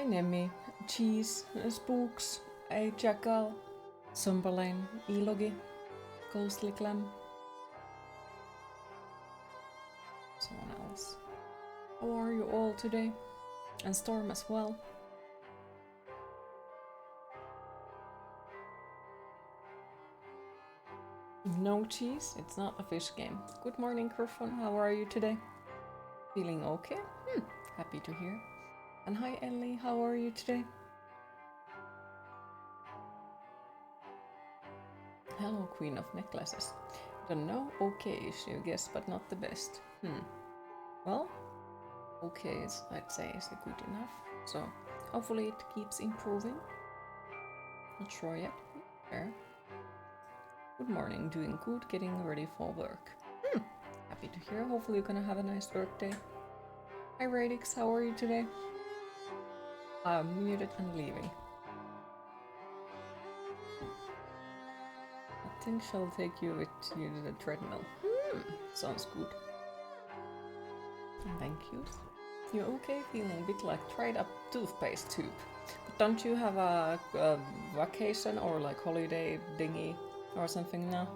Nemi, Cheese, Spooks, A Jackal, Sumberlane, Elogi, Ghostly Clam, someone else. How are you all today? And Storm as well. No cheese, it's not a fish game. Good morning, Kerfon, how are you today? Feeling okay? Happy to hear. And hi Ellie, how are you today? Hello, Queen of Necklaces. Don't know, okay-ish, you guess, but not the best. Well, okay is, I'd say, is good enough. So, hopefully it keeps improving. Not sure yet. Fair. Good morning, doing good, getting ready for work. Happy to hear. Hopefully you're gonna have a nice work day. Hi Radix, how are you today? I'm muted and leaving. I think she'll take you with you to the treadmill. Sounds good. Thank you. You okay? Feeling a bit like dried up toothpaste tube. But don't you have a vacation or like holiday dinghy or something now?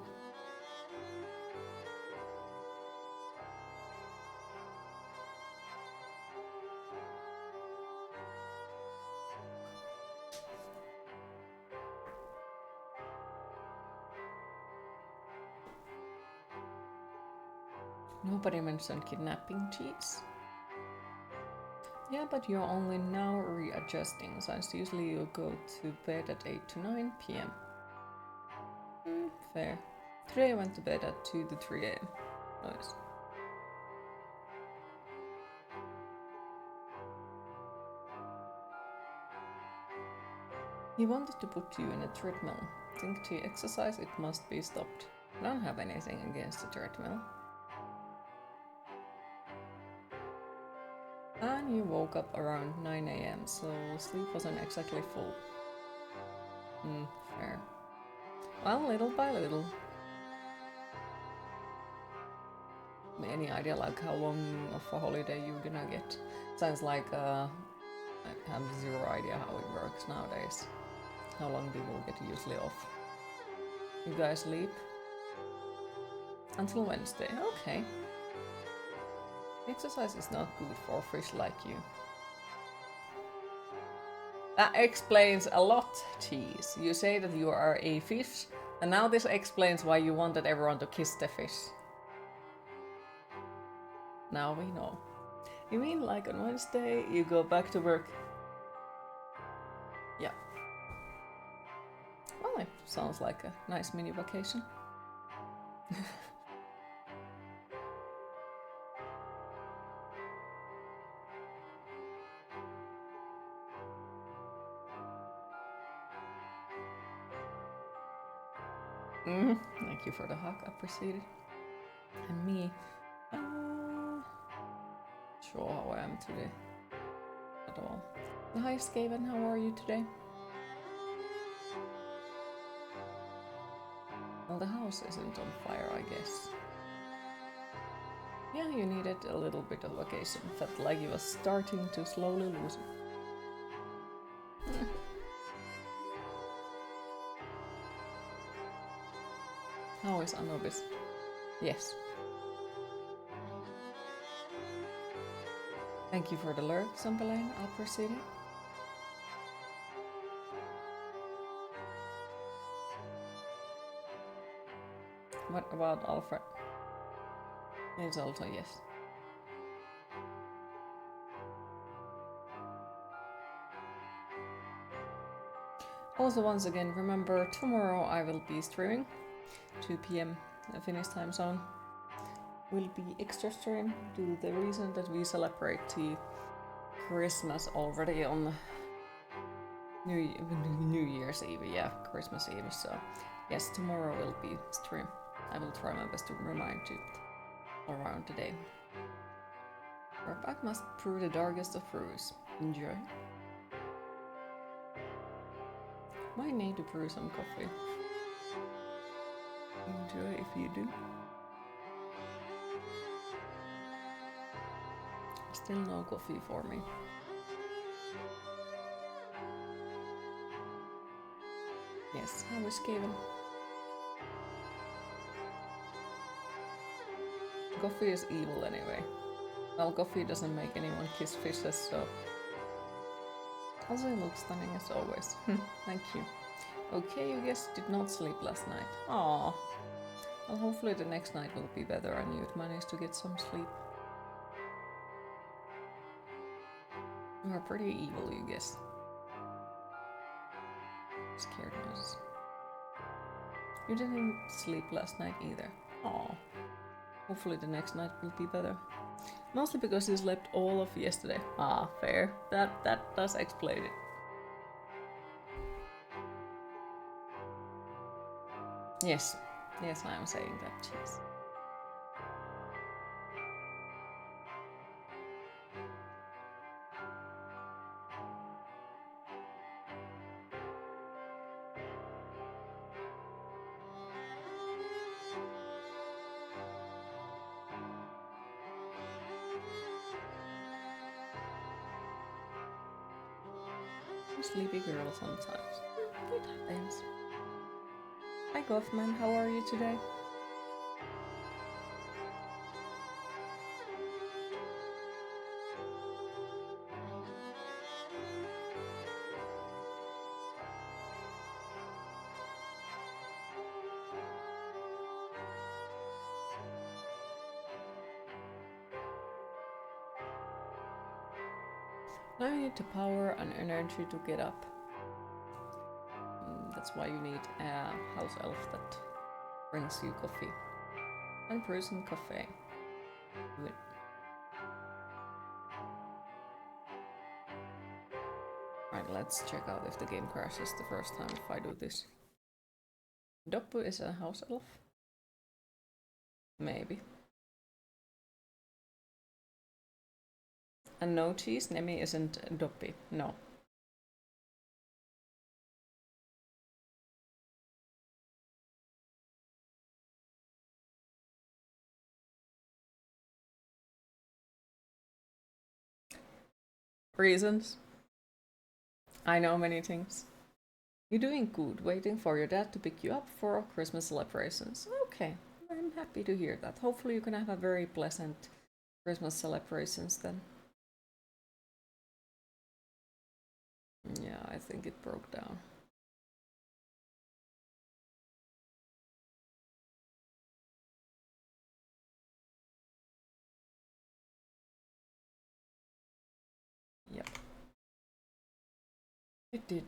Nobody mentioned kidnapping, Cheese. Yeah, but you're only now readjusting, since usually you go to bed at 8 to 9 p.m. Fair. Today I went to bed at 2 to 3 a.m. Nice. He wanted to put you in a treadmill. Think to exercise, it must be stopped. I don't have anything against the treadmill. And you woke up around 9 a.m, so sleep wasn't exactly full. Fair. Well, little by little. Any idea like how long of a holiday you're gonna get? Sounds like I have zero idea how it works nowadays. How long people get usually off. You guys sleep? Until Wednesday, okay. Exercise is not good for fish like you. That explains a lot, Cheese. You say that you are a fish, and now this explains why you wanted everyone to kiss the fish. Now we know. You mean like on Wednesday you go back to work? Yeah. Well, it sounds like a nice mini vacation. Thank you for the hug, appreciate it. And me, sure how I am today at all. Hi Skaven, how are you today? Well, the house isn't on fire, I guess. Yeah, you needed a little bit of vacation. Felt like you was starting to slowly lose it. How is Anubis? Yes. Thank you for the lurk, Sumpelane. I'll proceed it. What about Alfred? It's also yes. Also, once again, remember tomorrow I will be streaming 2 p.m. Finnish time zone. Will be extra stream due to the reason that we celebrate the Christmas already on New Year's Eve, yeah, Christmas Eve. So yes, tomorrow will be stream. I will try my best to remind you around today. Our back must prove the darkest of brews. Enjoy. Might need to brew some coffee. Enjoy if you do. Still no coffee for me. Yes, how is Kevin? Coffee is evil anyway. Well, coffee doesn't make anyone kiss fishes, so... Also, it looks stunning as always. Thank you. Okay, you guys did not sleep last night. Aww. Well, hopefully the next night will be better and you'd manage to get some sleep. You are pretty evil, you guess. Scared noises. You didn't sleep last night either. Aww. Hopefully the next night will be better. Mostly because you slept all of yesterday. Ah, fair. That does explain it. Yes. Yes, I am saying that, jeez. I'm a sleepy girl sometimes. It happens. Hi Goffman, how are you today? Now you need the power and energy to get up. That's why you need a house elf that brings you coffee. And brews some coffee. Good. Right, let's check out if the game crashes the first time if I do this. Doppu is a house elf? Maybe. And no cheese, Nemi isn't Doppi. No. Reasons? I know many things. You're doing good, waiting for your dad to pick you up for Christmas celebrations. Okay, I'm happy to hear that. Hopefully you can have a very pleasant Christmas celebrations then. Yeah, I think it broke down. Yep. It did.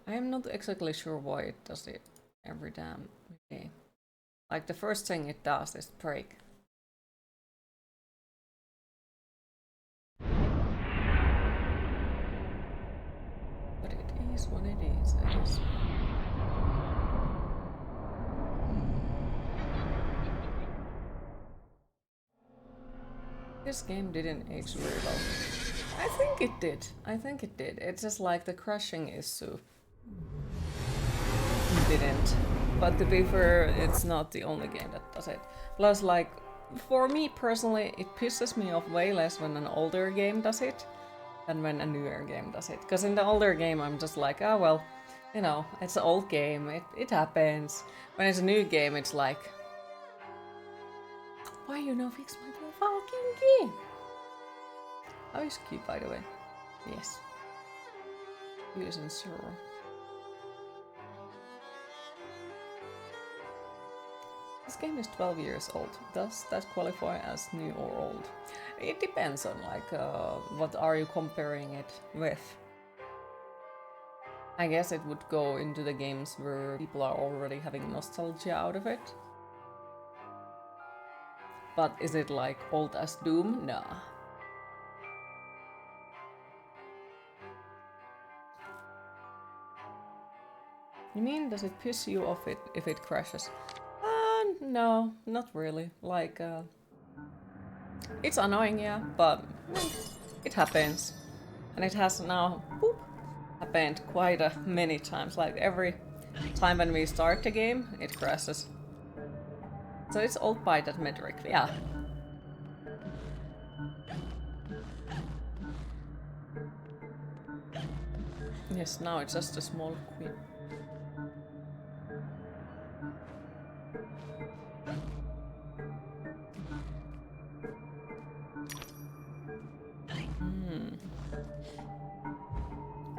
I am not exactly sure why it does it every damn day. Like the first thing it does is break. But it is what it is, I guess. This game didn't age very well. I think it did. I think it did. It's just like the crashing issue didn't. But to be fair, it's not the only game that does it. Plus, like, for me personally, it pisses me off way less when an older game does it than when a newer game does it. Because in the older game, I'm just like, oh well, you know, it's an old game, it happens. When it's a new game, it's like, why you no fix my fucking game? How is Q, by the way? Yes. Q is in server. This game is 12 years old. Does that qualify as new or old? It depends on like what are you comparing it with. I guess it would go into the games where people are already having nostalgia out of it. But is it like old as Doom? Nah. You mean does it piss you off if it crashes? No, not really. Like, it's annoying, yeah, but it happens. And it has now happened quite many times. Like every time when we start the game, it crashes. So it's old by that metric, yeah. Yes, now it's just a small queen.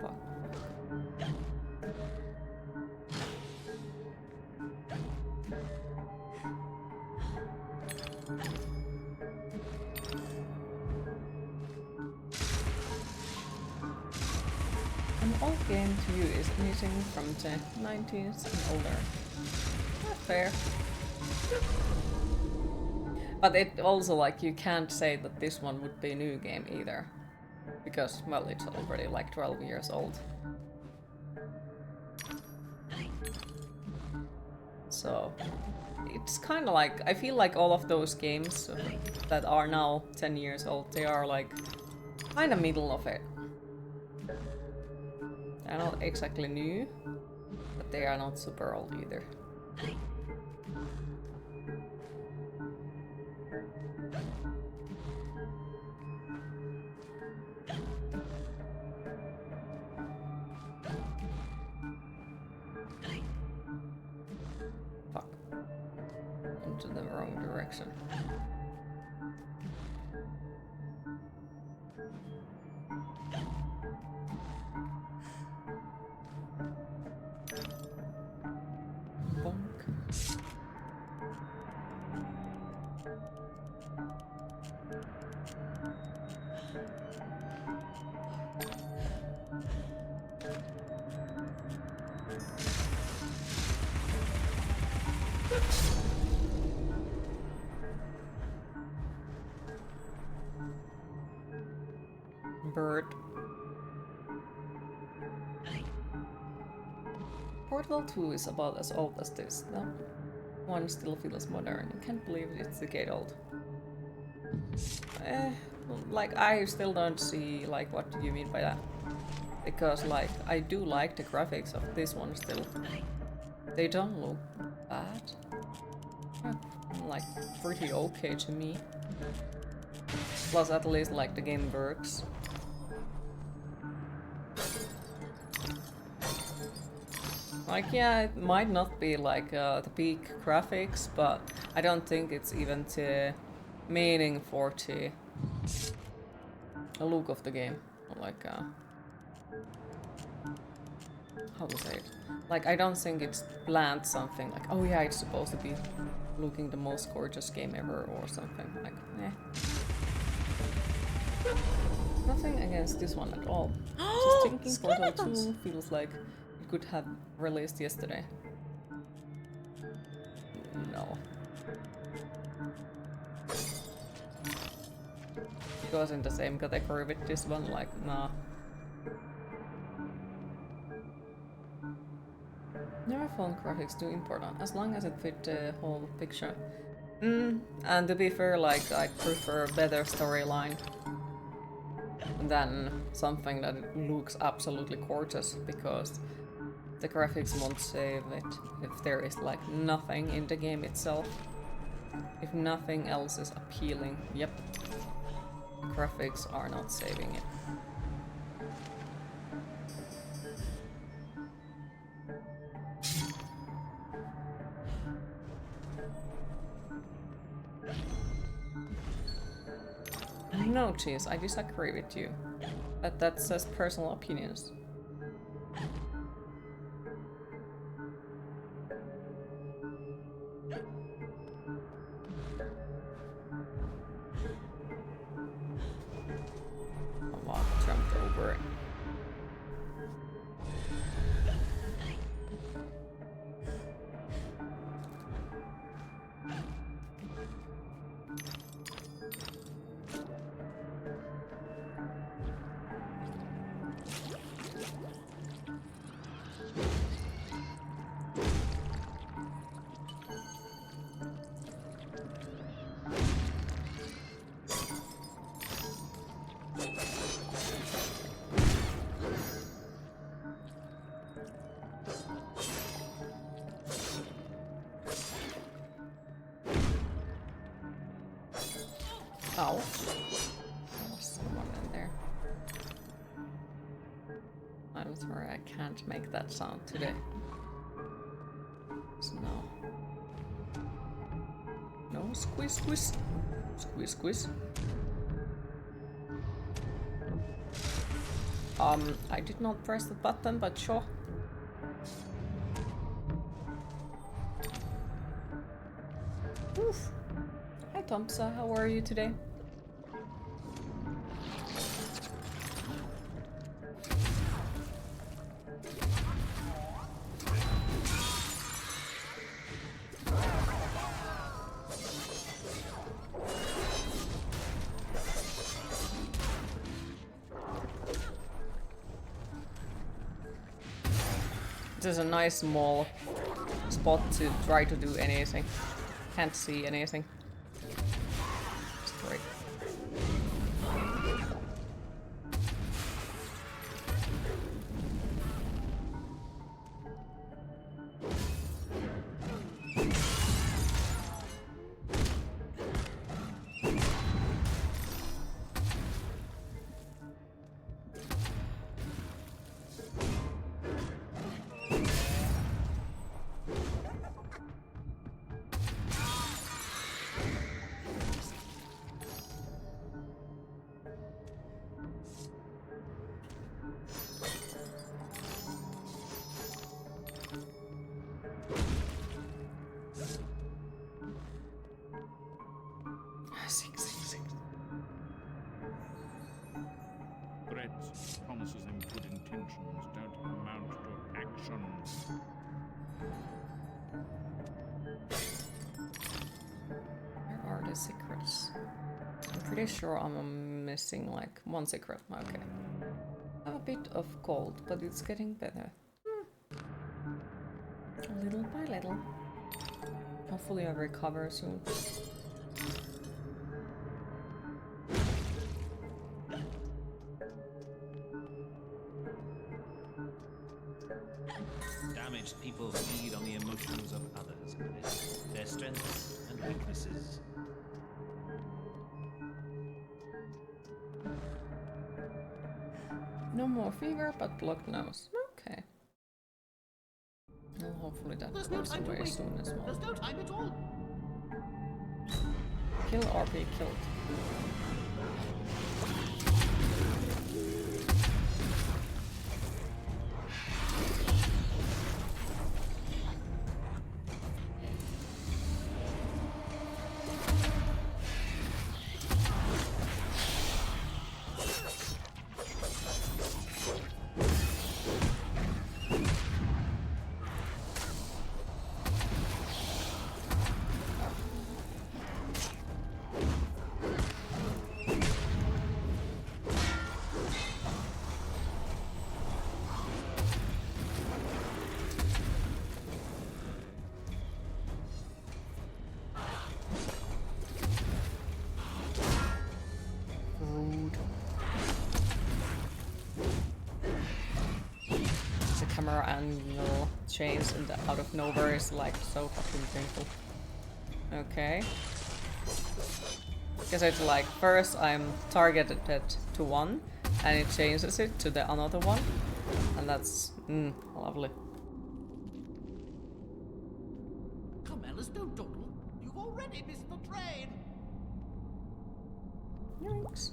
Fuck. An old game to you is anything from the 90s and older. Not fair. But it also, like, you can't say that this one would be a new game either. Because, well, it's already like 12 years old. So, it's kind of like, I feel like all of those games that are now 10 years old, they are like kind of middle of it. They're not exactly new, but they are not super old either. Fuck. Into the wrong direction. Bonk. Bird. Portal 2 is about as old as this. That one still feels modern. I can't believe it's a decade old. Like, I still don't see, like, what do you mean by that? Because, like, I do like the graphics of this one still. They don't look bad. Like, pretty okay to me. Plus, at least, like, the game works. Like, yeah, it might not be like the peak graphics, but I don't think it's even the meaning for the look of the game. Like, how to say it? Like, I don't think it's planned something like, oh yeah, it's supposed to be looking the most gorgeous game ever or something. Like, eh. Nothing against this one at all. Just thinking Portal 2 feels like it could have released yesterday. No. It goes in the same category with this one, like, nah. Never found graphics too important, as long as it fit the whole picture. And to be fair, like, I prefer a better storyline than something that looks absolutely gorgeous, because the graphics won't save it if there is like nothing in the game itself. If nothing else is appealing, yep, the graphics are not saving it. No, Cheese, I disagree with you. That's just personal opinions. Oh wow, jumped over it. Ow. There was someone in there. I'm I'm sorry, I can't make that sound today. So no. No, squish, squish. Squish, squish. I did not press the button, but sure. Oof. Hi Thompson, how are you today? This is a nice small spot to try to do anything. Can't see anything. It's great. Threats, promises and good intentions don't amount to actions. Where are the secrets? I'm pretty sure I'm missing like one secret. Okay. I have a bit of cold, but it's getting better. Little by little. Hopefully I recover soon. Damaged people feed on the emotions of others, their strengths and weaknesses. No more fever, but blocked nose. Okay. Well, hopefully that goes away soon as well. There's no time at all. Kill or be killed. Camera angle change and out of nowhere is like so fucking painful. Okay. Because it's like first I'm targeted to one and it changes it to the another one, and that's lovely. Come, Alice, don't dawdle. You've already missed the train. Yikes.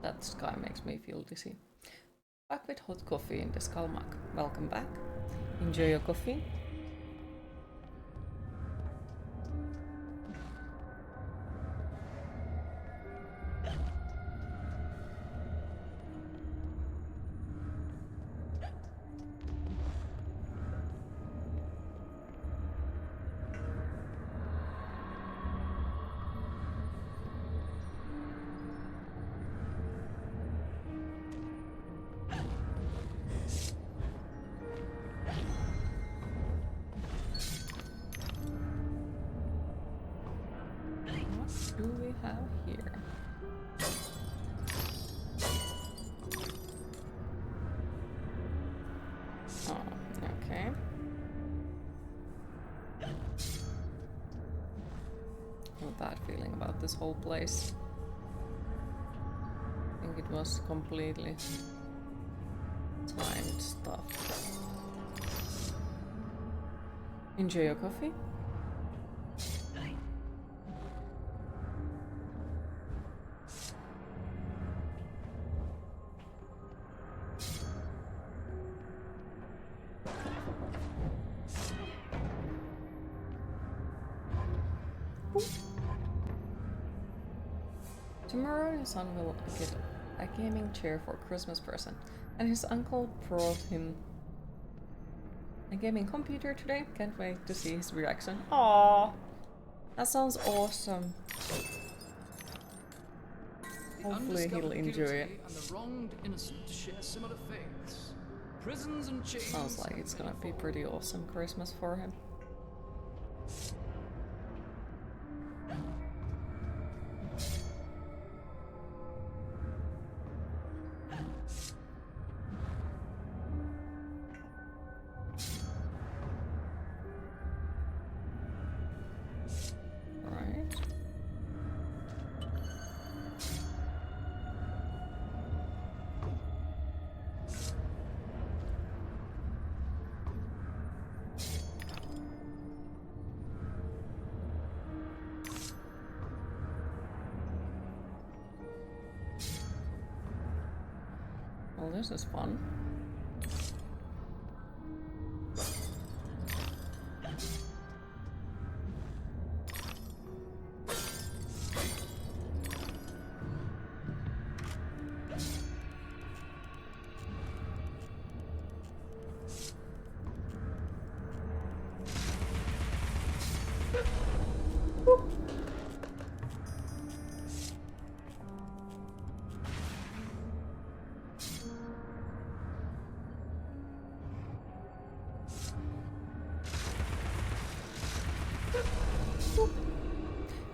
That sky makes me feel dizzy. Back with hot coffee in the skull mug. Welcome back. Enjoy your coffee. What do we have here? Oh, okay. a bad feeling about this whole place. I think it was completely timed stuff. Enjoy your coffee? Tomorrow his son will get a gaming chair for Christmas present, and his uncle brought him a gaming computer today. Can't wait to see his reaction. Aww, that sounds awesome. Hopefully he'll enjoy it. And the wronged innocent share similar fates. Prisons and chains. Sounds like it's gonna be pretty awesome Christmas for him. Well, this is fun.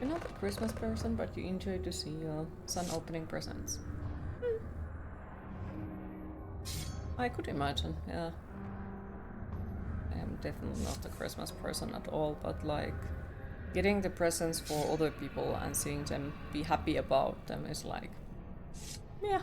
You're not a Christmas person, but you enjoy to see your son opening presents. I could imagine, yeah. I am definitely not a Christmas person at all, but like getting the presents for other people and seeing them be happy about them is like, yeah.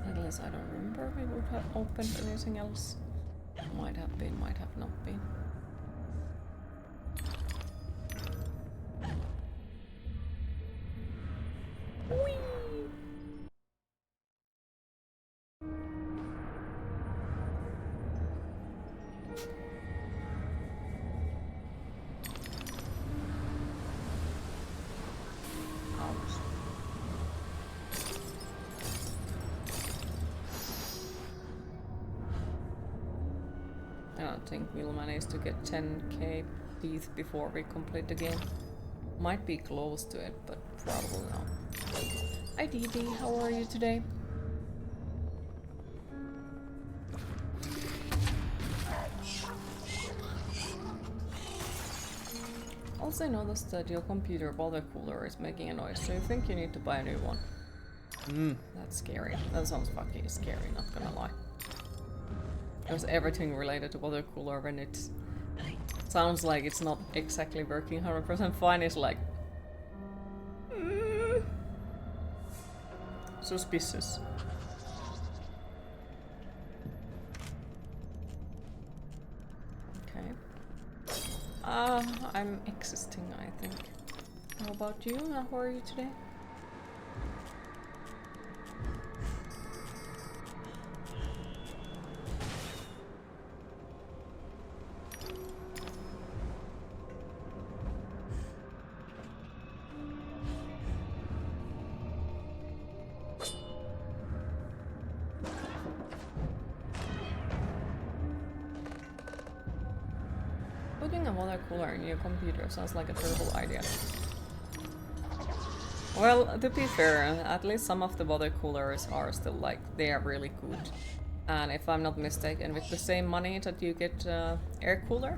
Unless I don't remember, we would have opened anything else. Might have been, might have not been. Whee! I think we'll manage to get 10k teeth before we complete the game. Might be close to it, but probably not. Hi Dee Dee, how are you today? Also noticed that your computer water cooler is making a noise, so you think you need to buy a new one. That's scary. That sounds fucking scary, not gonna lie. Because everything related to water cooler when it sounds like it's not exactly working 100% fine is like suspicious. Okay. I'm existing, I think. How about you? How are you today? Putting a water cooler in your computer sounds like a terrible idea. Well, to be fair, at least some of the water coolers are still like, they are really good. And if I'm not mistaken, with the same money that you get air cooler,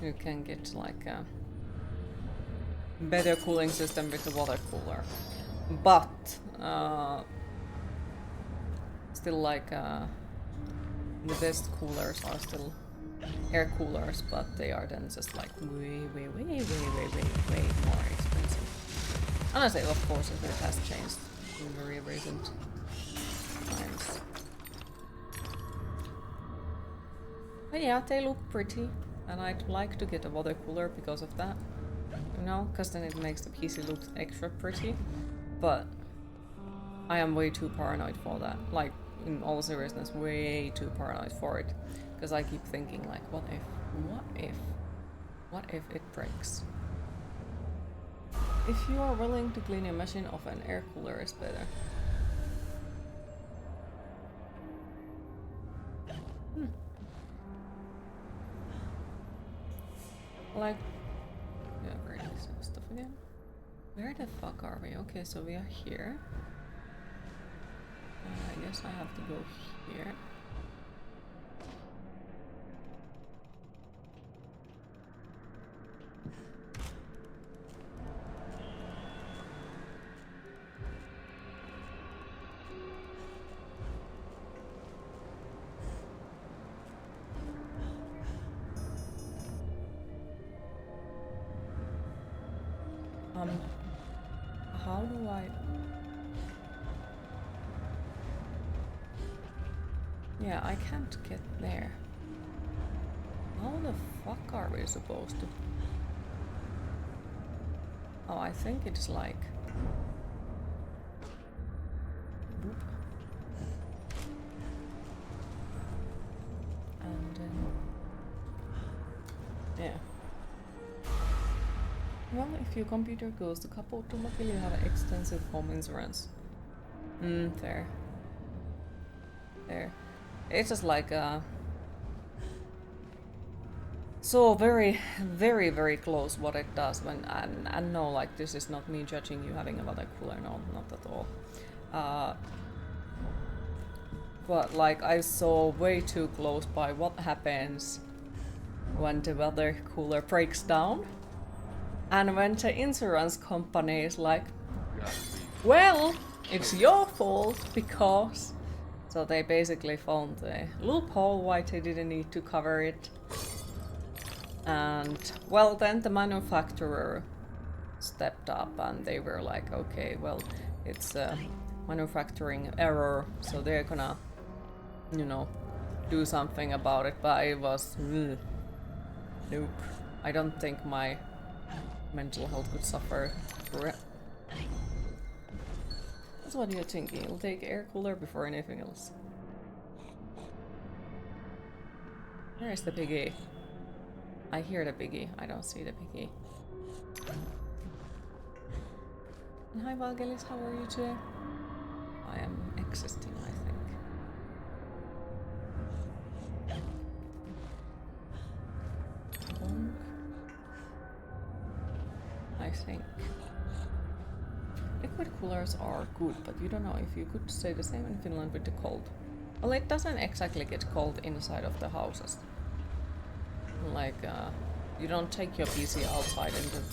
you can get like a better cooling system with the water cooler. But still like the best coolers are still air coolers, but they are then just like way more expensive. Honestly, of course, it has changed in very recent times. But yeah, they look pretty, and I'd like to get a water cooler because of that. You know, because then it makes the PC look extra pretty. But I am way too paranoid for that. Like, in all seriousness, way too paranoid for it. Because I keep thinking, like, what if it breaks? If you are willing to clean your machine off, an air cooler is better. Like, yeah, reading some stuff again. Where the fuck are we? Okay, so we are here. I guess I have to go here. How do I... Yeah, I can't get there. How the fuck are we supposed to... Oh, I think it's like... Boop. And then... Yeah. Well, if your computer goes to kaput, luckily you have an extensive home insurance. There. There. It's just like so very close what it does when, and no, like, this is not me judging you having a water cooler, no, not at all. But like, I saw way too close by what happens when the water cooler breaks down. And when the insurance company is like, well, it's your fault because... So they basically found a loophole why they didn't need to cover it. And, well, then the manufacturer stepped up and they were like, okay, well, it's a manufacturing error, so they're gonna, you know, do something about it. But it was... Nope. I don't think my mental health could suffer for it. That's what you're thinking. You'll take air cooler before anything else. Where is the piggy? I hear the piggy. I don't see the piggy. And hi Valgelis, how are you today? I am existing, I think. Bonk. I think. Liquid coolers are good, but you don't know if you could say the same in Finland with the cold. Well, it doesn't exactly get cold inside of the houses. Like, you don't take your PC outside in the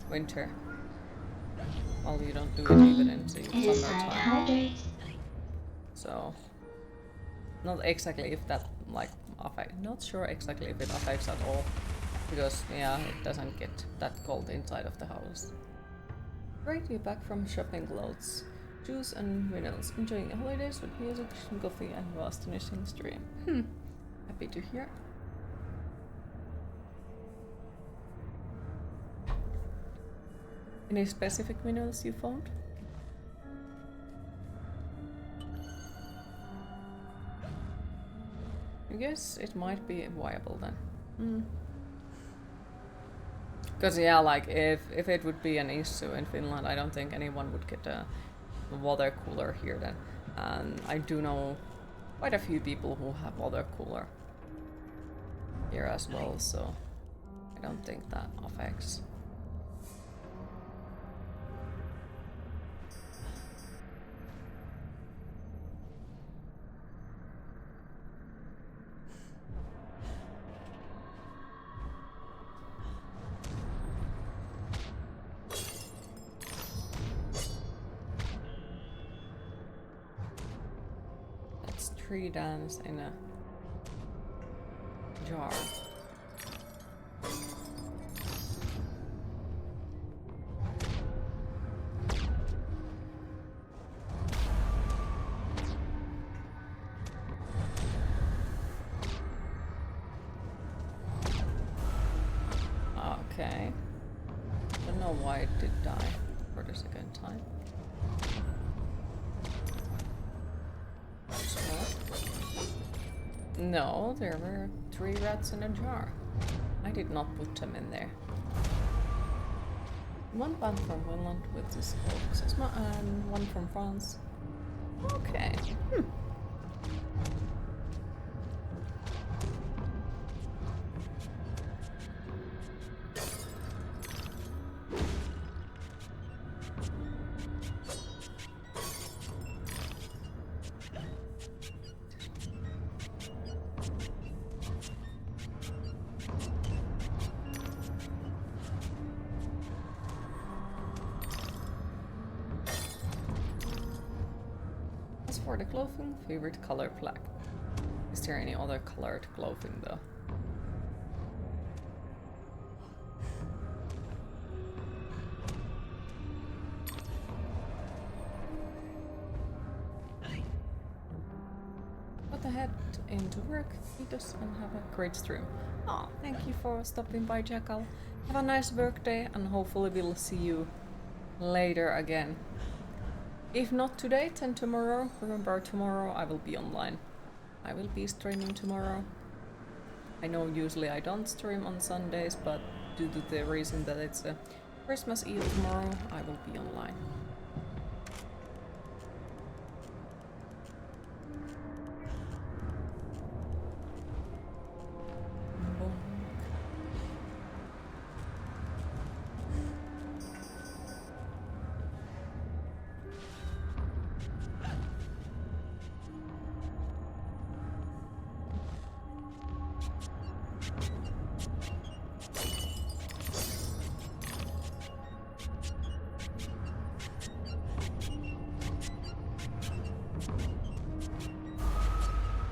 winter. Well, you don't do it even in the summertime. So, not exactly if that, like, affects. Not sure exactly if it affects at all. Because, yeah, it doesn't get that cold inside of the house. Great, you're back from shopping clothes, juice and vinyls, enjoying the holidays with music, coffee and astonishing stream. Happy to hear. Any specific vinyls you found? I guess it might be viable then. Because yeah, like if it would be an issue in Finland, I don't think anyone would get a water cooler here then. And I do know quite a few people who have water cooler. here as well, so I don't think that affects. That's tree dance in a jar. Okay. Don't know why it did die for the second time. No, there were 3 rats in a jar. I did not put them in there. One band from Finland with this oak and one from France. Okay. As for the clothing, favorite color black. Is there any other colored clothing though? But I head into work, eat us, and have a great stream. Oh, thank you for stopping by, Jackal. Have a nice workday, and hopefully we'll see you later again. If not today, then tomorrow. Remember, tomorrow I will be online. I will be streaming tomorrow. I know usually I don't stream on Sundays, but due to the reason that it's a Christmas Eve tomorrow, I will be online.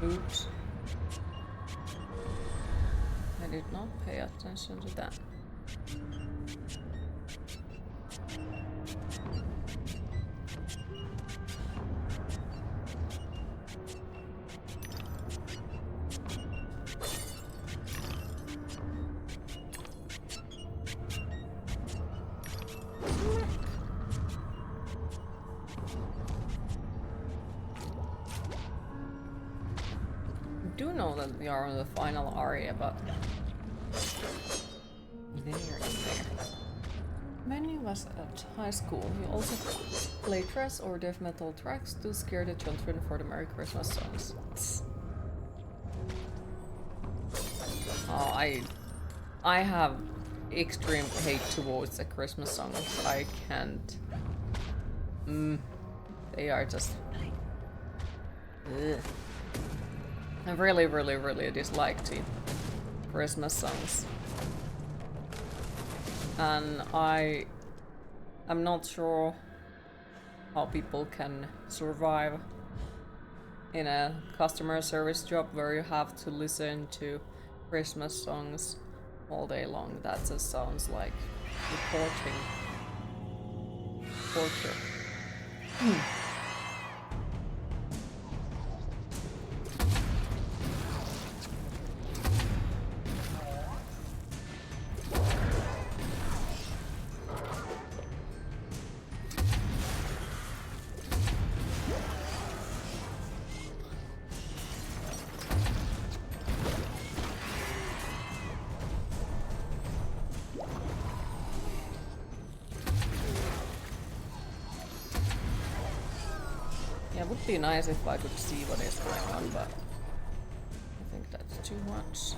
Oops. I did not pay attention to that. I do know that we are on the final aria, but there. When he was at high school, he also played thrash or death metal tracks to scare the children for the Merry Christmas songs. Oh, I have extreme hate towards the Christmas songs. I can't. They are just. Ugh. I really dislike the Christmas songs. And I'm not sure how people can survive in a customer service job where you have to listen to Christmas songs all day long. That just sounds like torture. Yeah, it would be nice if I could see what is going on, but I think that's too much.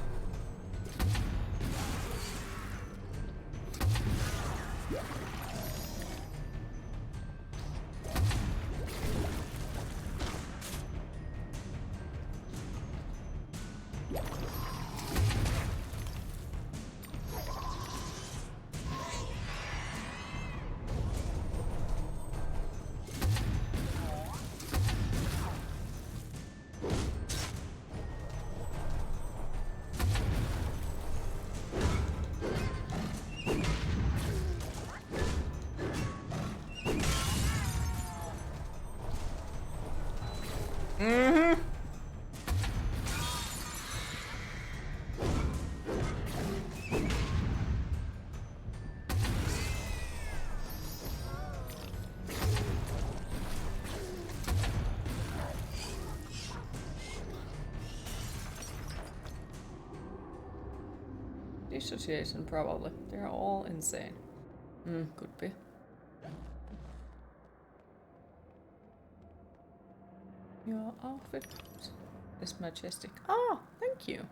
Dissociation, probably. They're all insane. Could be. Your outfit is majestic. Ah, thank you.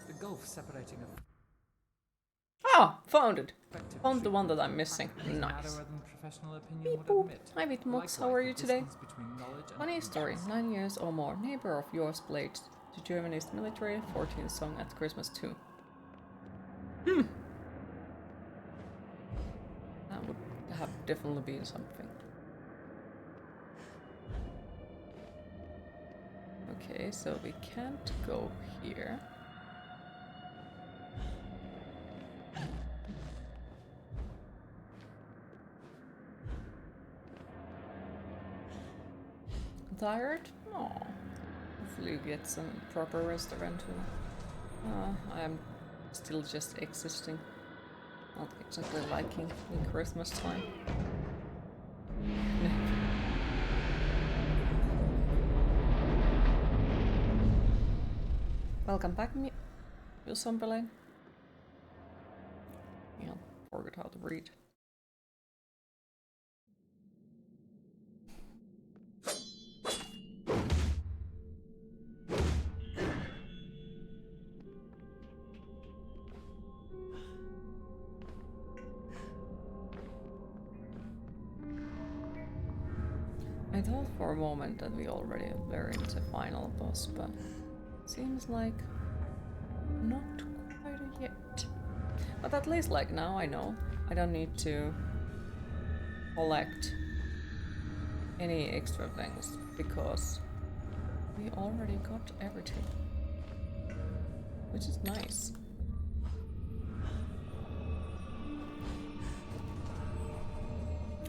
The gulf separating Ah, found it. effective Found the one that I'm treatment missing. is Nice. narrower than professional opinion would Beep boop. admit. Hi Bitmox, how Likewise, are you the today? distance between knowledge and Funny story, ignorance. 9 years or more, neighbor of yours played the Germany's military 14th song at Christmas too. That would have definitely been something. Okay, so we can't go here. Tired? Oh. Hopefully you get some proper restaurant too. I'm still just existing. Not exactly liking the Christmas time. Welcome back, Somberlane. Yeah, forgot how to read. I thought for a moment that we already were in the final boss, but seems like not quite yet. But at least like now I know I don't need to collect any extra things because we already got everything, which is nice.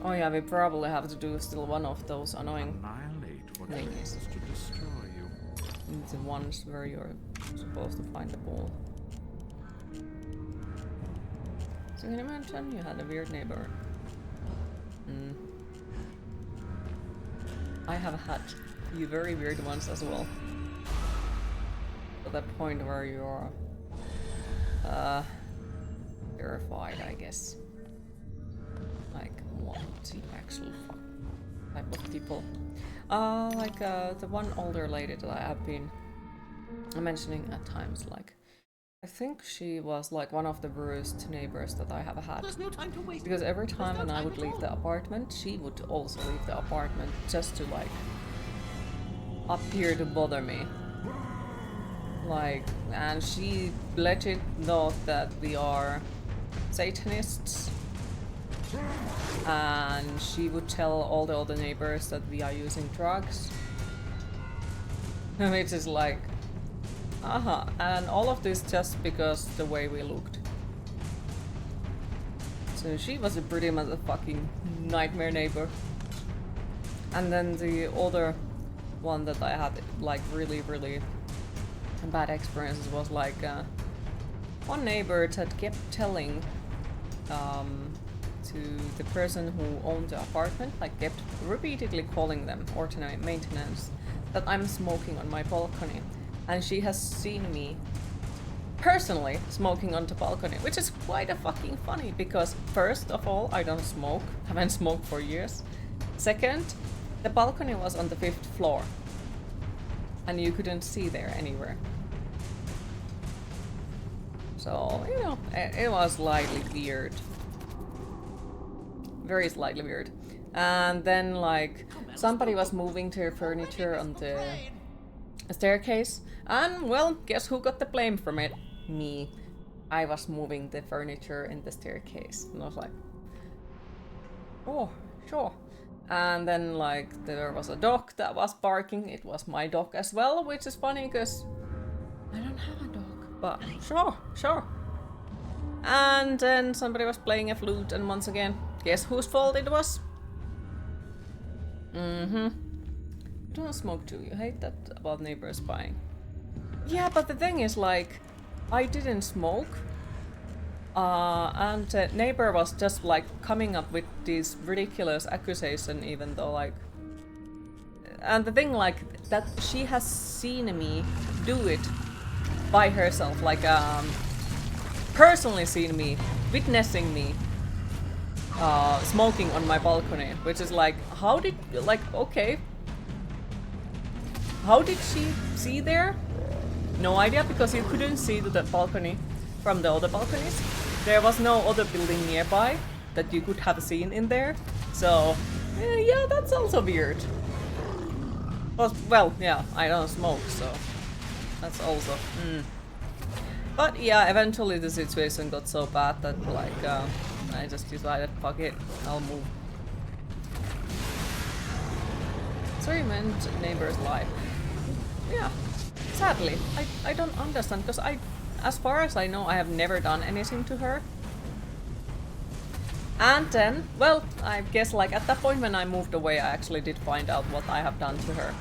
Oh yeah, we probably have to do still one of those annoying Annihilate what things. fails to destroy you. The ones where you're supposed to find the ball. So can you imagine you had a weird neighbor? I have had a few very weird ones as well. To the point where you're terrified, I guess. Like what the actual fuck type of people? Like the one older lady that I have been mentioning at times, like I think she was like one of the worst neighbors that I have had. There's no time to waste. Because every time when I would leave the apartment, she would also leave the apartment just to like appear to bother me. Like, and she legit thought that we are Satanists. And she would tell all the other neighbors that we are using drugs. Which is like, and all of this just because the way we looked. So she was a pretty much a fucking nightmare neighbor. And then the other one that I had like really bad experiences was like one neighbor that kept telling to the person who owned the apartment, like kept repeatedly calling them, or to maintenance, that I'm smoking on my balcony. And she has seen me personally smoking on the balcony, which is quite a fucking funny because first of all, I don't smoke, haven't smoked for years. Second, the balcony was on the 5th floor and you couldn't see there anywhere. So, you know, it was slightly weird. Very slightly weird. And then, like, somebody was moving their furniture on the staircase. And, well, guess who got the blame from it? Me. I was moving the furniture in the staircase. And I was like, oh, sure. And then, like, there was a dog that was barking. It was my dog as well, which is funny because I don't have a dog. But sure. And then somebody was playing a flute, and once again, guess whose fault it was? You don't smoke too. You hate that about neighbors spying. Yeah, but the thing is, like, I didn't smoke. And the neighbor was just, like, coming up with this ridiculous accusation, even though, like... And the thing, like, that she has seen me do it by herself, like, personally seen me, witnessing me smoking on my balcony, which is like, how did, like, okay. How did she see there? No idea, because you couldn't see to the balcony from the other balconies. There was no other building nearby that you could have seen in there. So, yeah, that's also weird. Well, yeah, I don't smoke, so that's also... But yeah, eventually the situation got so bad that, like, I just decided, fuck it, I'll move. Sorry, meant neighbor's life. Yeah, sadly, I don't understand, because as far as I know, I have never done anything to her. And then, well, I guess, like, at that point when I moved away, I actually did find out what I have done to her.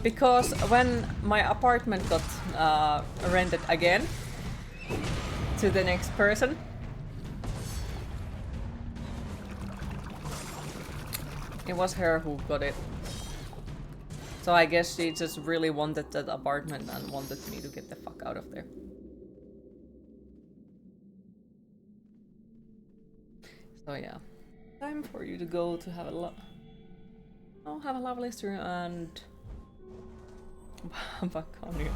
Because when my apartment got rented again to the next person, it was her who got it. So I guess she just really wanted that apartment and wanted me to get the fuck out of there. So yeah, time for you to go to have a have a lovely stream and back on you.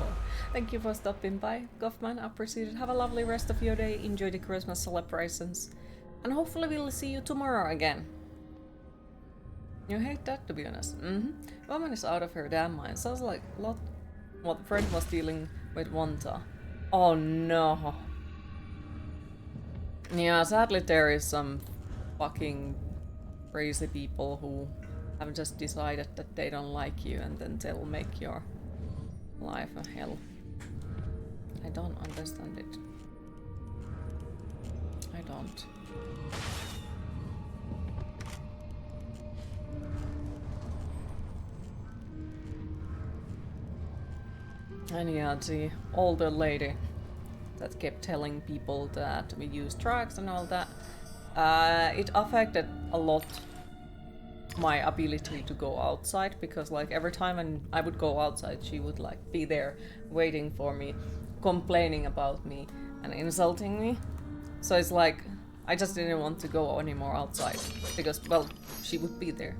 Thank you for stopping by, Goffman. Appreciate it. Have a lovely rest of your day. Enjoy the Christmas celebrations, and hopefully we'll see you tomorrow again. You hate that, to be honest. Woman is out of her damn mind. Sounds like a lot what Fred was dealing with Wanta. Oh no. Yeah, sadly there is some fucking crazy people who have just decided that they don't like you and then they'll make your life a hell. I don't understand it. I don't. And yeah, the older lady that kept telling people that we use drugs and all that, it affected a lot my ability to go outside, because like every time when I would go outside, she would like be there waiting for me, complaining about me and insulting me. So it's like I just didn't want to go anymore outside because, well, she would be there.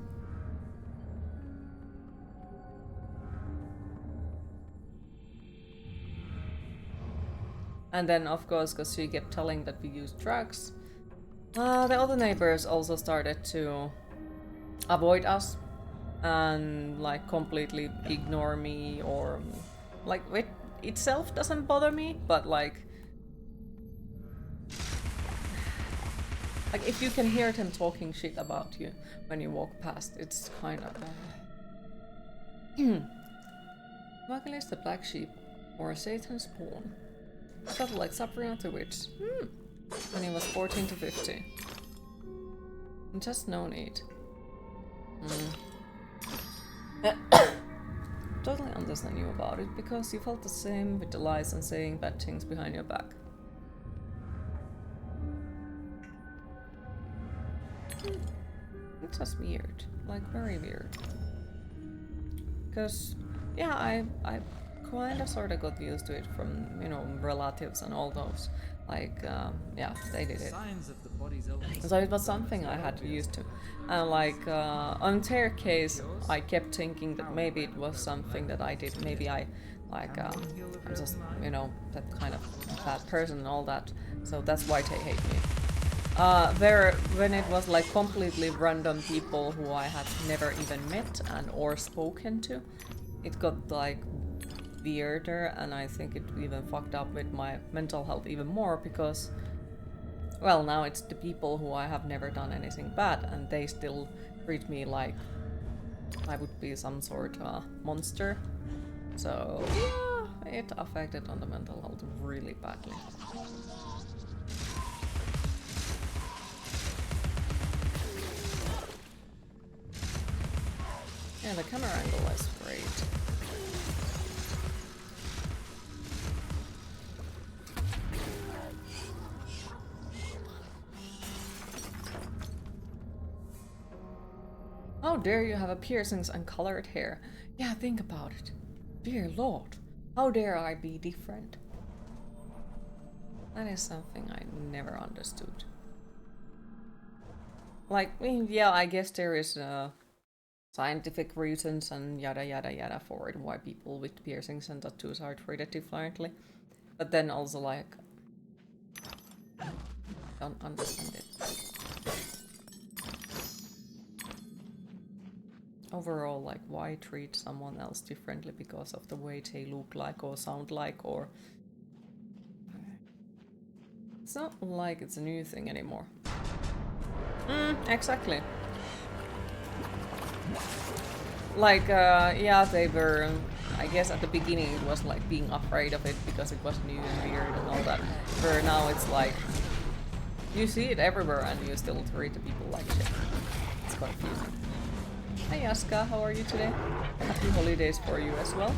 And then, of course, because she kept telling that we use drugs, the other neighbors also started to avoid us and like completely ignore me, or like it itself doesn't bother me, but like if you can hear them talking shit about you when you walk past, it's kind of Michael is the black sheep or Satan's pawn. Felt like Sabrina the Witch. When he was 14 to 15. Just no need. Totally understand you about it, because you felt the same with the lies and saying bad things behind your back. just weird, like very weird. Because, yeah, I kind of sort of got used to it from, you know, relatives and all those. Like, yeah, they did it. Signs of the body's illness. So it was something I had used to. And like, on their case, I kept thinking that maybe it was something that I did. Maybe I, like, I'm just, you know, that kind of bad person and all that. So that's why they hate me. When it was like completely random people who I had never even met and or spoken to, it got like weirder, and I think it even fucked up with my mental health even more because, well, now it's the people who I have never done anything bad and they still treat me like I would be some sort of monster. So yeah, it affected on the mental health really badly. Yeah, the camera angle is great. How dare you have a piercings and colored hair? Yeah, think about it. Dear Lord, how dare I be different? That is something I never understood. Like, yeah, I guess there is scientific reasons and yada yada yada for it, why people with piercings and tattoos are treated differently. But then also, like, don't understand it. Overall, like, why treat someone else differently because of the way they look like or sound like, or... It's not like it's a new thing anymore. Exactly. Like, yeah, they were... I guess at the beginning it was like being afraid of it because it was new and weird and all that. Where now it's like... You see it everywhere and you still treat the people like shit. It's confusing. Hi Aska, how are you today? Happy holidays for you as well.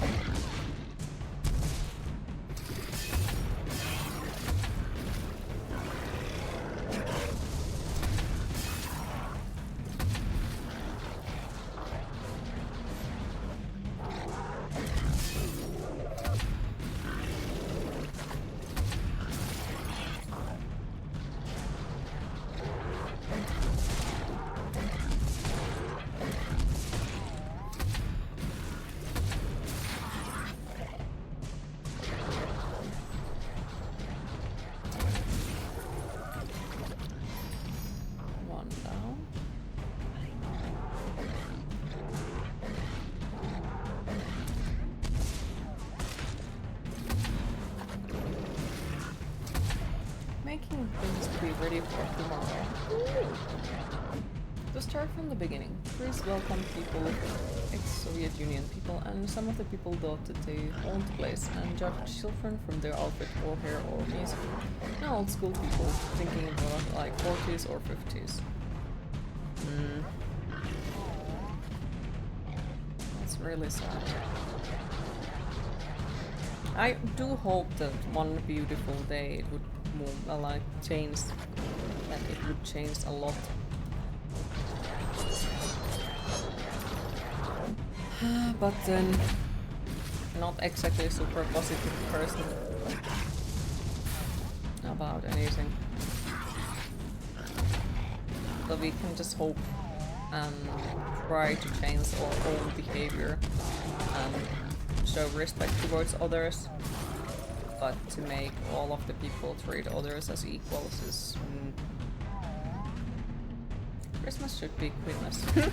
Making things to be ready for tomorrow. To start from the beginning, Greece welcomed people, ex-Soviet Union people, and some of the people thought that they owned the place and judged children from their outfit or hair or music. Now old school people thinking it was like 40s or 50s. That's really sad. I do hope that one beautiful day it would move, like change, that it would change a lot. But then, not exactly super positive person about anything. So we can just hope and try to change our own behavior and show respect towards others. But to make all of the people treat others as equals is... Christmas should be Queenmas.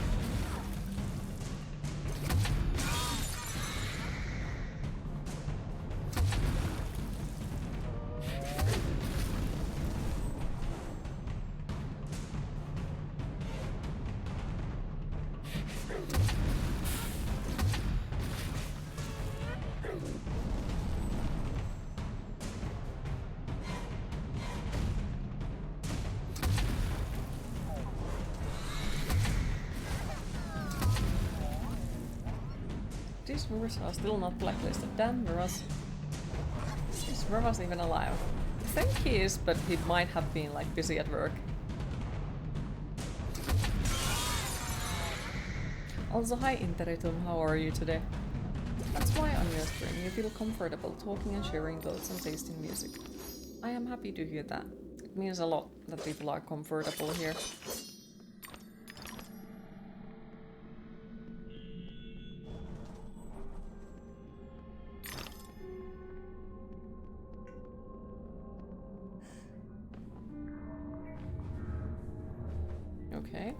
These rivers are still not blacklisted. Damn, Veras. Is Veras even alive? I think he is, but he might have been like busy at work. Also, hi Interitum, how are you today? That's why on your stream you feel comfortable talking and sharing thoughts and taste in music. I am happy to hear that. It means a lot that people are comfortable here. Okay.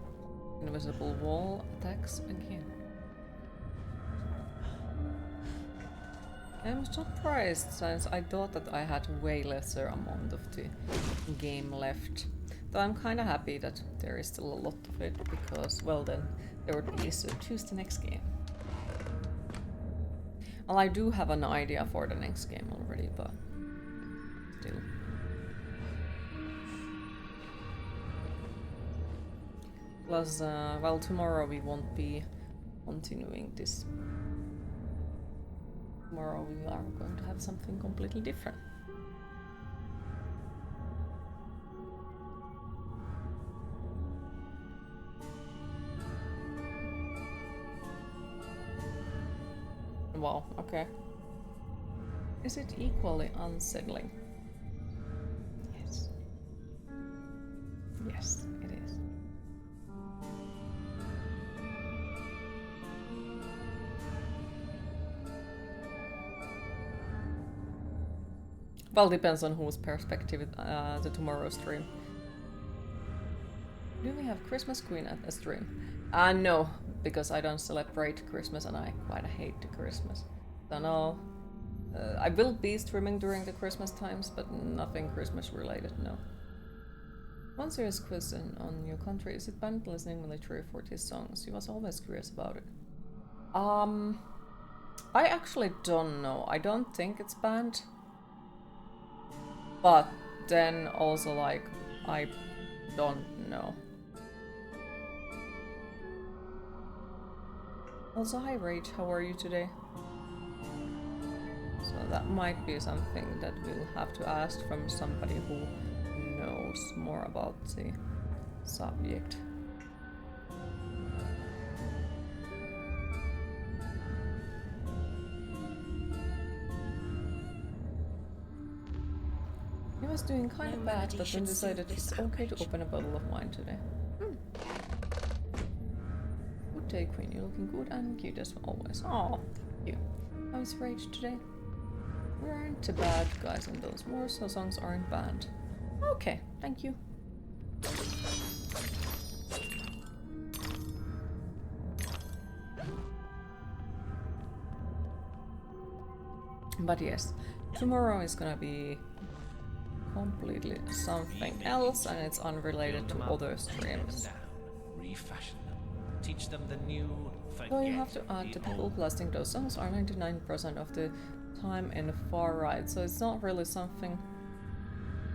Invisible wall attacks again. I'm surprised since I thought that I had way lesser amount of the game left. Though I'm kinda happy that there is still a lot of it because, well then, there would be so choose the next game. Well, I do have an idea for the next game already, but still. Plus, well, tomorrow we won't be continuing this. Tomorrow we are going to have something completely different. Wow, okay. Is it equally unsettling? Yes. Yes, it is. Well, depends on whose perspective the tomorrow stream. Do we have Christmas Queen at the stream? No, because I don't celebrate Christmas and I quite hate the Christmas. So no, I will be streaming during the Christmas times, but nothing Christmas related, no. One serious question on your country, is it banned listening military for these songs? He was always curious about it. I actually don't know. I don't think it's banned. But then also, like, I don't know. Also, hi Rage, how are you today? So that might be something that we'll have to ask from somebody who knows more about the subject. He was doing kind of bad, but then decided it's okay to open a bottle of wine today. Good day, Queen. You're looking good and cute as always. Oh, thank you. How's Rage today? We aren't too bad guys in those wars, so songs aren't banned. Okay, thank you. But yes, tomorrow is gonna be completely something else and it's unrelated to other streams. Refashion them. Teach them the new. So you have to add the people blasting those songs are 99% of the time in the far right, so it's not really something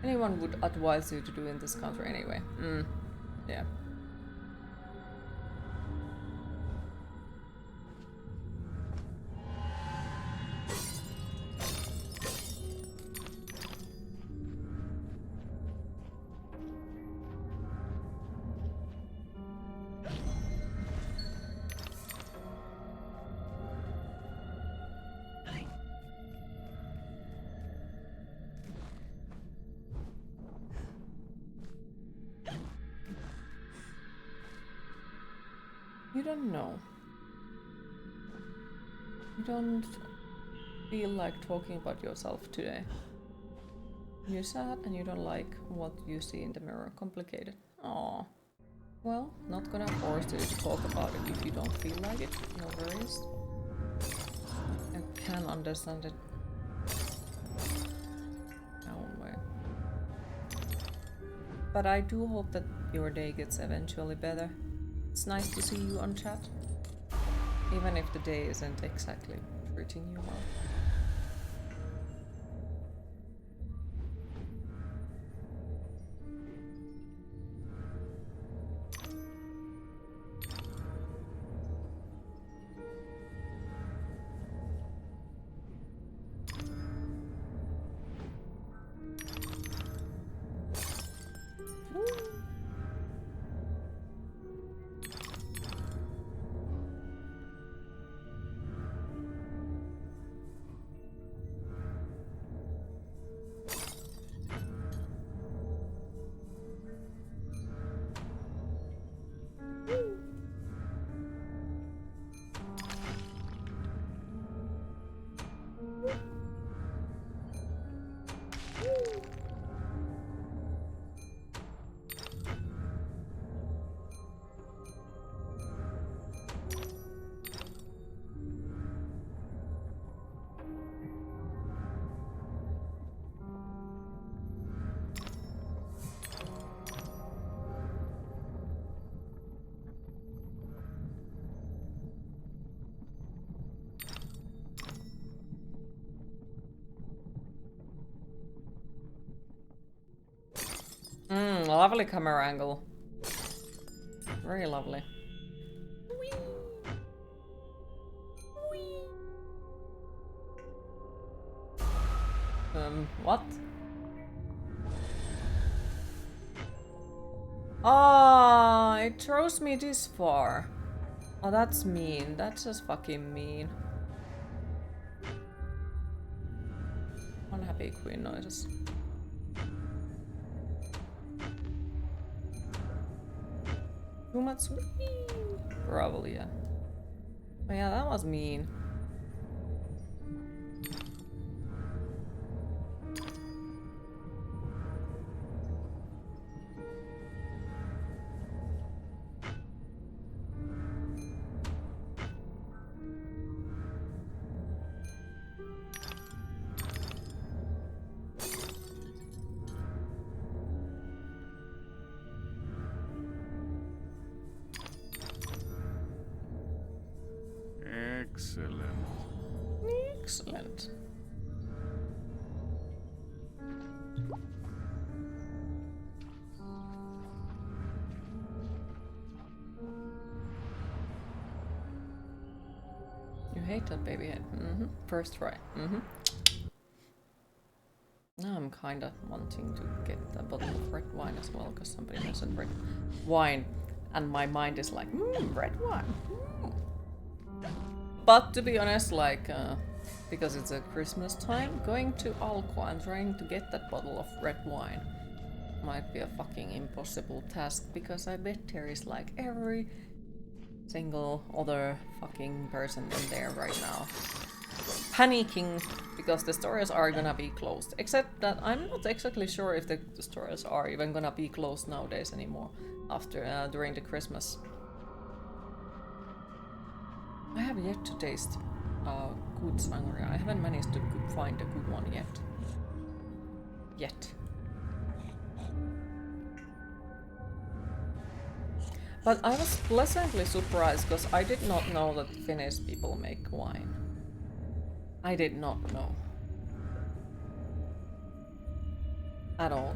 anyone would advise you to do in this country anyway. Yeah. You don't know. You don't feel like talking about yourself today. You're sad and you don't like what you see in the mirror. Complicated. Aww. Well, not gonna force you to talk about it if you don't feel like it. No worries. I can understand it. No way. But I do hope that your day gets eventually better. It's nice to see you on chat, even if the day isn't exactly treating you well. Lovely camera angle. Very lovely. What? Ah, it throws me this far. Oh, that's mean. That's just fucking mean. Unhappy queen noises. Too much. Probably, yeah. But yeah, that was mean. Excellent. Excellent. You hate that baby head. First try. Now I'm kinda wanting to get a bottle of red wine as well, because somebody mentioned red wine, and my mind is like, red wine. But to be honest, like, because it's a Christmas time, going to Alko and trying to get that bottle of red wine might be a fucking impossible task, because I bet there is like every single other fucking person in there right now panicking because the stores are gonna be closed. Except that I'm not exactly sure if the stores are even gonna be closed nowadays anymore after during the Christmas. I have yet to taste good sangria. I haven't managed to find a good one yet. But I was pleasantly surprised because I did not know that Finnish people make wine. I did not know. At all.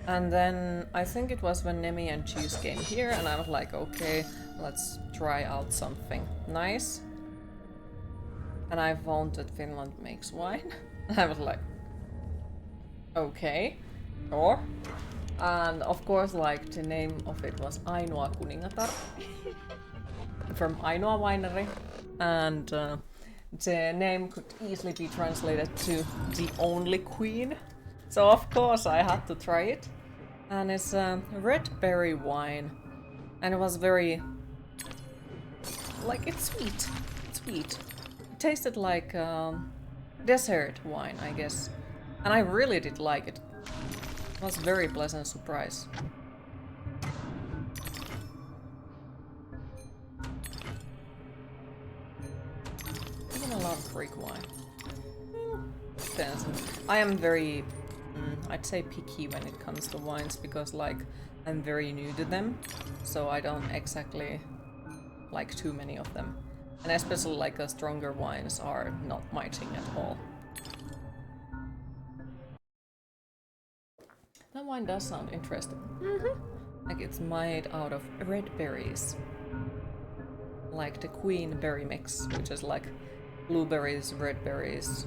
And then I think it was when Nemi and Cheese came here and I was like, okay, let's try out something nice. And I found that Finland makes wine. I was like, okay, sure. And of course, like, the name of it was Ainoa Kuningatar from Ainoa Winery. And the name could easily be translated to the only queen. So of course I had to try it. And it's a red berry wine. And it was very... like, it's sweet. It's sweet. It tasted like dessert wine, I guess. And I really did like it. It was a very pleasant surprise. I'm gonna love Greek wine. Depends. I am very, I'd say picky when it comes to wines because like I'm very new to them, so I don't exactly like too many of them. And especially like stronger wines are not my thing at all. That wine does sound interesting. Like it's made out of red berries. Like the Queen berry mix, which is like blueberries, red berries,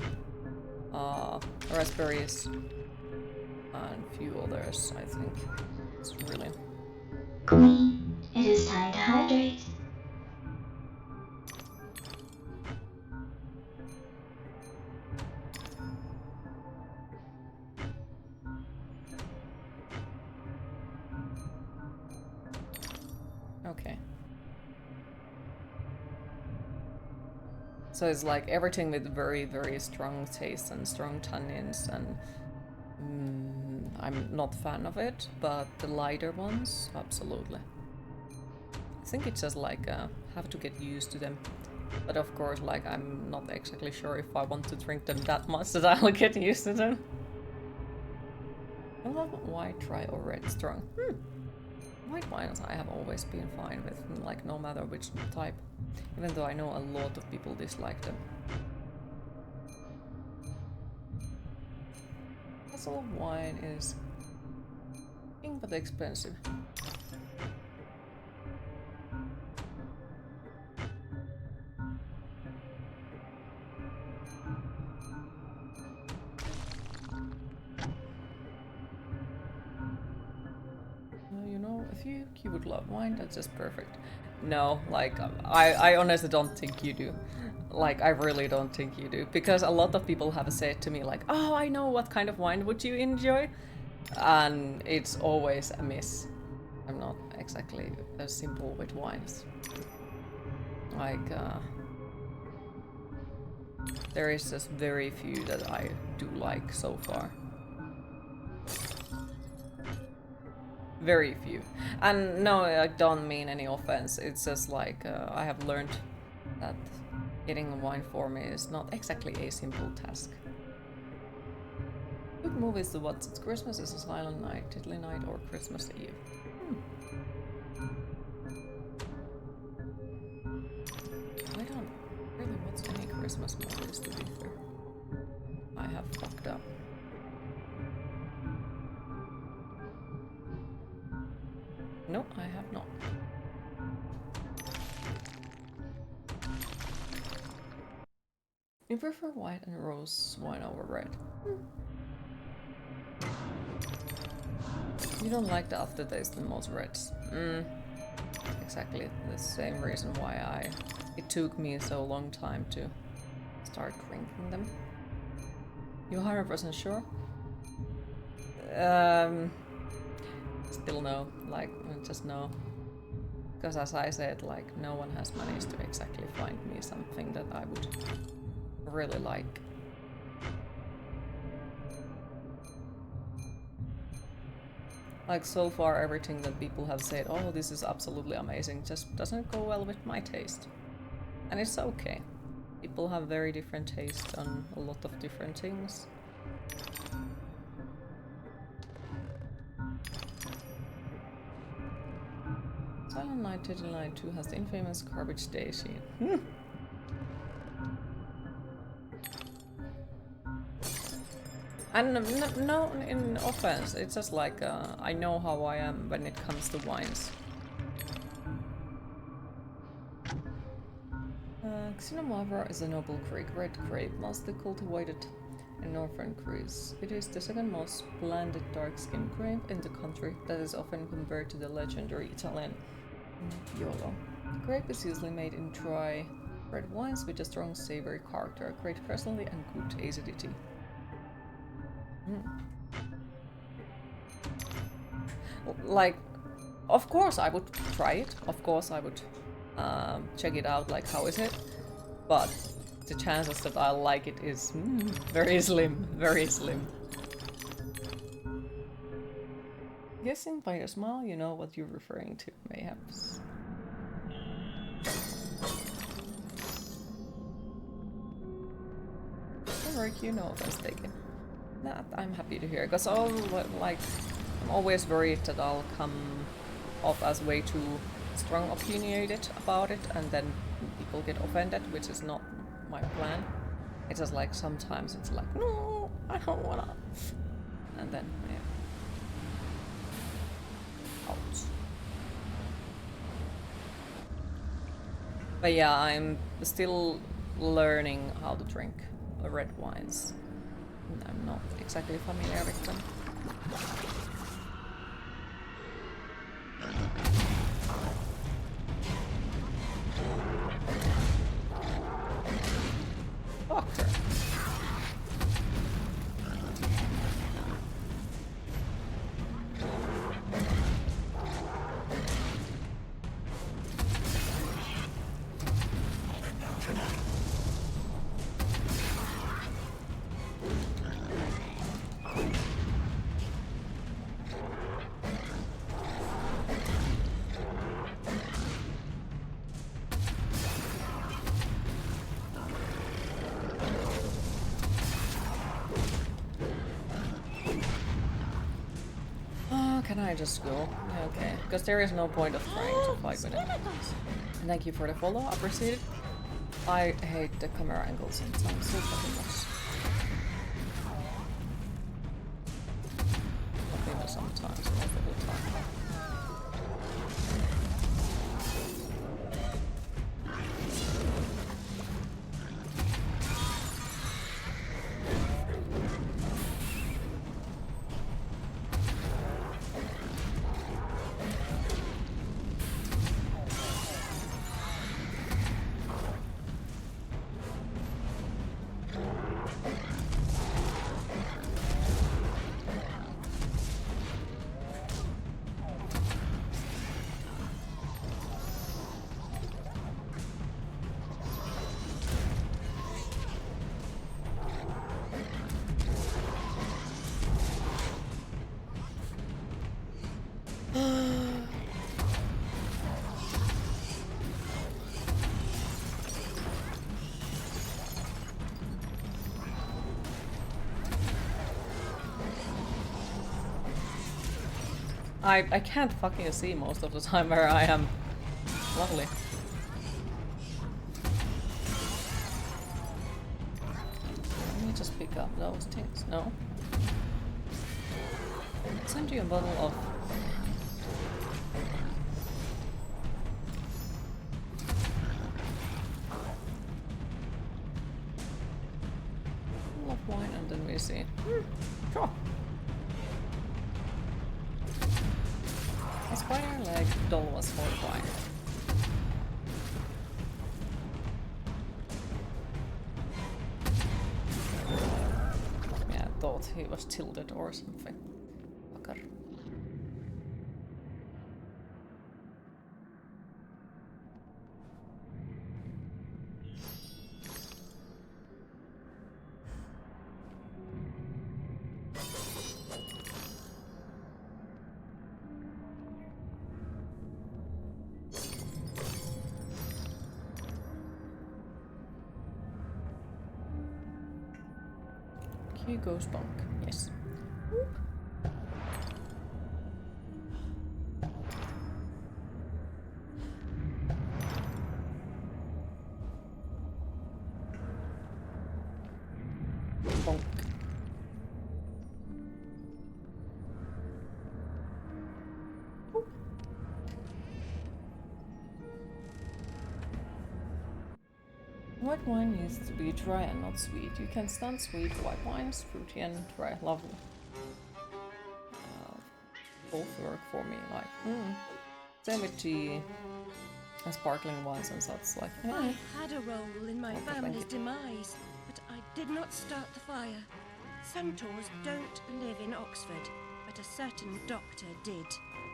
raspberries, and a few others, I think. It's really... Queen, it is time to hydrate. Okay. So it's like everything with very, very strong taste and strong tannins, and I'm not a fan of it, but the lighter ones, absolutely. I think it's just like, have to get used to them. But of course, like, I'm not exactly sure if I want to drink them that much that I'll get used to them. I love white, dry, or red strong. White wines I have always been fine with, like, no matter which type. Even though I know a lot of people dislike them. Castle of wine is but expensive. You know, if you would love wine, that's just perfect. No, like, I honestly don't think you do. Like, I really don't think you do. Because a lot of people have said to me, like, oh, I know what kind of wine would you enjoy? And it's always a miss. I'm not exactly as simple with wines. Like, there is just very few that I do like so far. Very few. And no, I don't mean any offense. It's just like, I have learned that getting a wine for me is not exactly a simple task. Good movies to watch at Christmas is a Silent Night, Deadly Night, or Christmas Eve. I don't really watch any Christmas movies, to be fair. I have fucked up. No, I have not. You prefer white and rose wine over red? You don't like the aftertaste in most reds. Exactly the same reason why it took me so long time to start drinking them. You 100% sure? Still no, like, just no. Because as I said, like, no one has managed to exactly find me something that I would really like. Like, so far everything that people have said, oh, this is absolutely amazing, just doesn't go well with my taste. And it's okay. People have very different tastes on a lot of different things. Silent Night, Deadly Night 2 has the infamous garbage day scene. And no, in offense, it's just like, I know how I am when it comes to wines. Xenomorpha is a noble Greek red grape, mostly cultivated in northern Greece. It is the second most splendid dark-skinned grape in the country that is often compared to the legendary Italian Nebbiolo. The grape is usually made in dry red wines with a strong savory character, great personality and good acidity. Like, of course I would try it. Of course I would check it out, like, how is it? But the chances that I like it is very slim, very slim. Guessing by your smile, you know what you're referring to, mayhaps. Alright, you know that's taken. That I'm happy to hear, because like, I'm always worried that I'll come off as way too strong opinionated about it, and then people get offended, which is not my plan. It's just like sometimes it's like, no, I don't wanna, and then yeah. Ouch. But yeah, I'm still learning how to drink red wines. I'm not exactly familiar with them. Fucker. Can I just go? Yeah, okay. Because there is no point of trying to fight with it. Thank you for the follow, appreciate it. I hate the camera angle sometimes so fucking much. sometimes, most of the time. I can't fucking see most of the time where I am. Lovely. Let me just pick up those things. No. Send you a bottle of... wine and then we see. Sure. A spider leg doll was horrifying. Yeah, I thought he was tilted or something. Fucker. Here goes Bonk, yes. Whoop. Bonk. Whoop. White wine needs to be dry and not sweet. You can stand sweet white wines, fruity and dry. Lovely. Both work for me, like, same with tea and sparkling wines and such, like, I had a role in my Okay, thank family's you. demise, but I did not start the fire. Centaurs don't live in Oxford, but a certain doctor did.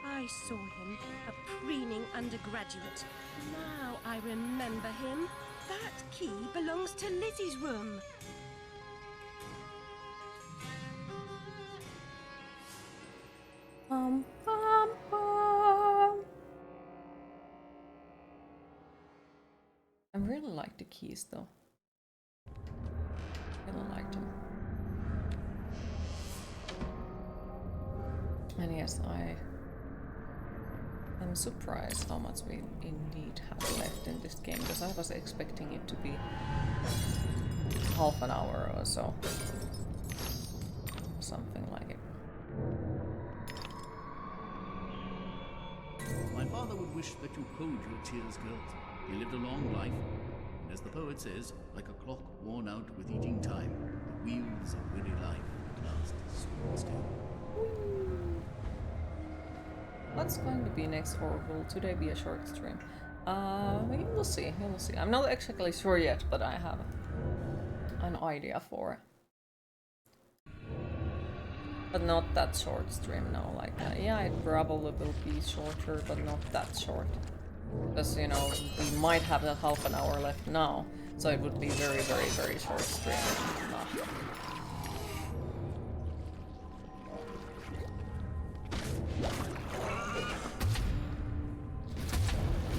I saw him, a preening undergraduate. Now I remember him. That key belongs to Lizzie's room. Bum. I really like the keys though. I really like them. And yes, I am surprised how much we indeed have left in this game, because I was expecting it to be half an hour or so. Something like it. My father would wish that you hold your tears, girls. He lived a long life, and as the poet says, like a clock worn out with eating time, the wheels of weary life last sweet still. What's going to be next, or will today be a short stream? We will see, we will see. I'm not exactly sure yet, but I have an idea for it. But not that short stream, no. Like, yeah, it probably will be shorter, but not that short. Because, you know, we might have a half an hour left now, so it would be very, very, very short stream. Nah.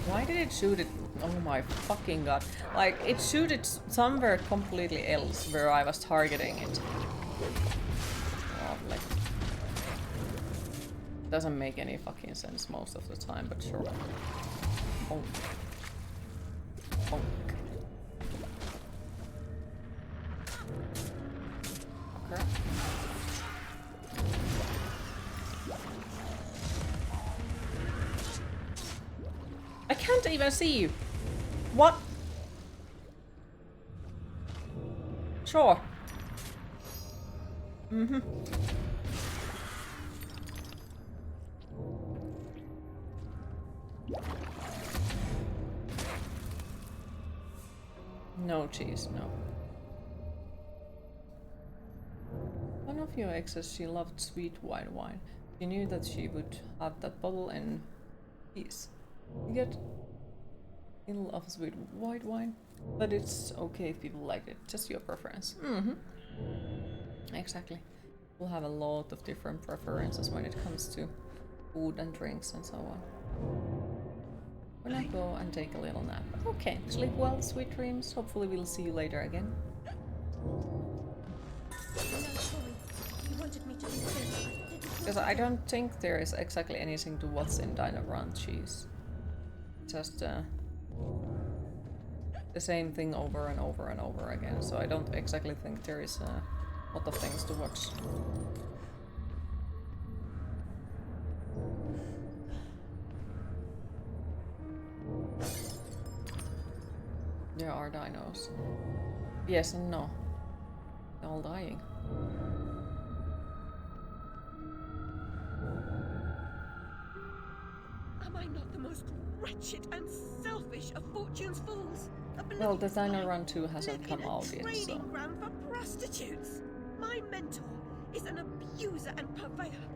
Why did it shoot it? Oh my fucking god. Like, it shooted somewhere completely else where I was targeting it. Lovely. Doesn't make any fucking sense most of the time, but sure. Bonk. Bonk. Okay. can't even see you. What? Sure. Mm-hmm. No cheese, no. One of your exes, she loved sweet white wine. She knew that she would have that bottle in peace. You get in love with white wine, but it's okay if people like it, just your preference. Mm-hmm. Exactly. We'll have a lot of different preferences when it comes to food and drinks and so on. When I go and take a little nap. Okay, sleep well, sweet dreams. Hopefully we'll see you later again. Because I don't think there is exactly anything to what's in Dino Run cheese. Just the same thing over and over and over again. So I don't exactly think there is a lot of things to watch. There are dinos. Yes and no. They're all dying. Am I not the most wretched and selfish of fortune's fools? Well, the Dino Run 2 hasn't come out yet, training so... ground for prostitutes. My mentor is an abuser and purveyor.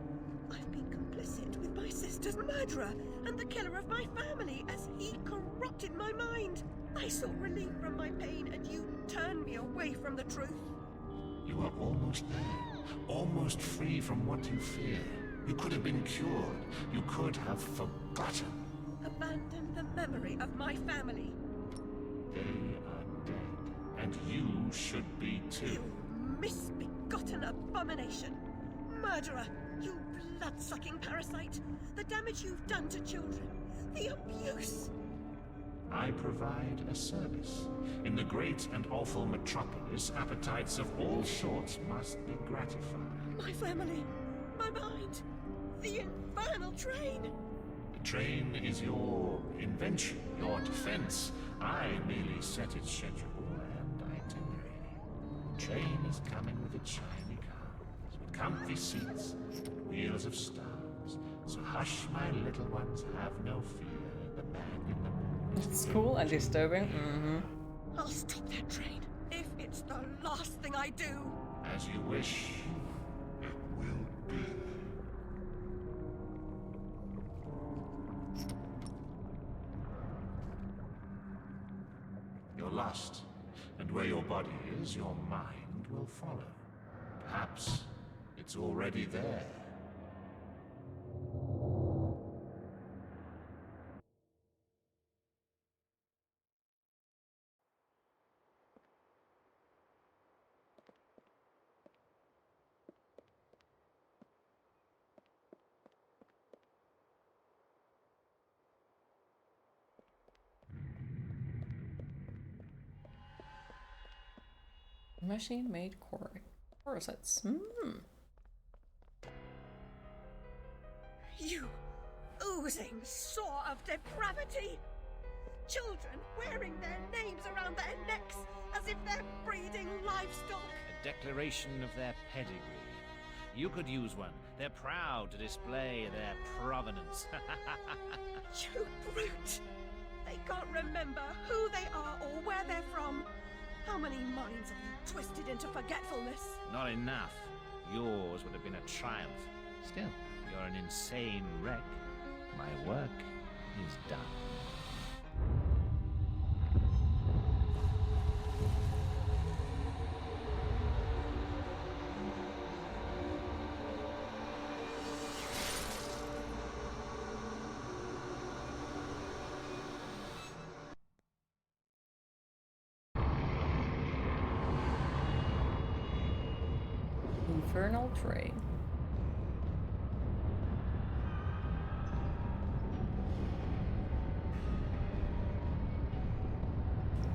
I've been complicit with my sister's murderer and the killer of my family as he corrupted my mind. I sought relief from my pain and you turned me away from the truth. You are almost there, almost free from what you fear. You could have been cured. You could have forgotten. Abandon the memory of my family. They are dead, and you should be too. You misbegotten abomination. Murderer, you blood-sucking parasite. The damage you've done to children. The abuse. I provide a service. In the great and awful metropolis, appetites of all sorts must be gratified. My family, my mind, the infernal train. The train is your invention, your defense. I merely set its schedule and itinerary. The train is coming with its shiny cars, with comfy seats, wheels of stars. So hush, my little ones, have no fear. The man in the moon. It's cool and disturbing. Mm-hmm. I'll stop that train if it's the last thing I do. As you wish, it will be. You're lost, and where your body is, your mind will follow. Perhaps it's already there. Machine-made corsets. You oozing sore of depravity! Children wearing their names around their necks as if they're breeding livestock. A declaration of their pedigree. You could use one. They're proud to display their provenance. You brute! They can't remember who they are or where they're from. How many minds have you twisted into forgetfulness? Not enough. Yours would have been a triumph. Still, you're an insane wreck. My work is done. Infernal train.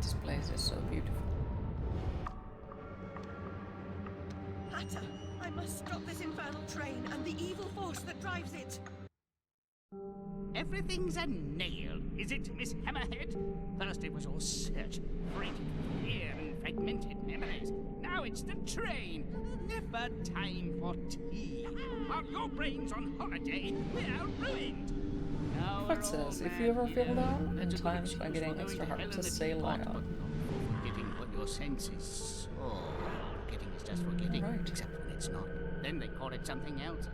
This place is so beautiful. Hatter, I must stop this infernal train and the evil force that drives it. Everything's a nail is it, Miss Hammerhead? First it was all search, freighted with fear and fragmented memories. Now it's the train. Never time for tea. While your brain's on holiday, we're ruined. Now What says, if you ever feel down, in times by getting extra hard, just say lie on. Forgetting what your senses saw. Forgetting is just forgetting, Right. except when it's not. Then they call it something else.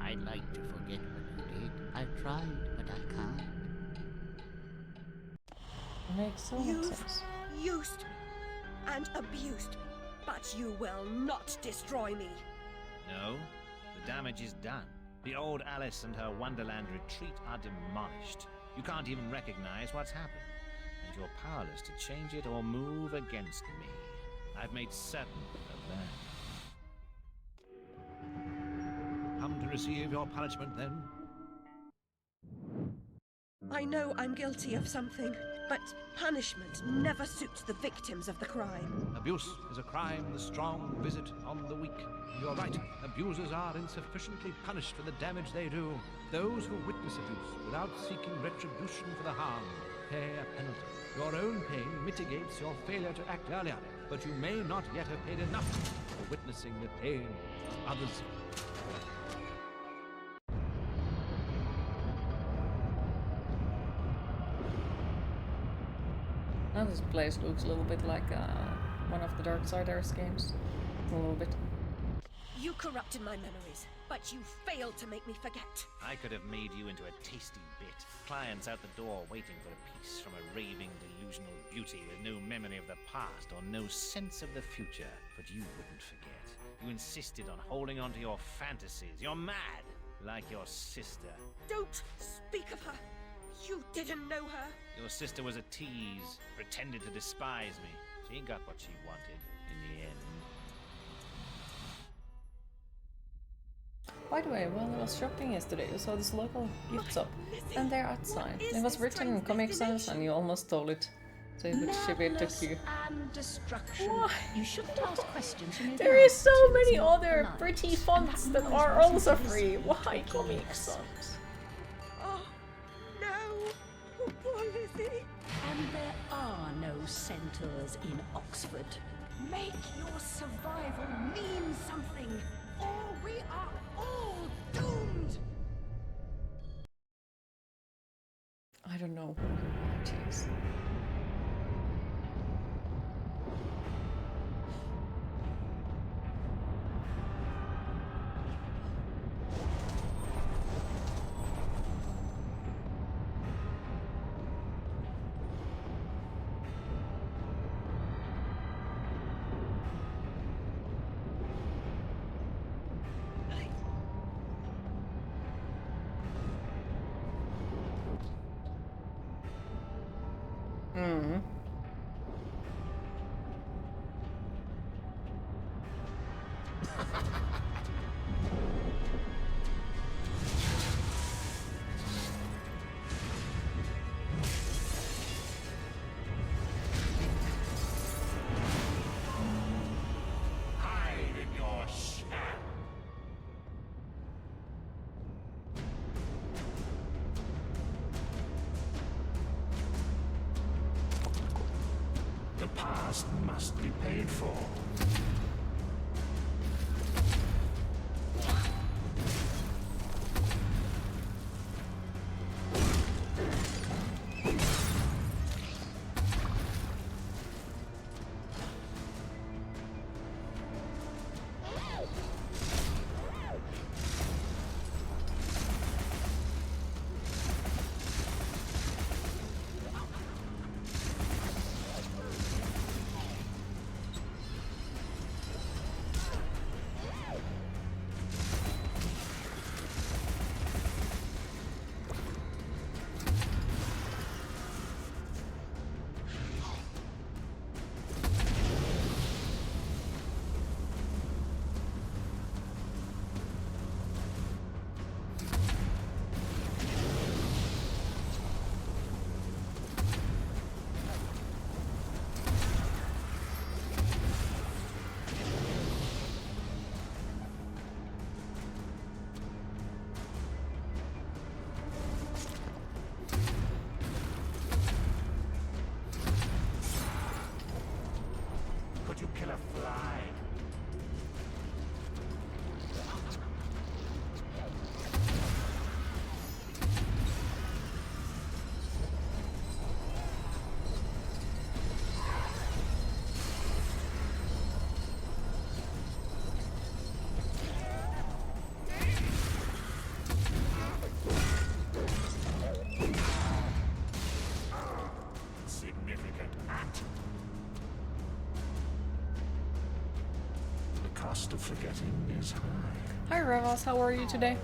I'd like to forget what you did. I've tried, but I can't. Makes so much You've sense. used me and abused me, but you will not destroy me. No, the damage is done. The old Alice and her Wonderland retreat are demolished. You can't even recognize what's happened, and you're powerless to change it or move against me. I've made certain of that. Come to receive your punishment, then? I know I'm guilty of something, but punishment never suits the victims of the crime. Abuse is a crime the strong visit on the weak. You're right, abusers are insufficiently punished for the damage they do. Those who witness abuse without seeking retribution for the harm pay a penalty. Your own pain mitigates your failure to act earlier, but you may not yet have paid enough for witnessing the pain of others. Now this place looks a little bit like one of the Darksiders games. A little bit. You corrupted my memories, but you failed to make me forget. I could have made you into a tasty bit. Clients out the door waiting for a piece from a raving, delusional beauty with no memory of the past or no sense of the future. But you wouldn't forget. You insisted on holding on to your fantasies. You're mad, like your sister. Don't speak of her. You didn't know her. Your sister was a tease, pretended to despise me. She got what she wanted in the end. By the way, while I was shopping yesterday, I saw this local gift shop, and they're outside. It was written in Comic Sans, and you almost stole it, so you could ship it to you. And destruction. Why? You shouldn't ask questions. You know There the is so answer many in other life. pretty fonts that And are that also is free. Why taking Comic lessons. Sans? Oh, no. Poor Lizzie. And there are no centaurs in Oxford. Make your survival mean something, or we are all doomed. I don't know who you are, jeez. Mm. Hide in your shadow. cost of forgetting is high. Hi Revels, how are you today?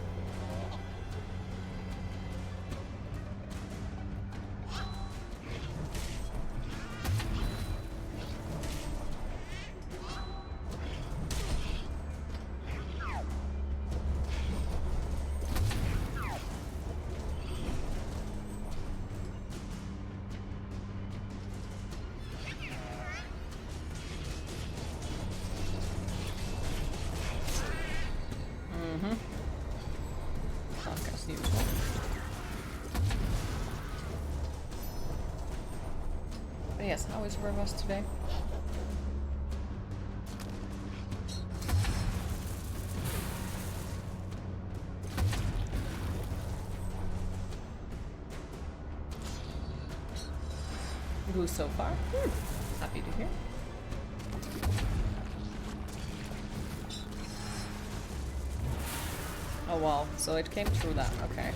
Yes, how is Rivers today? Good so far. Happy to hear. Oh wow, so it came through that, okay.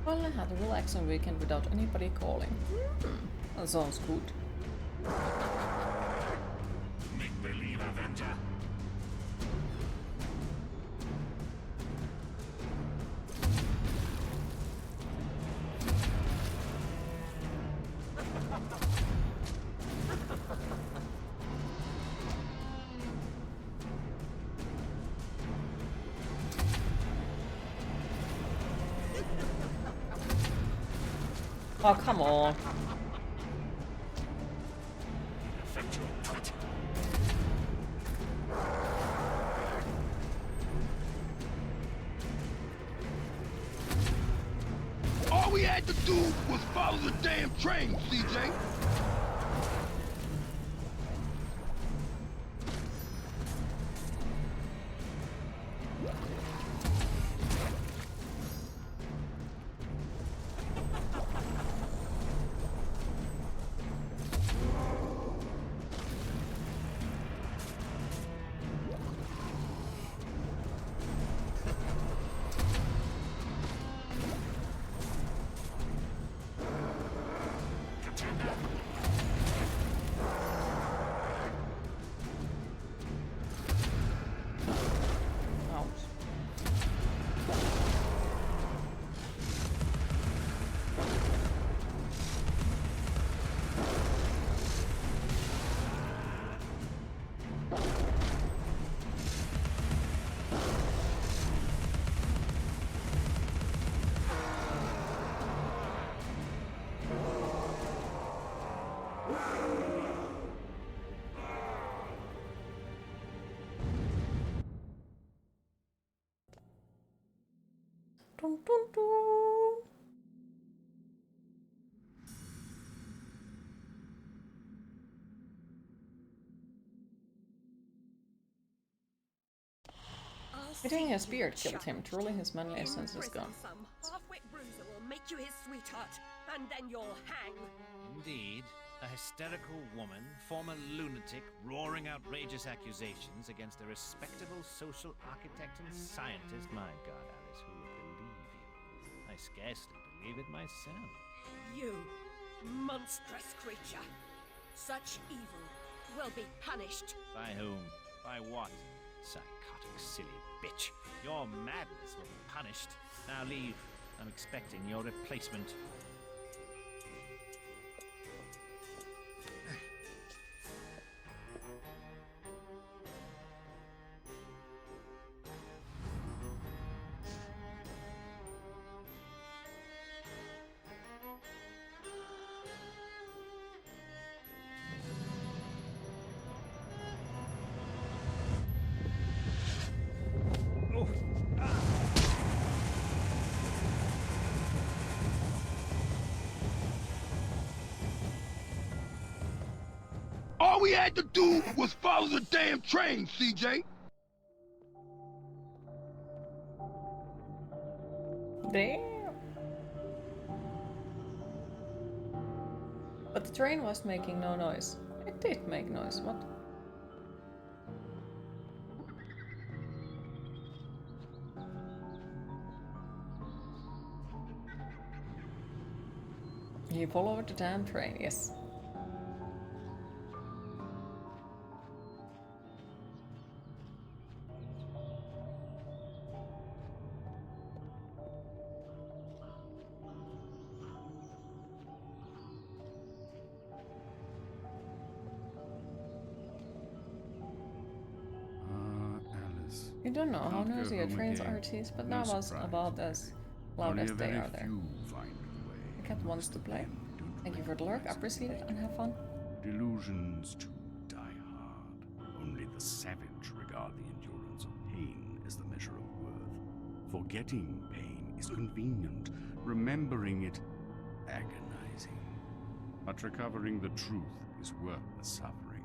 Well, I had a relaxing weekend without anybody calling. That sounds good. Make-believe Avenger. Oh, come on. All we had to do was follow the damn train, CJ. Dun, dun, dun. Hitting his beard killed him. Truly, his manly essence is gone. Some half-wit bruiser will make you his sweetheart, and then you'll hang. Indeed. A hysterical woman, former lunatic, roaring outrageous accusations against a respectable social architect and scientist. My God, Alice, who would believe you? I scarcely believe it myself. You, monstrous creature. Such evil will be punished. By whom? By what? Psychotic, silly bitch. Your madness will be punished. Now leave. I'm expecting your replacement. All we had to do was follow the damn train, CJ. Damn. But the train was making no noise. It did make noise, what? He followed the damn train, yes. Alice. You don't know how Can't go noisy your home trains again. are, Tees, but No that was surprise. about as loud Only as a they very are there. few find the way. The cat wants to play. Thank you for the lurk, appreciate it and have fun. Delusions too die hard. Only the savage regard the endurance of pain as the measure of worth. Forgetting pain is convenient, remembering it agonizing. But recovering the truth is worth the suffering.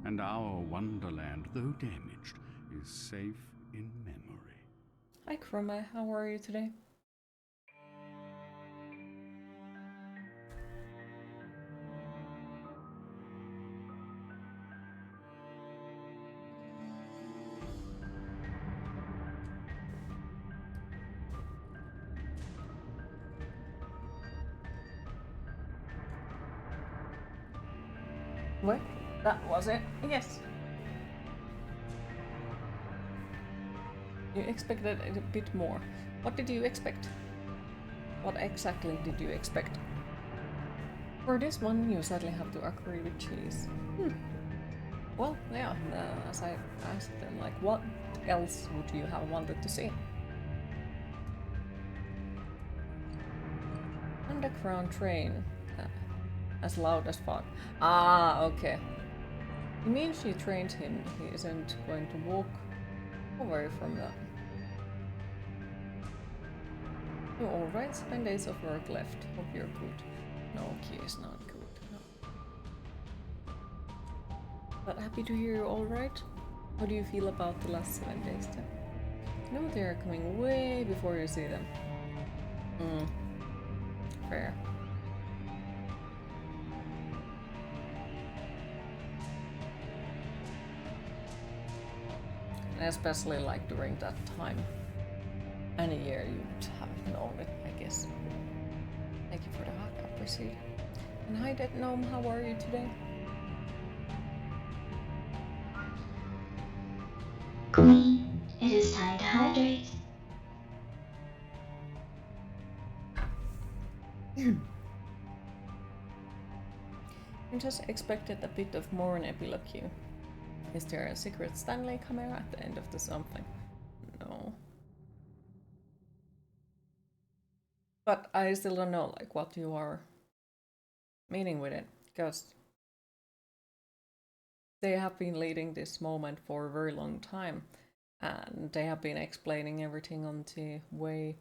And our Wonderland, though damaged, is safe in memory. Hi Chroma, how are you today? What? That was it? Yes. You expected it a bit more. What did you expect? What exactly did you expect? For this one, you sadly have to agree with cheese. Well, yeah, as I asked them, like, what else would you have wanted to see? Underground train. As loud as fuck. Ah, okay. You mean she trained him, he isn't going to walk away from that. You alright? 7 days of work left. Hope you're good. No, Q is not good. No. But happy to hear you're alright. How do you feel about the last 7 days then? You know they're coming way before you see them. Fair. Especially like during that time. Any year you would have known it, I guess. Thank you for the hug, I appreciate it. And hi Dead Gnome, how are you today? Queen, it is time to hydrate. I just expected a bit of more an epilogue. Is there a secret Stanley camera at the end of the something? No. But I still don't know like what you are meaning with it, because they have been leading this moment for a very long time and they have been explaining everything on the way,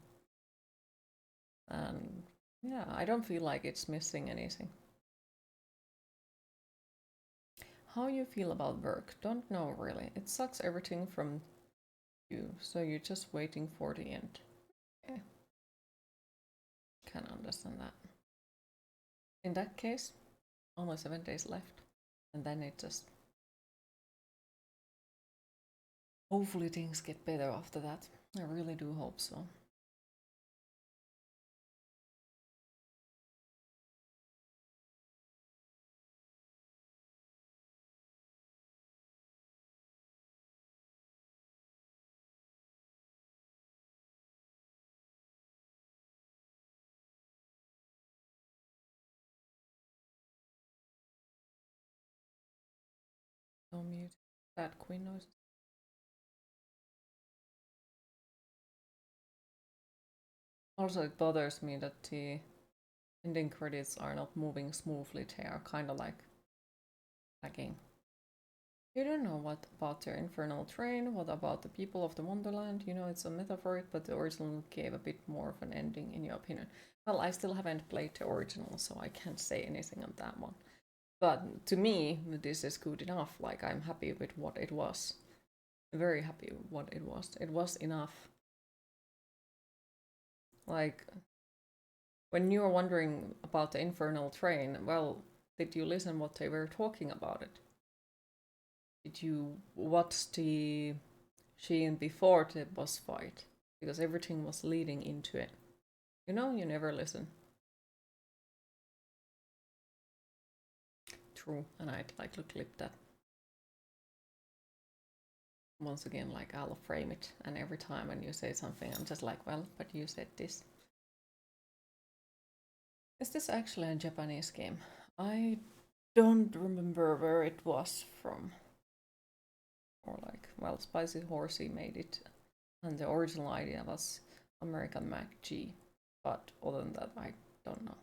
and yeah, I don't feel like it's missing anything. How you feel about work? Don't know really. It sucks everything from you, so you're just waiting for the end. Okay. Can understand that. In that case, only 7 days left, and then it just... Hopefully things get better after that. I really do hope so. No mute. That queen noise. Also, it bothers me that the ending credits are not moving smoothly. They are kind of like lagging. You don't know what about their infernal train, what about the people of the Wonderland? You know, it's a metaphor, but the original gave a bit more of an ending, in your opinion. Well, I still haven't played the original, so I can't say anything on that one. But to me, this is good enough. Like, I'm happy with what it was. Very happy with what it was. It was enough. Like, when you are wondering about the infernal train, well, did you listen what they were talking about it? Did you watch the scene before the boss fight? Because everything was leading into it. You know, you never listen. True, and I'd like to clip that. Once again, like, I'll frame it, and every time when you say something, I'm just like, well, but you said this. Is this actually a Japanese game? I don't remember where it was from. Or like, well, Spicy Horsey made it, and the original idea was American Mac G, but other than that, I don't know.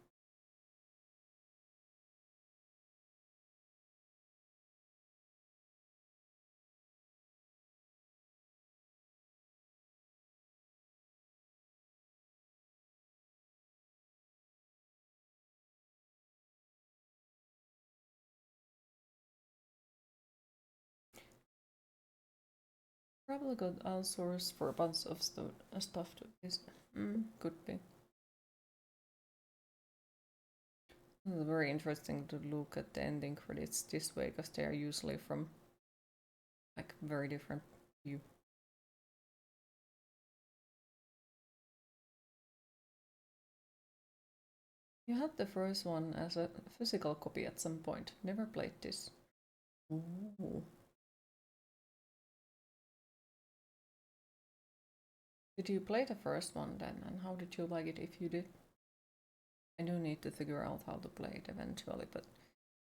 Probably got outsourced for a bunch of stuff to this. Could be. It's very interesting to look at the ending credits this way, because they are usually from like very different view. You had the first one as a physical copy at some point. Never played this. Ooh. Did you play the first one then, and how did you like it if you did? I do need to figure out how to play it eventually, but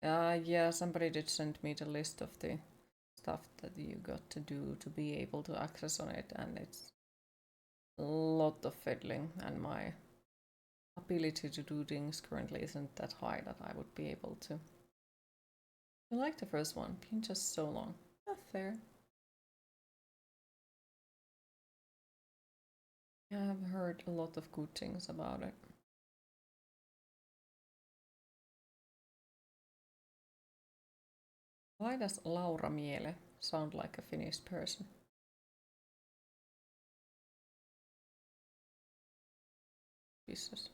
yeah, somebody did send me the list of the stuff that you got to do to be able to access on it, and it's a lot of fiddling, and my ability to do things currently isn't that high that I would be able to. I like the first one, been just so long. Not fair. I've heard a lot of good things about it. Why does Laura Miele sound like a Finnish person? Jesus.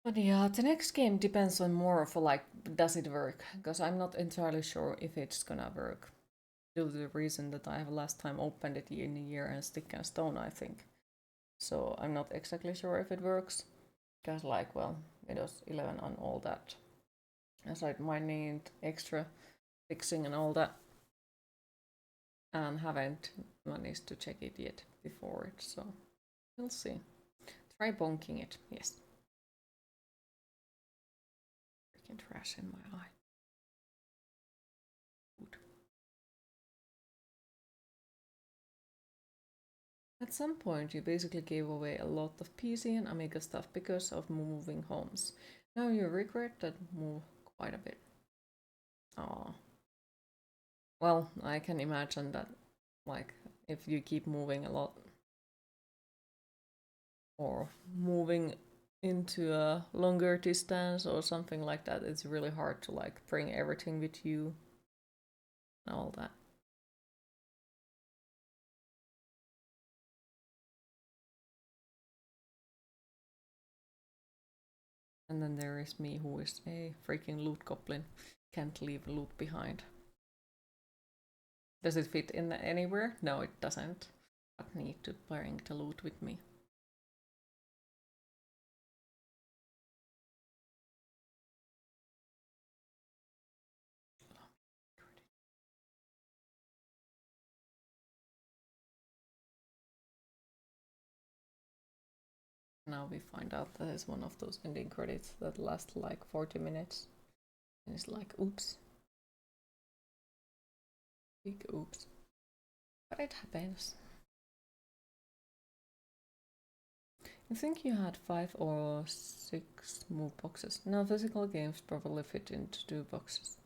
But yeah, the next game depends on more for like, does it work? Because I'm not entirely sure if it's gonna work. Due to the reason that I have last time opened it in a year and stick and stone, I think. So I'm not exactly sure if it works. Because like, well, Windows 11 and all that. Aside might need extra fixing and all that. And haven't managed to check it yet before it, so we'll see. Try bonking it, yes. Freaking trash in my eye. Good. At some point, you basically gave away a lot of PC and Amiga stuff because of moving homes. Now you regret that move quite a bit. Aww. Well, I can imagine that, like, if you keep moving a lot, or moving into a longer distance or something like that, it's really hard to like bring everything with you and all that. And then there is me, who is a freaking loot goblin, can't leave loot behind. Does it fit in anywhere? No, it doesn't. But need to bring the loot with me. Now we find out that it's one of those ending credits that last like 40 minutes. And it's like, oops. Big oops. But it happens. I think you had 5 or 6 move boxes. No, physical games probably fit into 2 boxes.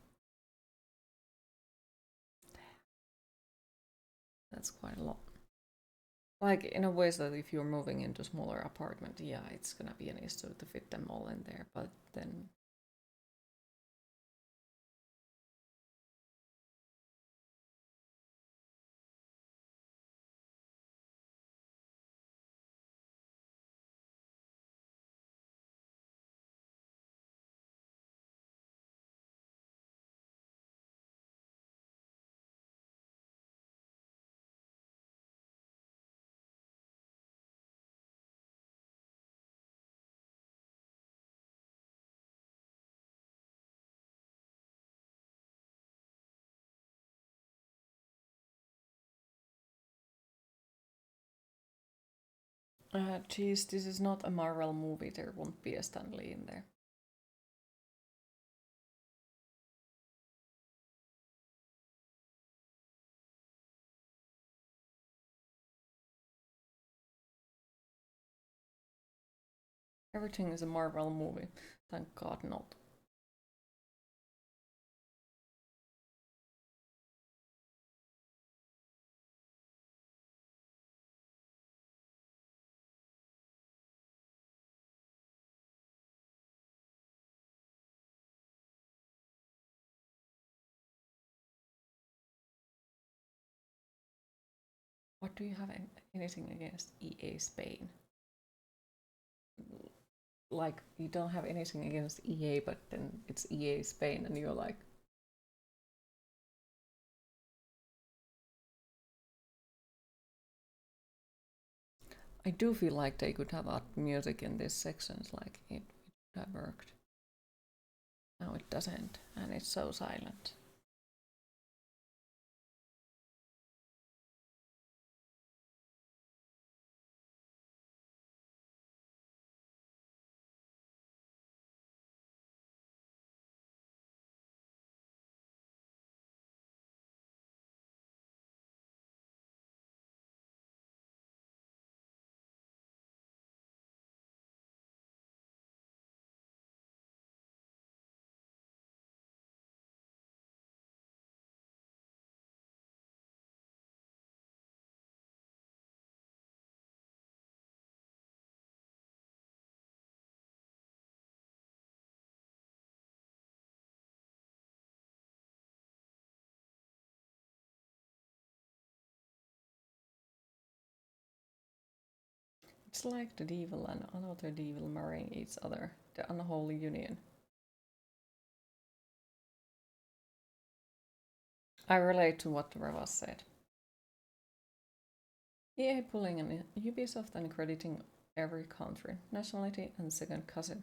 That's quite a lot. Like, in a way that if you're moving into a smaller apartment, yeah, it's gonna be an issue to fit them all in there, but then... Geez, this is not a Marvel movie, there won't be a Stan Lee in there. Everything is a Marvel movie. Thank God not. What do you have anything against EA Spain? Like, you don't have anything against EA, but then it's EA Spain and you're like... I do feel like they could have added music in these sections, like it would have worked. Now it doesn't, and it's so silent. It's like the devil and another devil marrying each other, the unholy union. I relate to what Revas said. EA pulling an Ubisoft and crediting every country, nationality, and second cousin.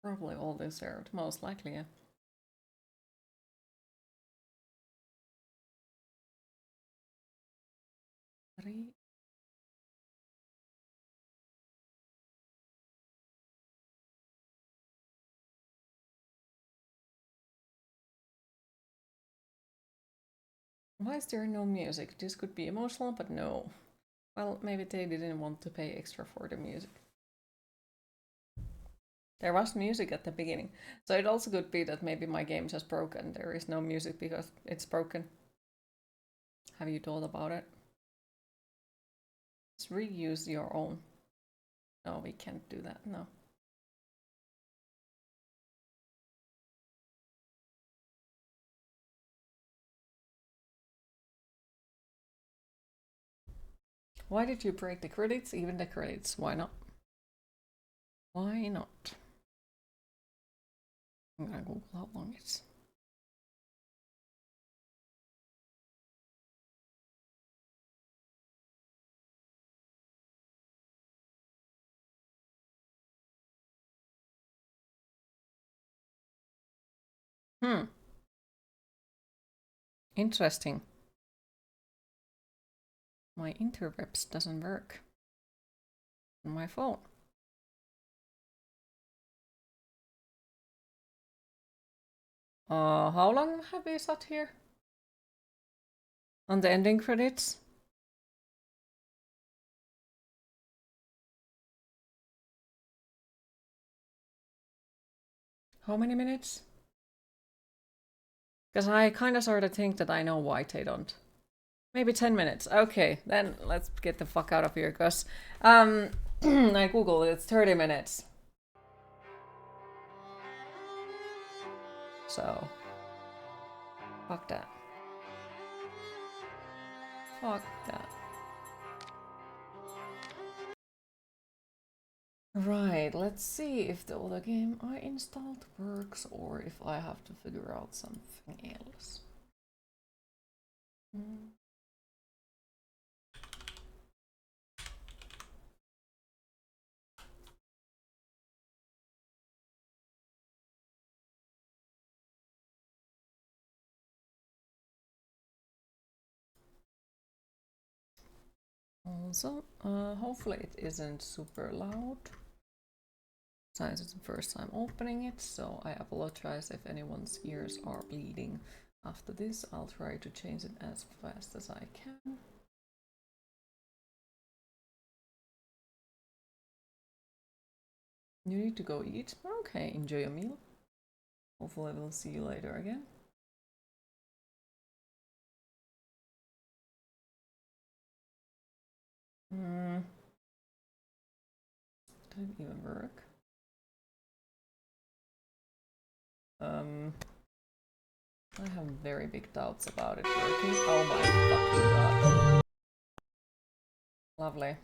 Probably all deserved, most likely, yeah. Why is there no music? This could be emotional, but no. Well, maybe they didn't want to pay extra for the music. There was music at the beginning, so it also could be that maybe my game just broken. There is no music because it's broken. Have you thought about it? Just reuse your own. No, we can't do that, no. Why did you break the credits? Even the credits. Why not? Why not? I'm gonna Google how long it's. Interesting. My interwebs doesn't work on my phone. How long have we sat here? On the ending credits? How many minutes? Because I kind of sort of think that I know why they don't. Maybe 10 minutes. Okay, then let's get the fuck out of here, because I googled it's 30 minutes. So, fuck that. Fuck that. Right, let's see if the other game I installed works or if I have to figure out something else. Also, hopefully it isn't super loud. Since it's the first time opening it, so I apologize if anyone's ears are bleeding. After this, I'll try to change it as fast as I can. You need to go eat? Okay, enjoy your meal. Hopefully we'll see you later again. Did it even work? I have very big doubts about it working. Oh my fucking god. Lovely.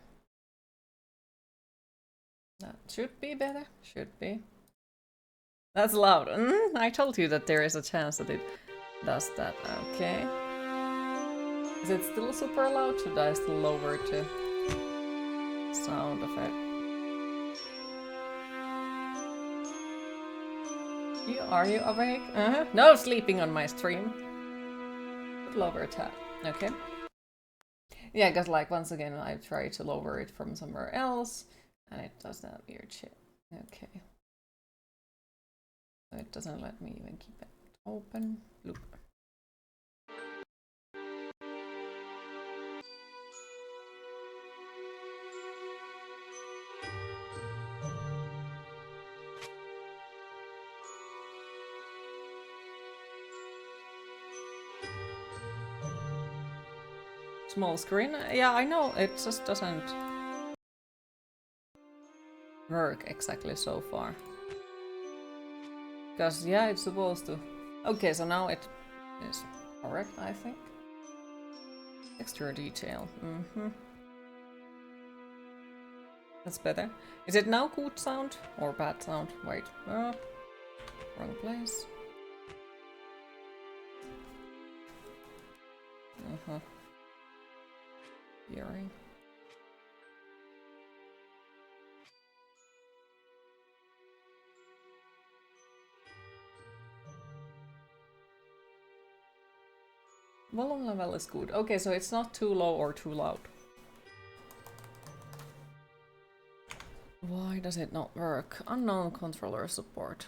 That should be better. Should be. That's loud. I told you that there is a chance that it does that. Okay. Is it still super loud? Should I still lower to sound effect? Are you awake? No sleeping on my stream. Lower tab. Okay. Yeah, because like once again I tried to lower it from somewhere else and it does that weird shit. Okay. So it doesn't let me even keep it open. Loop. Small screen? Yeah, I know, it just doesn't work exactly so far. Because, yeah, it's supposed to... Okay, so now it is correct, I think. Extra detail. That's better. Is it now good sound or bad sound? Wait. Wrong place. Eerie. Volume level is good. Okay, so it's not too low or too loud. Why does it not work? Unknown controller support.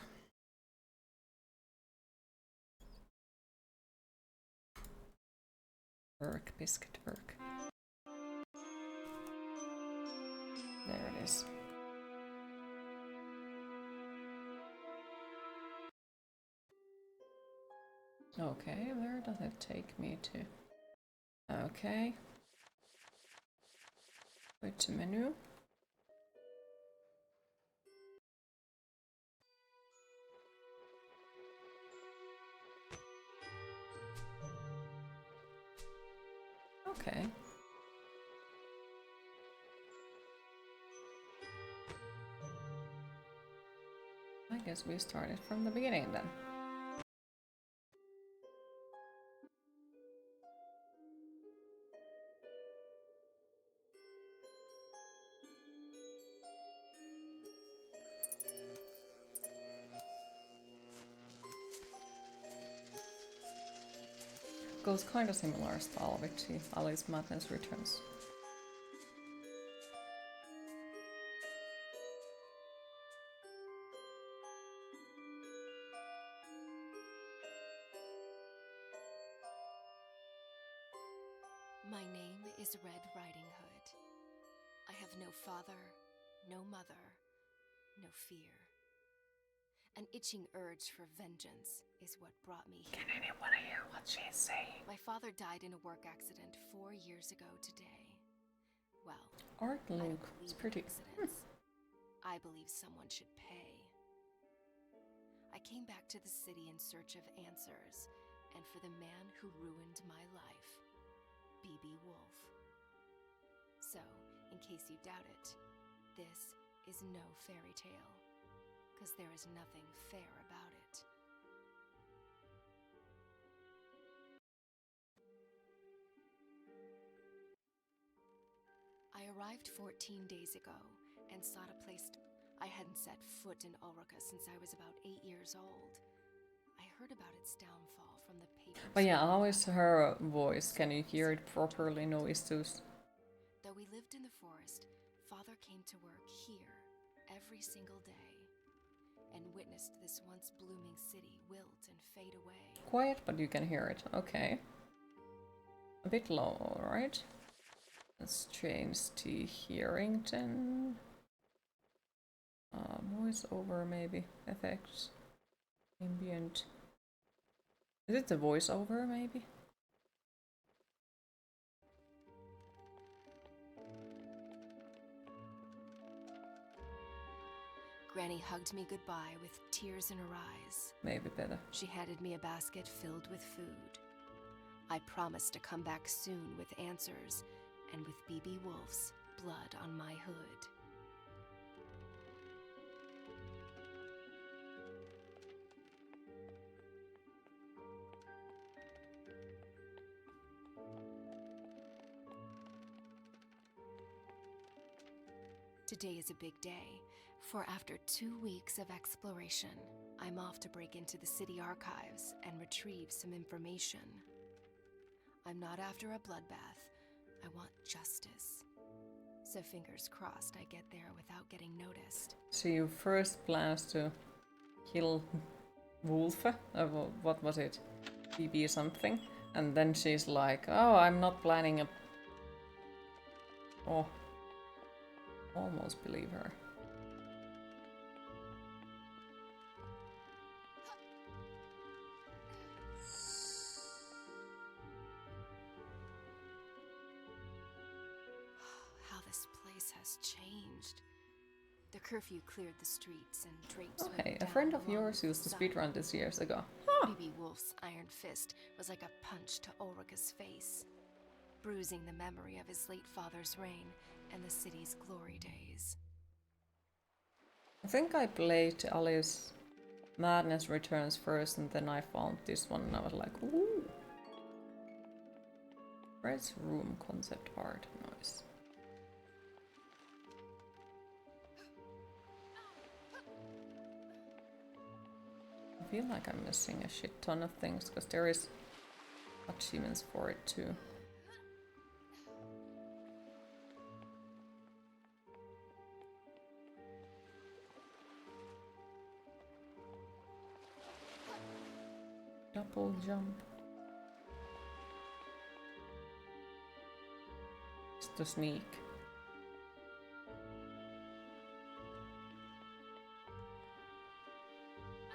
Work, biscuit, work. There it is. Okay, where does it take me to? Okay. Wait to menu. Okay. guess we started from the beginning then. Goes kind of similar style with the Alice Madness Returns. My name is Red Riding Hood. I have no father, no mother, no fear. An itching urge for vengeance is what brought me here. Can anyone hear what she's saying? My father died in a work accident 4 years ago today. Well, Art I don't Luke. believe It's in pretty. accidents. I believe someone should pay. I came back to the city in search of answers, and for the man who ruined my life, B.B. Woolfe. So, in case you doubt it, this is no fairy tale, because there is nothing fair about it. I arrived 14 days ago and sought a place I hadn't set foot in Ulrika since I was about 8 years old. I heard about its downfall from the papers. But yeah, how is her voice? Can you hear it properly? No issues. Though we lived in the forest, Father came to work here every single day and witnessed this once blooming city wilt and fade away. Quiet, but you can hear it. Okay. A bit low, alright. Let's change to hearing then. Voice over maybe. Effects. Ambient. Is it the voiceover maybe? Granny hugged me goodbye with tears in her eyes. Maybe better. She handed me a basket filled with food. I promised to come back soon with answers and with B.B. Woolfe's blood on my hood. Today is a big day, for after 2 weeks of exploration, I'm off to break into the city archives and retrieve some information. I'm not after a bloodbath. I want justice. So fingers crossed I get there without getting noticed. So you first plans to kill Woolfe? What was it? BB something? And then she's like, oh, I'm not planning a... Oh. Almost believe her. How this place has changed. The curfew cleared the streets and drapes Oh went hey, a down friend of along yours the used to side. speedrun this years ago. B.B. Woolfe's iron fist was like a punch to Ulrika's face, bruising the memory of his late father's reign and the city's glory days. I think I played Alice Madness Returns first and then I found this one and I was like, ooh. Red's room concept art, nice. I feel like I'm missing a shit ton of things because there is achievements for it too. Double jump. Just to sneak.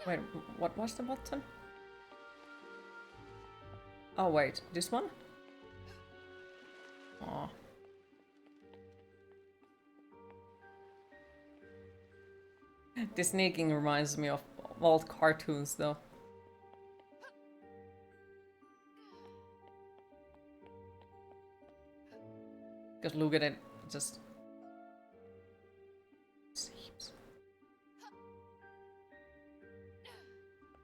Wait, what was the button? Oh wait, this one? Aw. The sneaking reminds me of old cartoons though. Because look at it, just seems.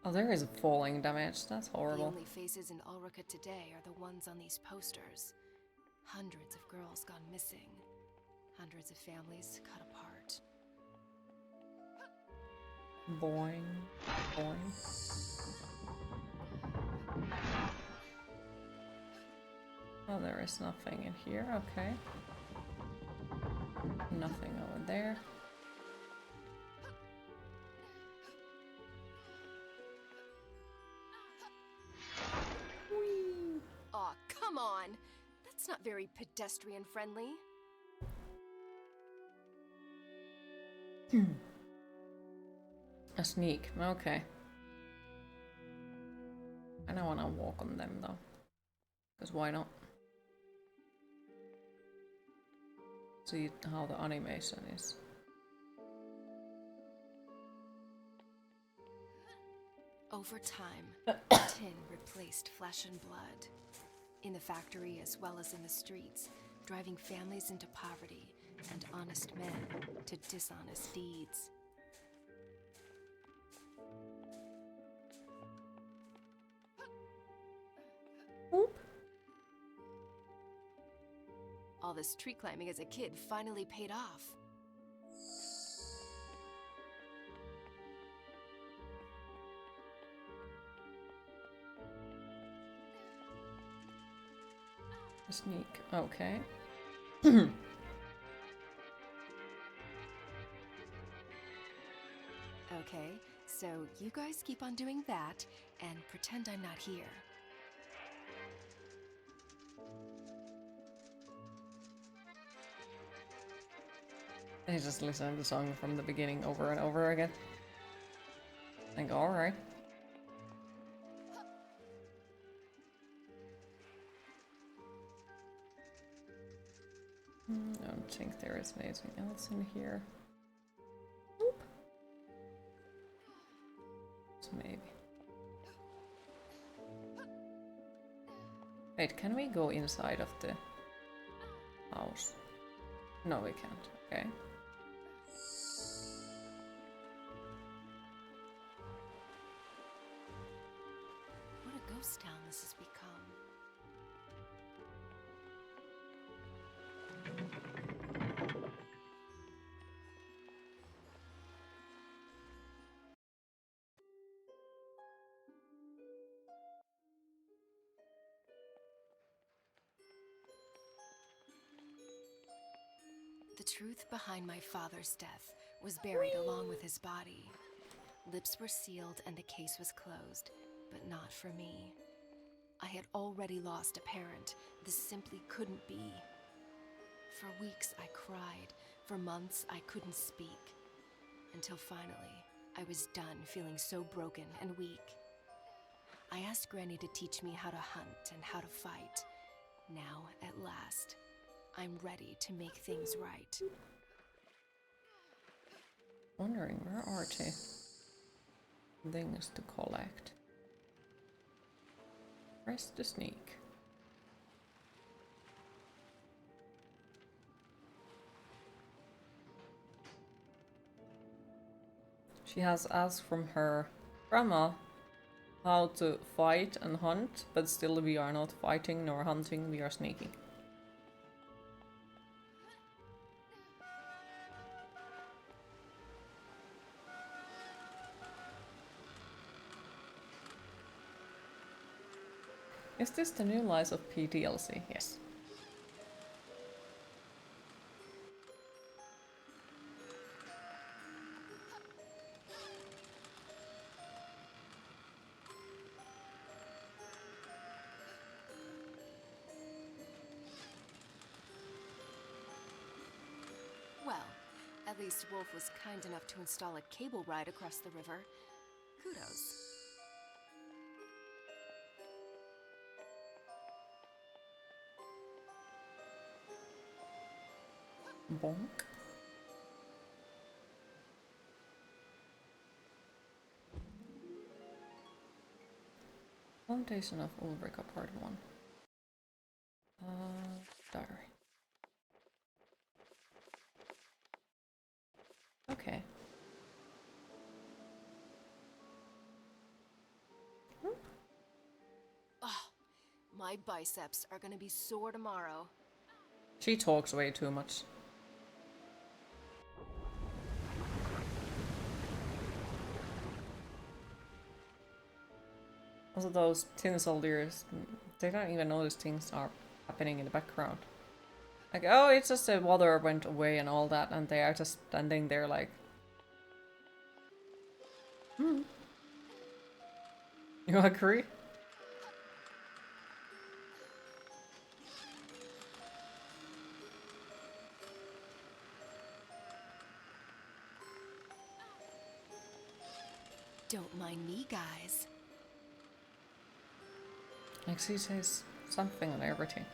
Oh, there is falling damage. That's The horrible. only faces in Ulrica today are the ones on these posters. Hundreds of girls gone missing. Hundreds of families cut apart. Boing. Boing. Oh, there is nothing in here. Okay. Nothing over there. Whee! Aw, come on! That's not very pedestrian friendly. A sneak. Okay. I don't want to walk on them though. Because why not? See how the animation is. Over time, tin replaced flesh and blood. In the factory as well as in the streets, driving families into poverty and honest men to dishonest deeds. All this tree climbing as a kid finally paid off. A sneak. Okay. Okay, so you guys keep on doing that and pretend I'm not here. I just listen to the song from the beginning over and over again. Like, alright. I don't think there is anything else in here. Oop. So maybe. Wait, can we go inside of the house? No, we can't. Okay. What a ghost town this has become. The truth behind my father's death was buried along with his body. Lips were sealed and the case was closed, but not for me. I had already lost a parent. This simply couldn't be. For weeks I cried. For months I couldn't speak. Until finally, I was done feeling so broken and weak. I asked Granny to teach me how to hunt and how to fight. Now, at last, I'm ready to make things right. Wondering where are they? Things to collect. Where's the sneak? She has asked from her grandma how to fight and hunt, but still we are not fighting nor hunting, we are sneaking. Is this the new Lies of P DLC? Yes. Well, at least Woolfe was kind enough to install a cable ride across the river. Kudos. Bonk. Foundation of Ulrica Part 1. Diary. Okay. My biceps are gonna be sore tomorrow. She talks way too much. Also those tin soldiers, they don't even notice things are happening in the background. Like, oh, it's just the water went away and all that, and they are just standing there like... Hmm. You agree? Don't mind me, guys. Like she says something and everything.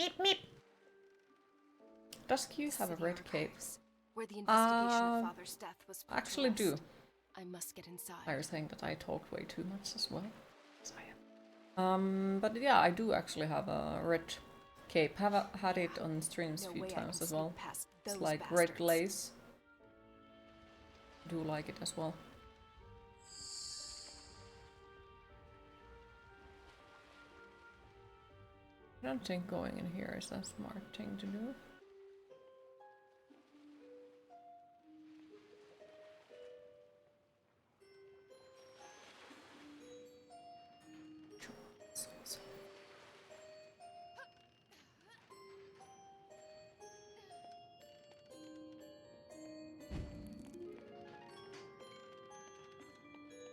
Meep meep. Does Q have a red cape? Where the investigation of Father's death was put Actually to do. rest. I must get inside. I was saying that I talked way too much as well. Yes, I am. But yeah, I do actually have a red cape. Have had it on streams a few times as well. It's like red lace. Do like it as well. I don't think going in here is a smart thing to do.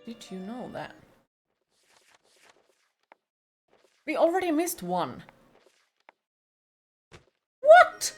Did you know that? We already missed one. What?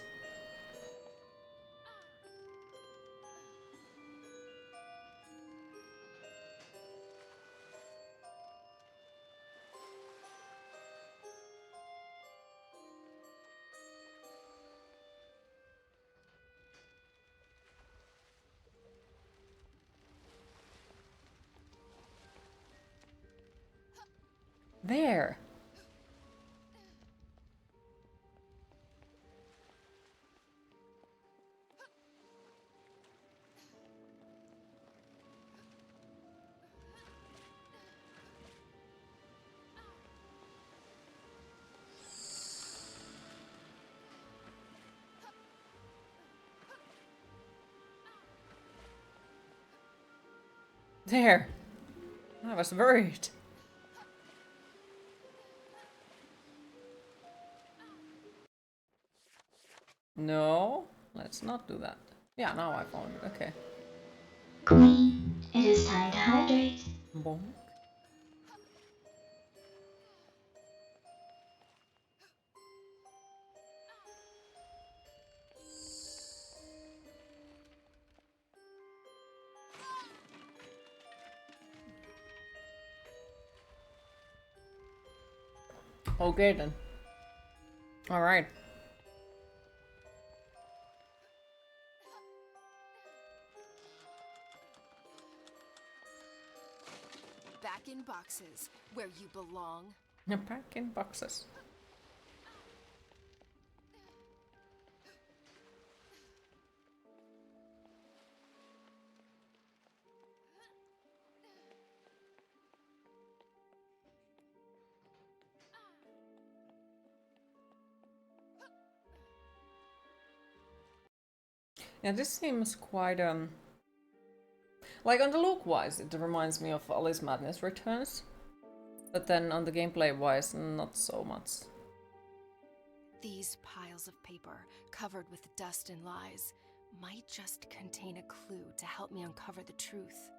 There. There. I was worried. No, let's not do that. Yeah, now I found it. Okay. Queen, it is time to hydrate. Bonk. Okay then. All right. Back in boxes, where you belong. Back in boxes. Yeah, this seems quite like on the look wise it reminds me of Alice Madness Returns, but then on the gameplay wise not so much. These piles of paper, covered with dust and lies, might just contain a clue to help me uncover the truth.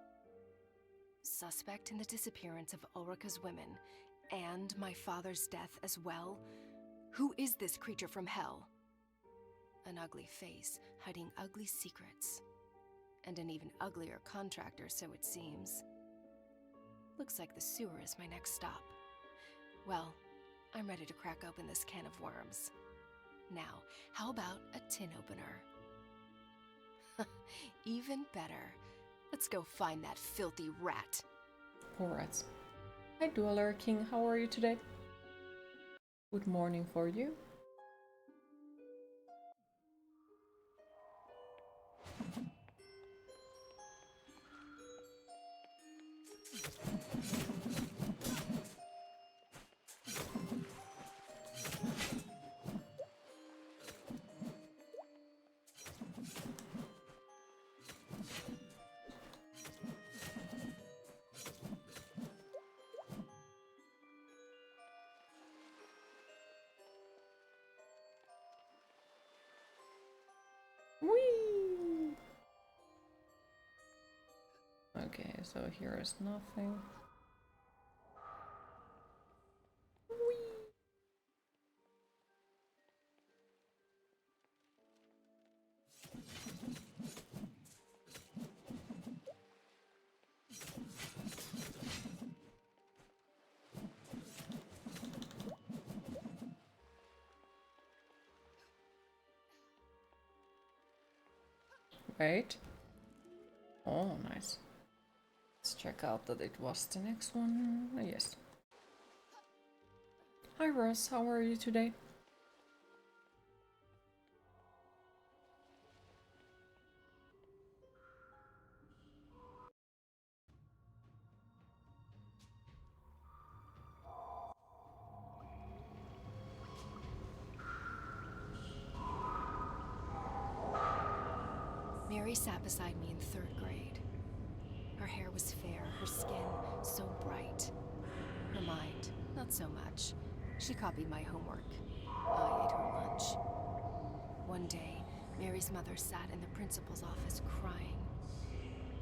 Suspect in the disappearance of Ulrika's women, and my father's death as well. Who is this creature from hell? An ugly face, hiding ugly secrets. And an even uglier contractor, so it seems. Looks like the sewer is my next stop. Well, I'm ready to crack open this can of worms. Now, how about a tin opener? Even better. Let's go find that filthy rat. Poor rats. Hi, Dweller King. How are you today? Good morning for you. Whee! Okay, so here is nothing. Wait. Oh, nice. Let's check out that it was the next one. Yes. Hi, Russ. How are you today? Mary sat beside me in 3rd grade. Her hair was fair, her skin so bright. Her mind, not so much. She copied my homework. I ate her lunch. One day, Mary's mother sat in the principal's office crying.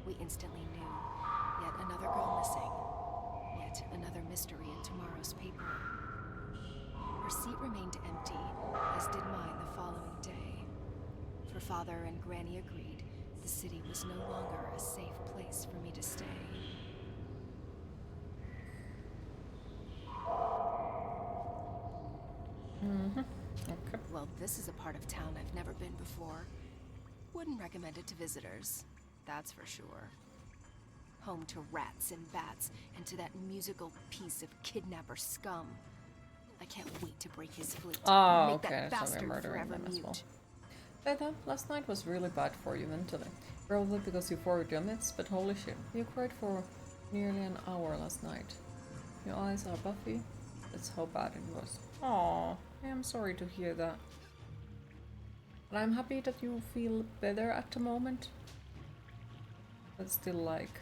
We instantly knew. Yet another girl missing. Yet another mystery in tomorrow's paper. Her seat remained empty, as did mine the following day. For Father and Granny agreed the city was no longer a safe place for me to stay. Okay. Well, this is a part of town I've never been before. Wouldn't recommend it to visitors, that's for sure. Home to rats and bats, and to that musical piece of kidnapper scum. I can't wait to break his flute. Oh, Make okay, that so bastard we're murdering forever them as well. mute. Beta, last night was really bad for you mentally. Probably because you forgot your mitts, but holy shit. You cried for nearly an hour last night. Your eyes are buffy. That's how bad it was. Aww, I am sorry to hear that. But I'm happy that you feel better at the moment. But still, like,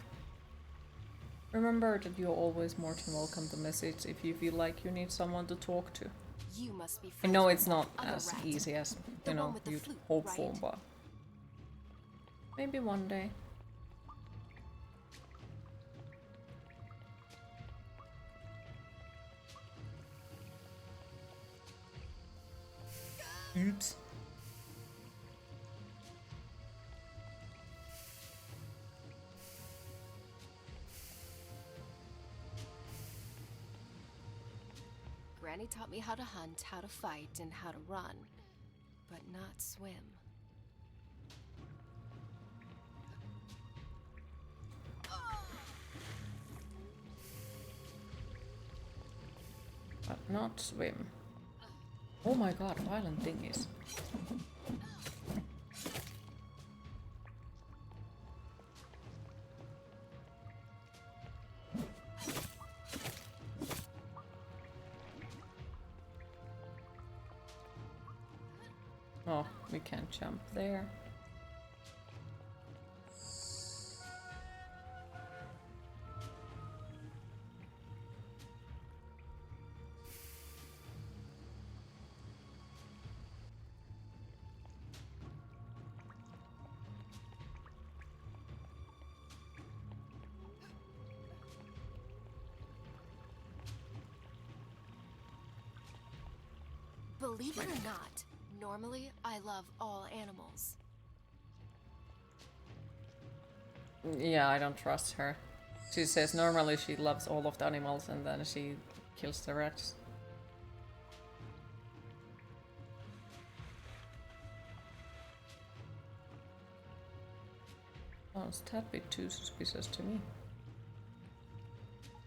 remember that you're always more than welcome to message if you feel like you need someone to talk to. You must be I friends know with it's that not other as rat. easy as, The you one know, with the you'd flute, hope for, right? but maybe one day. Oops. Granny taught me how to hunt, how to fight, and how to run, but not swim. But not swim. Oh my god, violent thingies. Oh, we can't jump there. Believe it or not, normally I love all animals. Yeah, I don't trust her. She says normally she loves all of the animals and then she kills the rats. Sounds a bit too suspicious to me.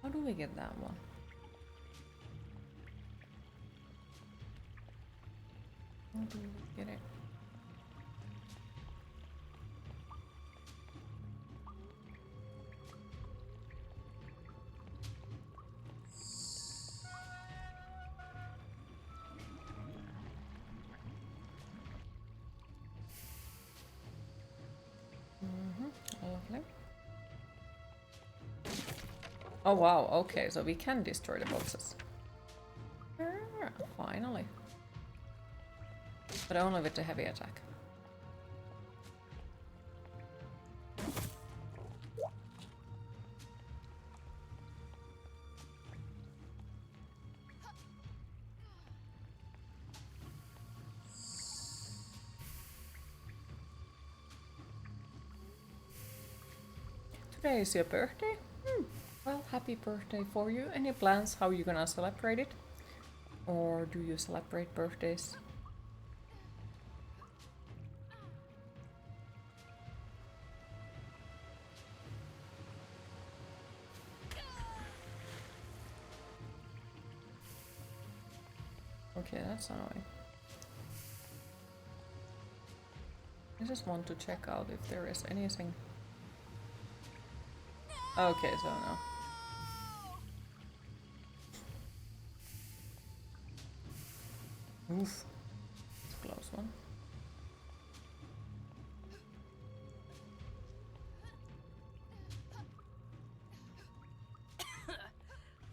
How do we get that one? How do we get it? Lovely. Oh wow, okay, so we can destroy the boxes. Finally. But only with the heavy attack. Today is your birthday? Well, happy birthday for you. Any plans how you gonna celebrate it? Or do you celebrate birthdays? Okay, that's annoying. I just want to check out if there is anything. Okay, so no. Oof. It's a close one.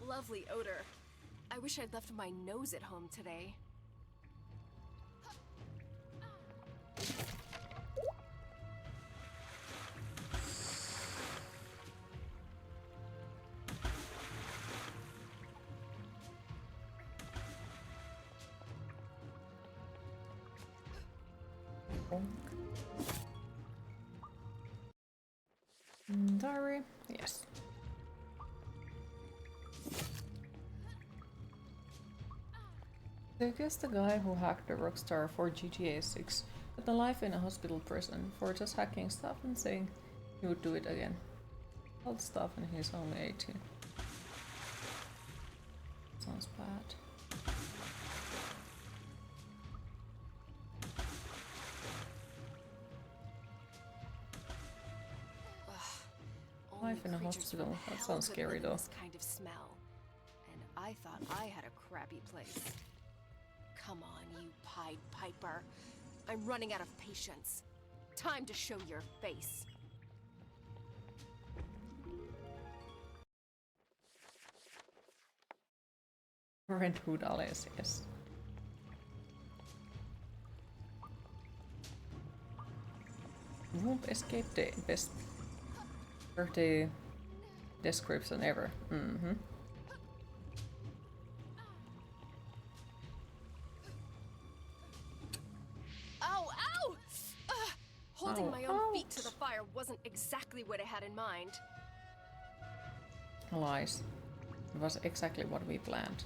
Lovely odor. I wish I'd left my nose at home today. Diary, yes. I guess the guy who hacked the Rockstar for GTA 6 got a life in a hospital prison for just hacking stuff and saying he would do it again. Old stuff and he's only 18. Sounds bad. Life in a hospital. That sounds scary though. This kind of smell. And I thought I had a crappy place. Come on, you Pied Piper. I'm running out of patience. Time to show your face. Red Hood Alice, yes. Woolfe escaped the best birthday description ever. Ow, ow! Holding my own feet to the fire wasn't exactly what I had in mind. Lies. It was exactly what we planned.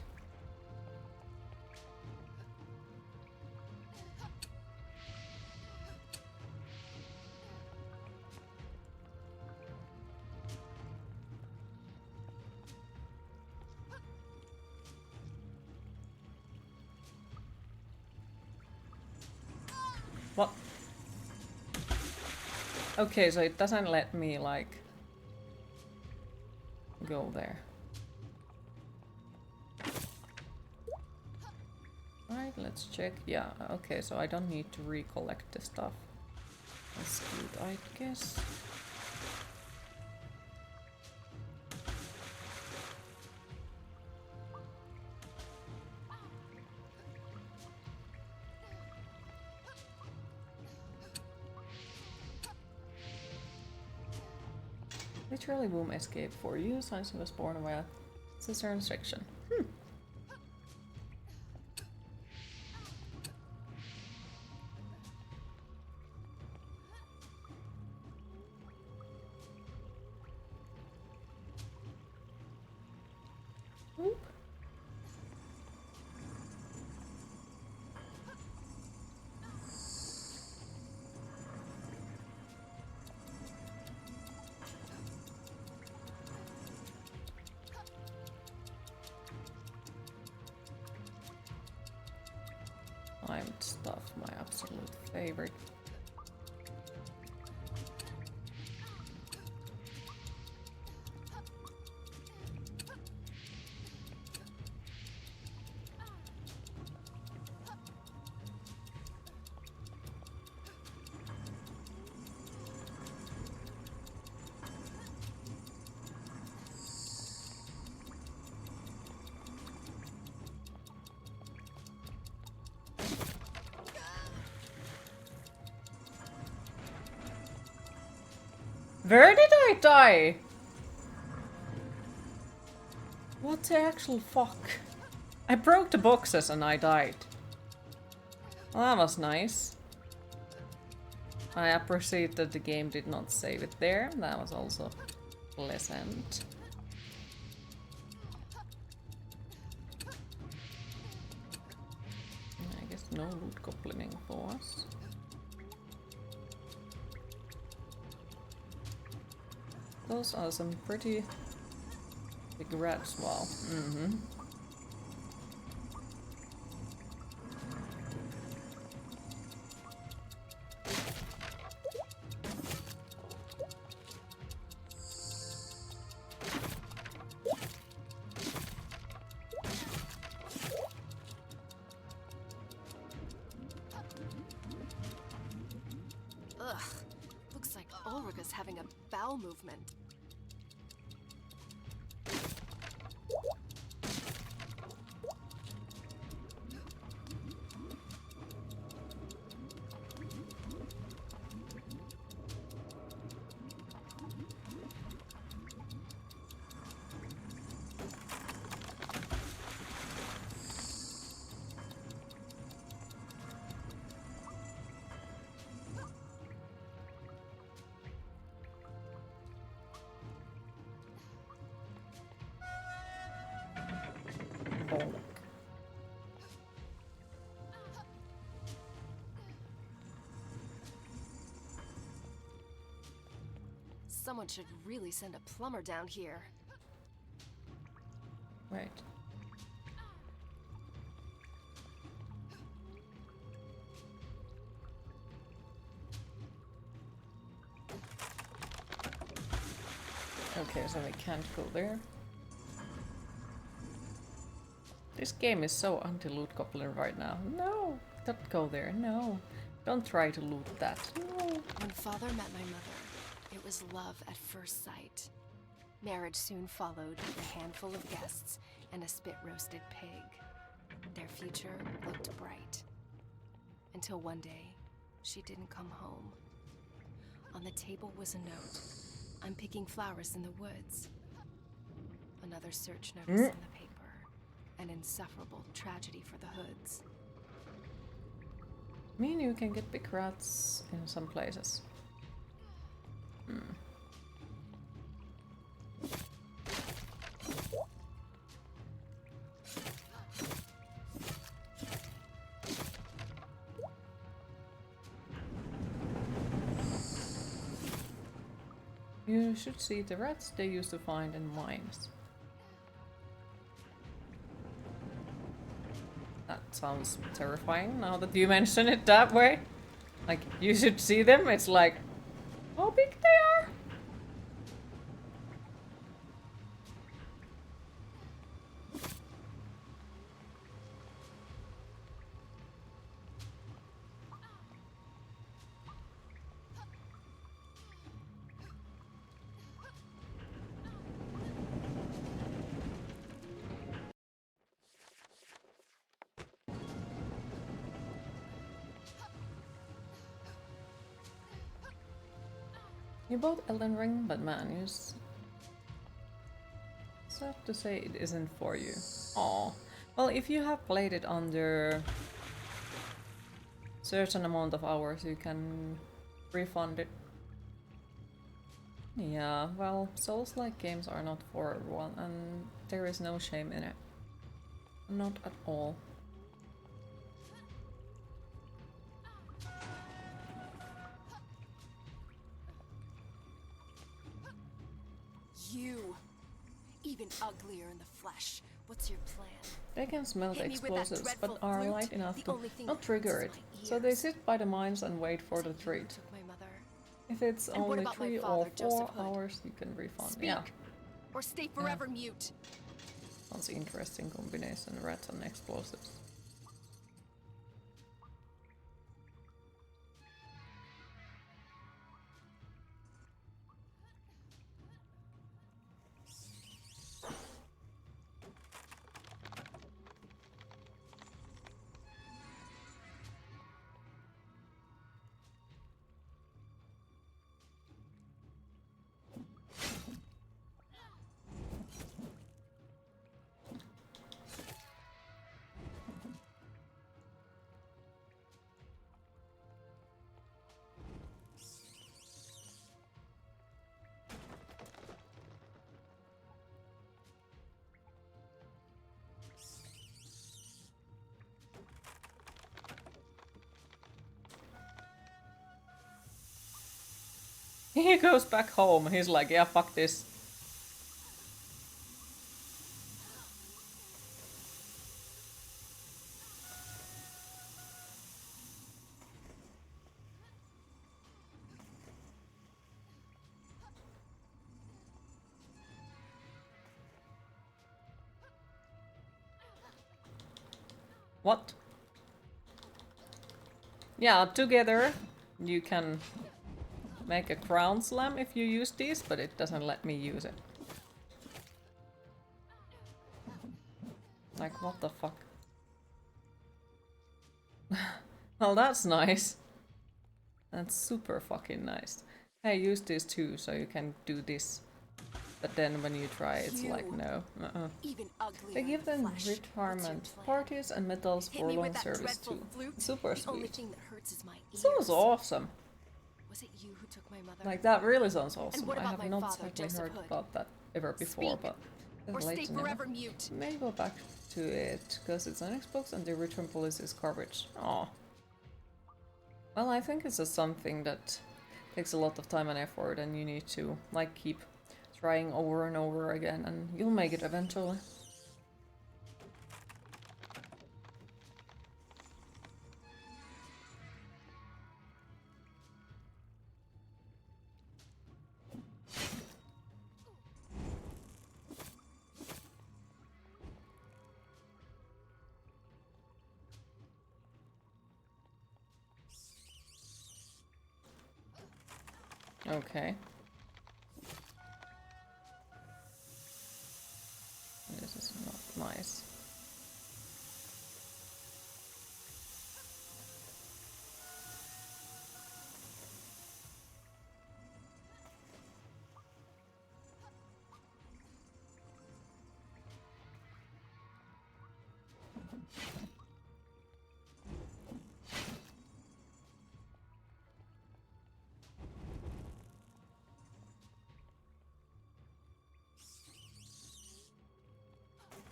What? Okay, so it doesn't let me, like, go there. Right, let's check. Yeah, okay, so I don't need to recollect the stuff. That's good, I guess. Literally womb escape for you since he was born via cesarean section. Oop. giant stuff, my absolute favorite. Where did I die? What the actual fuck? I broke the boxes and I died. Well, that was nice. I appreciate that the game did not save it there. That was also pleasant. I guess no loot goblining for us. Those are some pretty big rats, wow. Mm-hmm. Ugh, looks like Ulrica's having a bowel movement. Someone should really send a plumber down here. Right. Okay, so we can't go there. This game is so anti-loot goblin right now. No! Don't go there, no. Don't try to loot that. No. When father met my mother, it was love at first sight. Marriage soon followed with a handful of guests and a spit-roasted pig. Their future looked bright. Until one day, she didn't come home. On the table was a note. I'm picking flowers in the woods. Another search notice in the paper. An insufferable tragedy for the hoods. Me and you can get big rats in some places. You should see the rats they used to find in mines. That sounds terrifying now that you mention it that way. Like, you should see them, it's like, how big they are? You bought Elden Ring, but man, you sad to say it isn't for you. Aw. Well, if you have played it under certain amount of hours, you can refund it. Yeah, well, Souls-like games are not for everyone, and there is no shame in it. Not at all. You, even uglier in the flesh, What's your plan? They can smell the Hit me with that explosives, but dreadful are flute? light enough The to only thing not that trigger hurts it. is So my they ears. sit by the mines and wait for the You treat. took my mother. If it's And what only about my 3 or father, 4 Joseph Hood? hours, you can refund. Speak, Yeah, or stay forever mute. sounds interesting combination, rats and explosives. He goes back home. He's like, yeah, fuck this. What? Yeah, together you can make a crown slam if you use these, but it doesn't let me use it. Like, what the fuck? Well, that's nice. That's super fucking nice. Hey, use this too, so you can do this. But then when you try, it's like, no. Even uglier They give in the them flesh. retirement parties and medals Hit for me with long that service dreadful too. flute? Super The only sweet. thing that hurts is my ears. Sounds awesome. Was it you who took my mother? Like, that really sounds awesome. what I about have my not father, exactly Joseph heard Hood? about that ever before, Speak, but or it's late stay to know. forever mute. May go back to it, because it's on Xbox and the return policy is garbage. Aw. Well, I think it's just something that takes a lot of time and effort, and you need to, like, keep trying over and over again, and you'll make it eventually. Okay. This is not nice.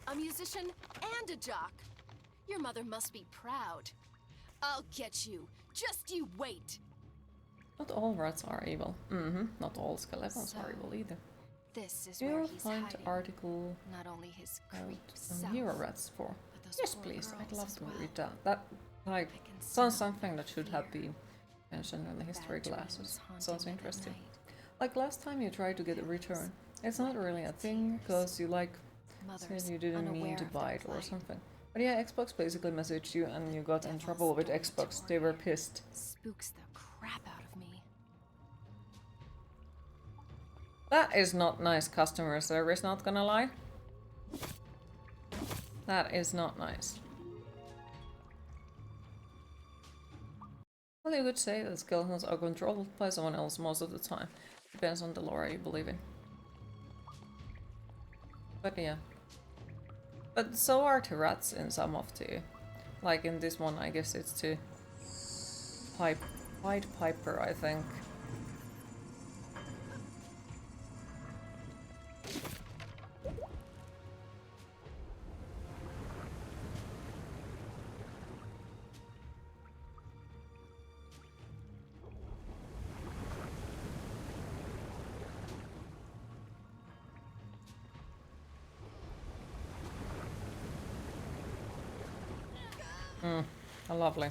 A musician and a jock. Your mother must be proud. I'll get you. Just you wait. Not all rats are evil. Not all skeletons are evil either. This is where You'll he's find hiding. the article Not only his out creep on self, Hero Rats for. but those Yes, poor please. I'd girls love as to well. read that. That, like, I can sounds smell something that should have fear. been mentioned in the history Bad classes. dreams haunting Sounds me at interesting. night. Like last time you tried to get a return. It's not really a thing, because you, like, said Mothers, you didn't mean unaware to of their buy it or plight. something. But yeah, Xbox basically messaged you and you got in Devil's trouble with dormitory. Xbox. They were pissed. Spooks the crap out of me. That is not nice customer service, not gonna lie. That is not nice. Well, you could say that skeletons are controlled by someone else most of the time. Depends on the lore you believe in. But yeah. But so are the rats in some of the... Like in this one, I guess it's the... Pied Piper, I think. How lovely.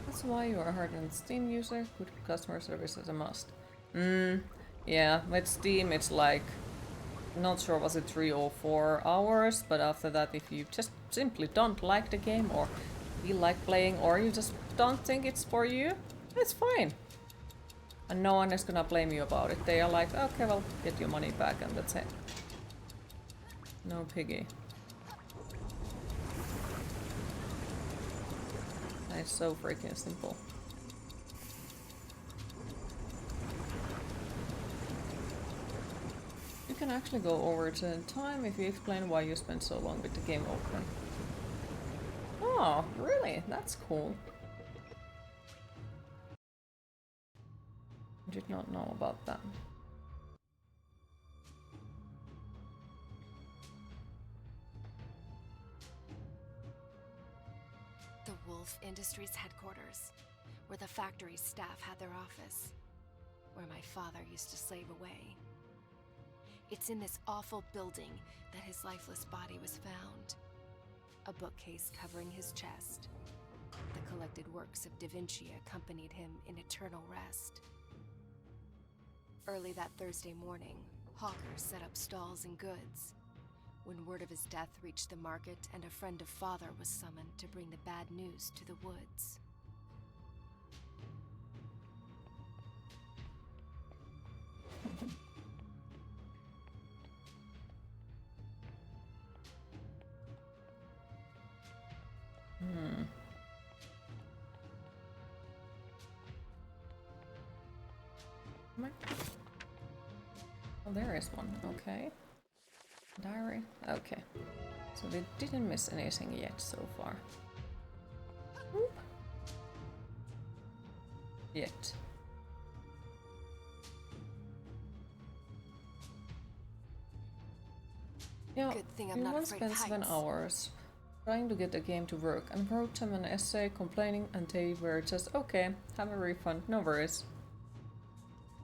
That's why you are a hardened Steam user. Good customer service is a must. Yeah, with Steam it's like, not sure was it 3 or 4 hours, but after that if you just simply don't like the game or feel like playing or you just don't think it's for you, it's fine. And no one is gonna blame you about it. They are like, okay, well, get your money back and that's it. No piggy. It's so freaking simple. You can actually go over to time if you explain why you spent so long with the game open. Oh, really? That's cool. Did not know about that. The Woolfe Industries headquarters, where the factory staff had their office, where my father used to slave away. It's in this awful building that his lifeless body was found. A bookcase covering his chest. The collected works of Da Vinci accompanied him in eternal rest. Early that Thursday morning, hawkers set up stalls and goods. When word of his death reached the market and a friend of father was summoned to bring the bad news to the woods. Oh, there is one. Okay. Diary. Okay. So we didn't miss anything yet so far. Whoop. Yet. Yeah, Good thing I'm we not once afraid of spent 7 heights. hours trying to get the game to work and wrote them an essay complaining and they were just, okay, have a refund, no worries.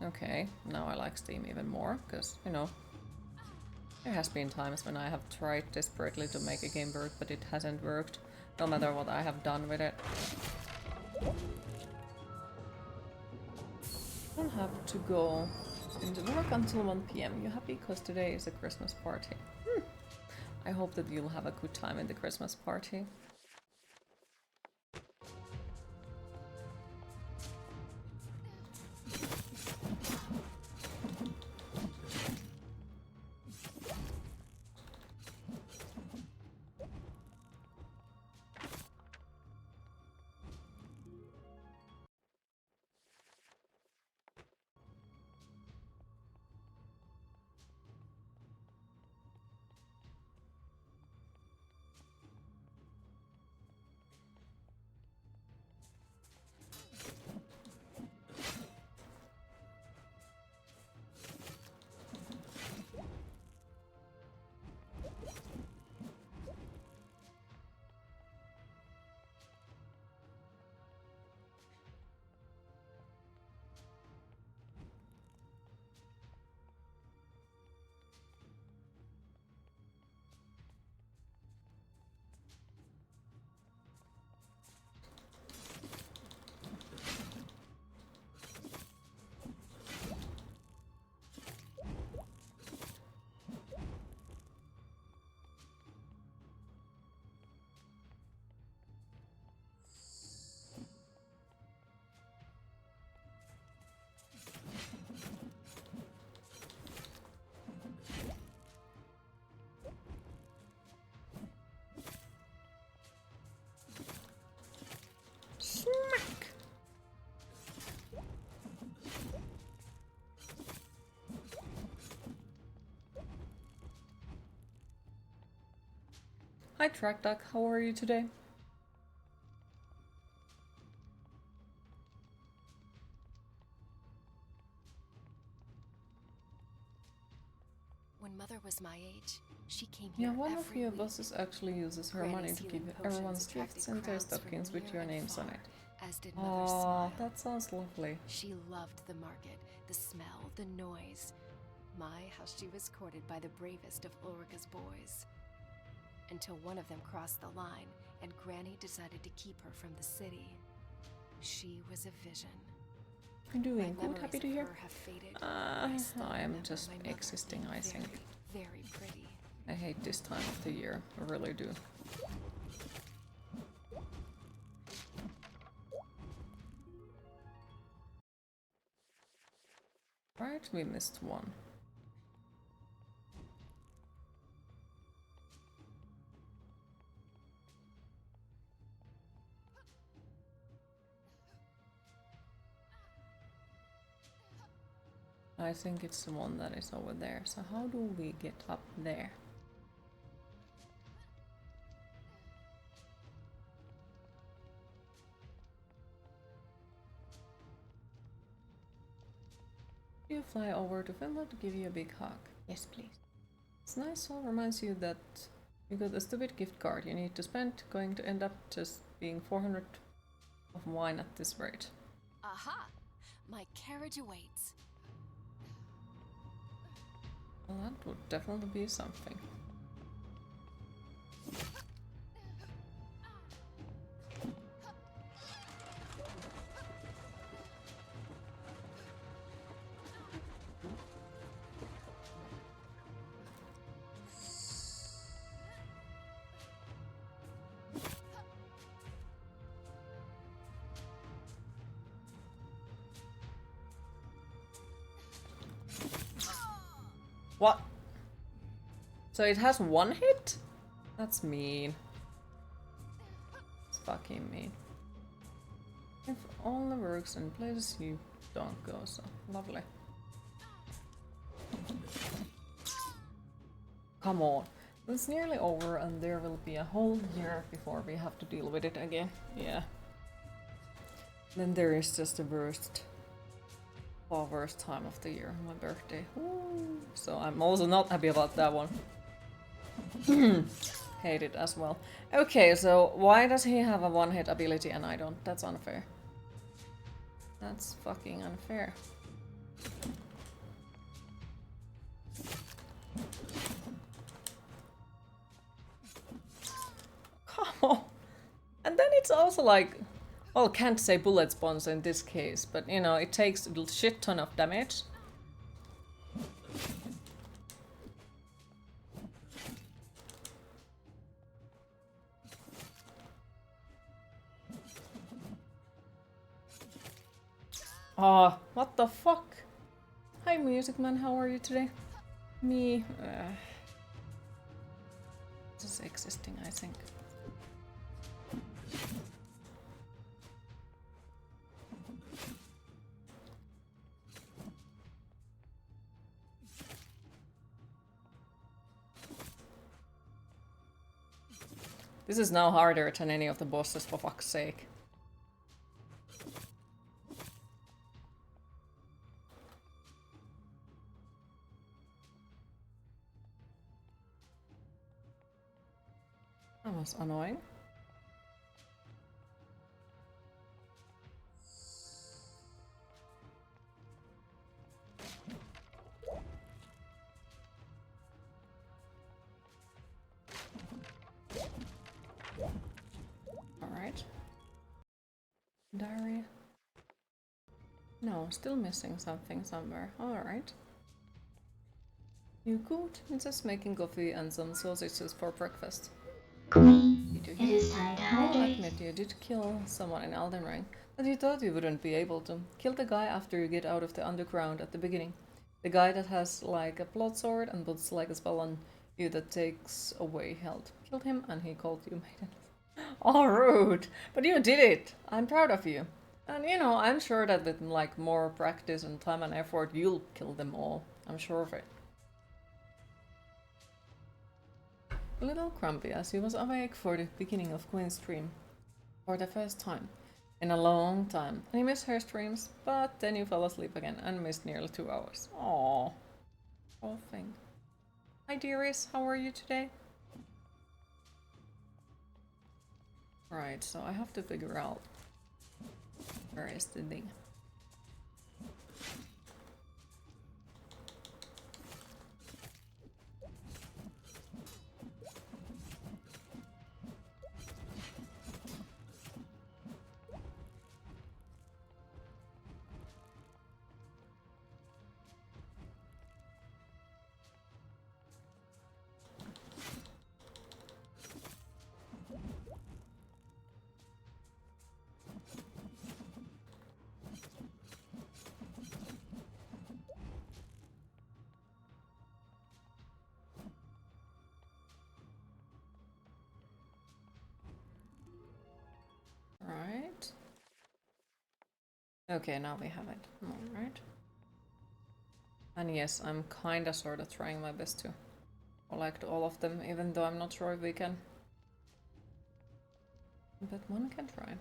Okay, now I like Steam even more, because, you know, there has been times when I have tried desperately to make a game work, but it hasn't worked, no matter what I have done with it. I don't have to go into work until 1 PM. You happy? Because today is a Christmas party. I hope that you'll have a good time in the Christmas party. Smack! Hi Track Duck, how are you today? When Mother was my age, she came here Yeah, one of every your week. bosses actually uses her money Granny's to healing give potions everyone's attracted gifts and their crowds from stockings with near your and names on far, it. as did Mother Oh, Smile. that sounds lovely. She loved the market, the smell, the noise. My, how she was courted by the bravest of Ulrika's boys. Until one of them crossed the line, and Granny decided to keep her from the city. She was a vision. I'm doing My good, happy to memories hear. of her have faded, but I still I am remember just my mother existing, being I think. very, very pretty. I hate this time of the year, I really do. Right, we missed one. I think it's the one that is over there. So how do we get up there? You fly over to Finland to give you a big hug. Yes, please. It's nice song reminds you that you got a stupid gift card you need to spend, going to end up just being 400 of wine at this rate. Aha! My carriage awaits. Well, that would definitely be something. What? So it has one hit? That's mean. It's fucking mean. If only works in places you don't go, so lovely. Come on. It's nearly over and there will be a whole year before we have to deal with it again. Yeah. Then there is just the worst time of the year, my birthday. Ooh. So I'm also not happy about that one. Hate it as well. Okay, so why does he have a one-hit ability and I don't? That's unfair. That's fucking unfair. Come on. And then it's also like, well, can't say bullet spawns in this case, but you know, it takes a shit ton of damage. Oh, what the fuck? Hi Music Man, how are you today? Me, just existing, I think. This is now harder than any of the bosses, for fuck's sake. That was annoying. Alright. Diary. No, still missing something somewhere. Alright. You good? I'm just making coffee and some sausages for breakfast. Queen, it is time to hydrate. Admit you did kill someone in Elden Ring, but you thought you wouldn't be able to. Kill the guy after you get out of the underground at the beginning. The guy that has like a blood sword and puts like a spell on you that takes away health. Killed him and he called you maiden. Oh, rude! But you did it! I'm proud of you. And you know, I'm sure that with like more practice and time and effort, you'll kill them all. I'm sure of it. A little grumpy as he was awake for the beginning of Queen's stream. For the first time. In a long time. And he missed her streams, but then you fell asleep again and missed nearly 2 hours. Aww. Poor thing. Hi dearies, how are you today? Right, so I have to figure out Where is the thing? Right. Okay, now we have it. Alright. And yes, I'm kinda sorta trying my best to collect all of them, even though I'm not sure if we can. But one can try.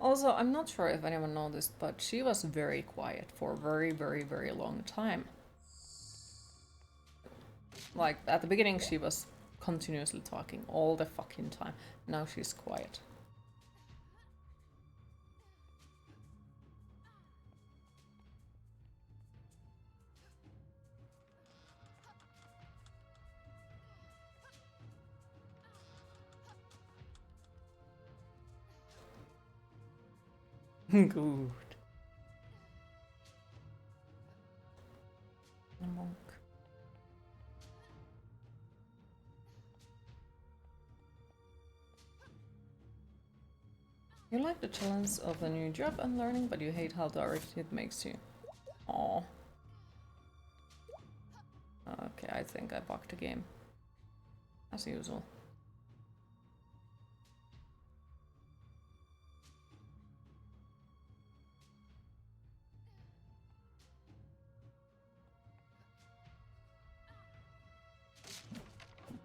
Also, I'm not sure if anyone noticed, but she was very quiet for a very, very, very long time. Like, at the beginning she was continuously talking all the fucking time. Now she's quiet. Good. A monk. You like the challenge of a new job and learning, but you hate how direct it makes you. Aww. Okay, I think I bugged the game. As usual.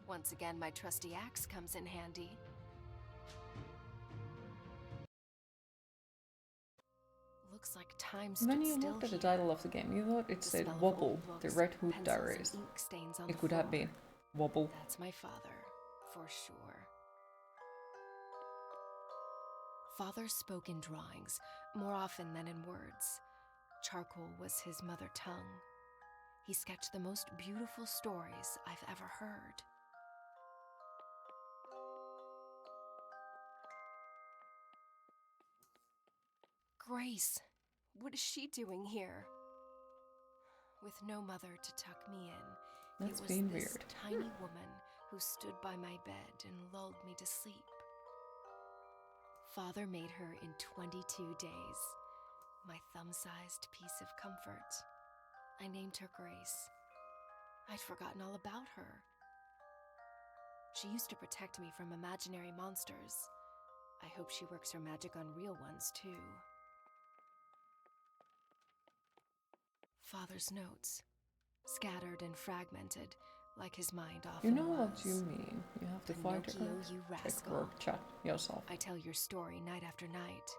Once again, my trusty axe comes in handy. Looks like time stood When you still looked at the here. title of the game, you thought it The said smell of Wobble, old the books, Red Hood pencils, and Diaries. ink stains on It the could have floor. been Wobble. That's my father, for sure. Father spoke in drawings, more often than in words. Charcoal was his mother tongue. He sketched the most beautiful stories I've ever heard. Grace, what is she doing here? With no mother to tuck me in, That's it was been this weird. tiny woman who stood by my bed and lulled me to sleep. Father made her in 22 days, my thumb-sized piece of comfort. I named her Grace. I'd forgotten all about her. She used to protect me from imaginary monsters. I hope she works her magic on real ones, too. Father's notes, scattered and fragmented, like his mind often You know was. what you mean. You have to fight Pinocchio, her. you Check rascal. work chat yourself. I tell your story night after night.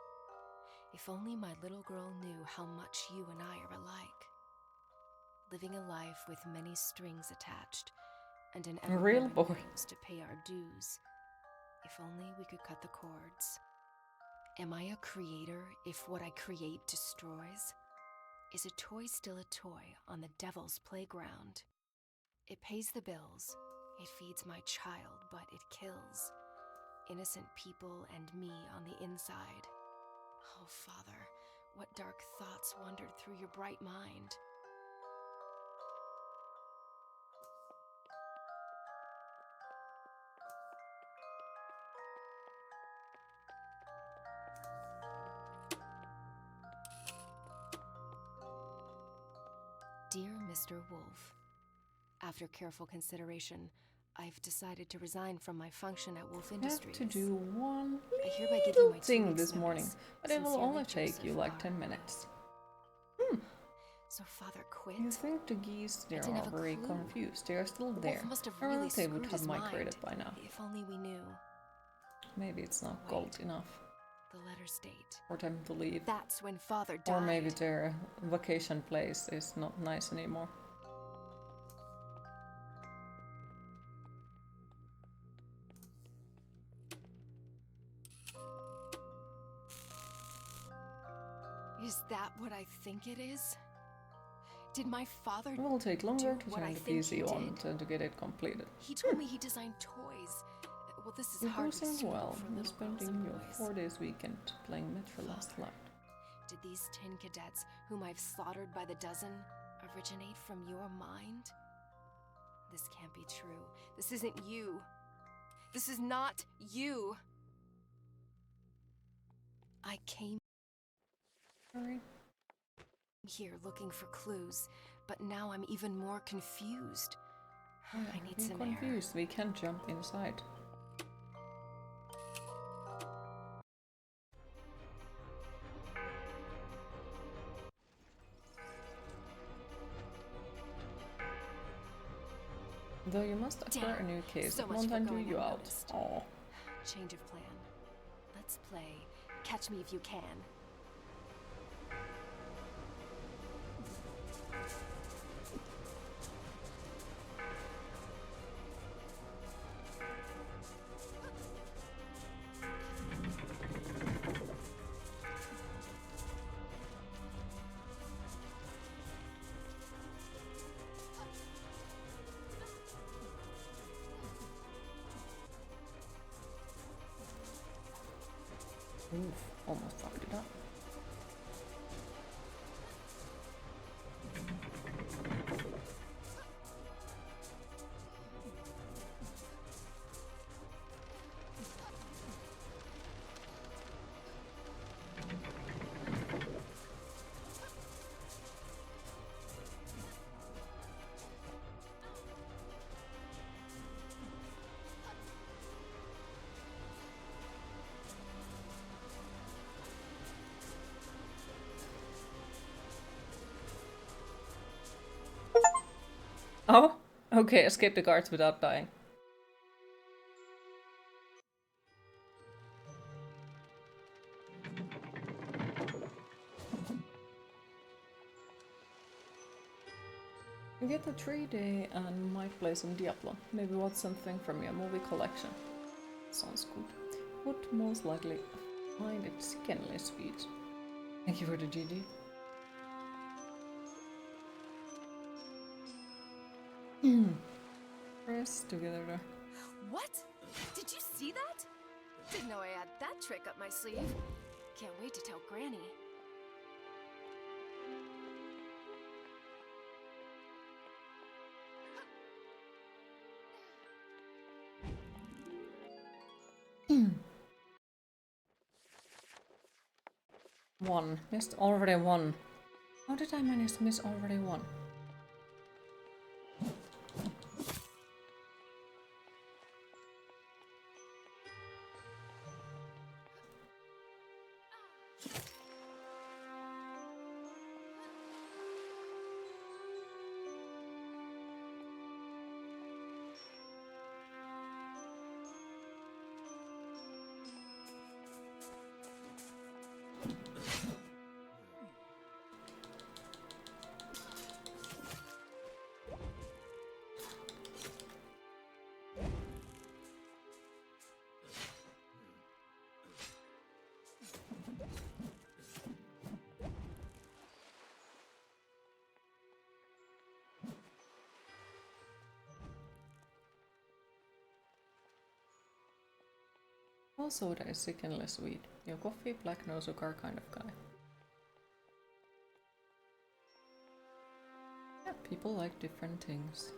If only my little girl knew how much you and I are alike. Living a life with many strings attached, and an Real ever-growing boy. bills to pay our dues. If only we could cut the cords. Am I a creator if what I create destroys? Is a toy still a toy on the devil's playground? It pays the bills, it feeds my child, but it kills innocent people and me on the inside. Oh, Father, what dark thoughts wandered through your bright mind? Dear Mr. Woolfe, after careful consideration, I've decided to resign from my function at Woolfe You have Industries. to do one I hereby give you my 2 thing weeks' this morning, notice. but it will Sincerely, only take you Joseph like R. 10 minutes. So father quit? You think the geese there didn't are have a very clue. confused. They are still Wolfe there. must have Or really else they would screwed have his migrated mind. by now. If only we knew. Maybe it's not Wait. cold enough The letters date. for them to leave. That's when father died. Or maybe their vacation place is not nice anymore. Is that what I think it is? Did my father It will take longer do to what turn I the think he PC on did? than to get it completed. He told me he designed toys. Well, this is You're hard to doing swallow well. for You're little girls spending and your boys. 4 days weekend playing Metro Last Light. Did these 10 cadets, whom I've slaughtered by the dozen, originate from your mind? This can't be true. This isn't you. This is not you. I came here looking for clues, but now I'm even more confused. I need You're some air. confused. We can't jump inside. Though you must acquire a new case, So it much won't for undo going you out. unnoticed. Aw. Change of plan. Let's play Catch Me If You Can. Oof, almost fucked it up. Oh, okay, escape the guards without dying. You get a 3-day and might play some Diablo. Maybe watch something from your movie collection. Sounds good. Would most likely find it sickeningly sweet. Thank you for the GG. Press together. What? Did you see that? Didn't know I had that trick up my sleeve. Can't wait to tell Granny. One. Missed already one. How did I manage to miss already one? All soda is sickeningly sweet. Your coffee, black, no sugar kind of guy. Yeah, people like different things.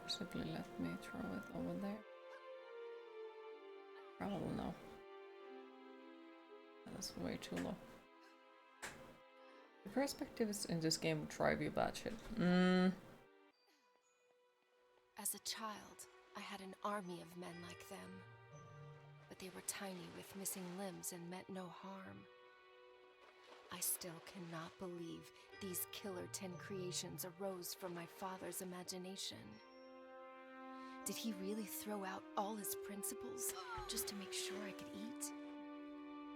Possibly let me throw it over there. Probably no. That's way too low. perspectives in this game would drive you batshit. As a child, I had an army of men like them. But they were tiny with missing limbs and meant no harm. I still cannot believe these Killer 10 creations arose from my father's imagination. Did he really throw out all his principles just to make sure I could eat?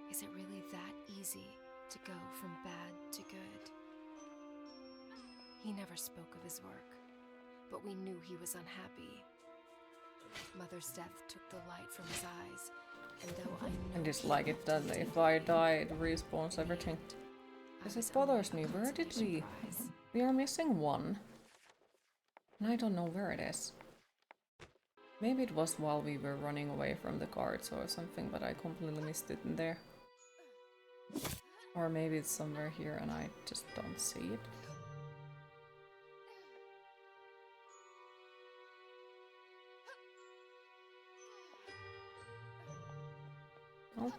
Is it really that easy to go from bad to good? He never spoke of his work, but we knew he was unhappy. Mother's death took the light from his eyes, and though I know I dislike it that if I die, it respawns everything. Because it bothers me. Where did we... We are missing one. And I don't know where it is. Maybe it was while we were running away from the guards or something, but I completely missed it in there. Or maybe it's somewhere here and I just don't see it. Oh.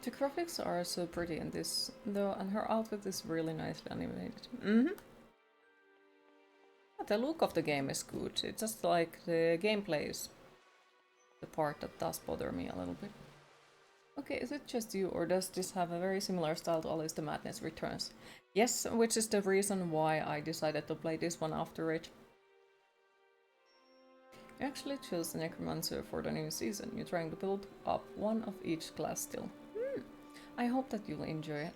The graphics are so pretty in this, though, and her outfit is really nicely animated. The look of the game is good. It's just like the gameplay is the part that does bother me a little bit. Okay, is it just you, or does this have a very similar style to Alice the Madness Returns? Yes, which is the reason why I decided to play this one after it. You actually chose the Necromancer for the new season. You're trying to build up one of each class still. I hope that you'll enjoy it.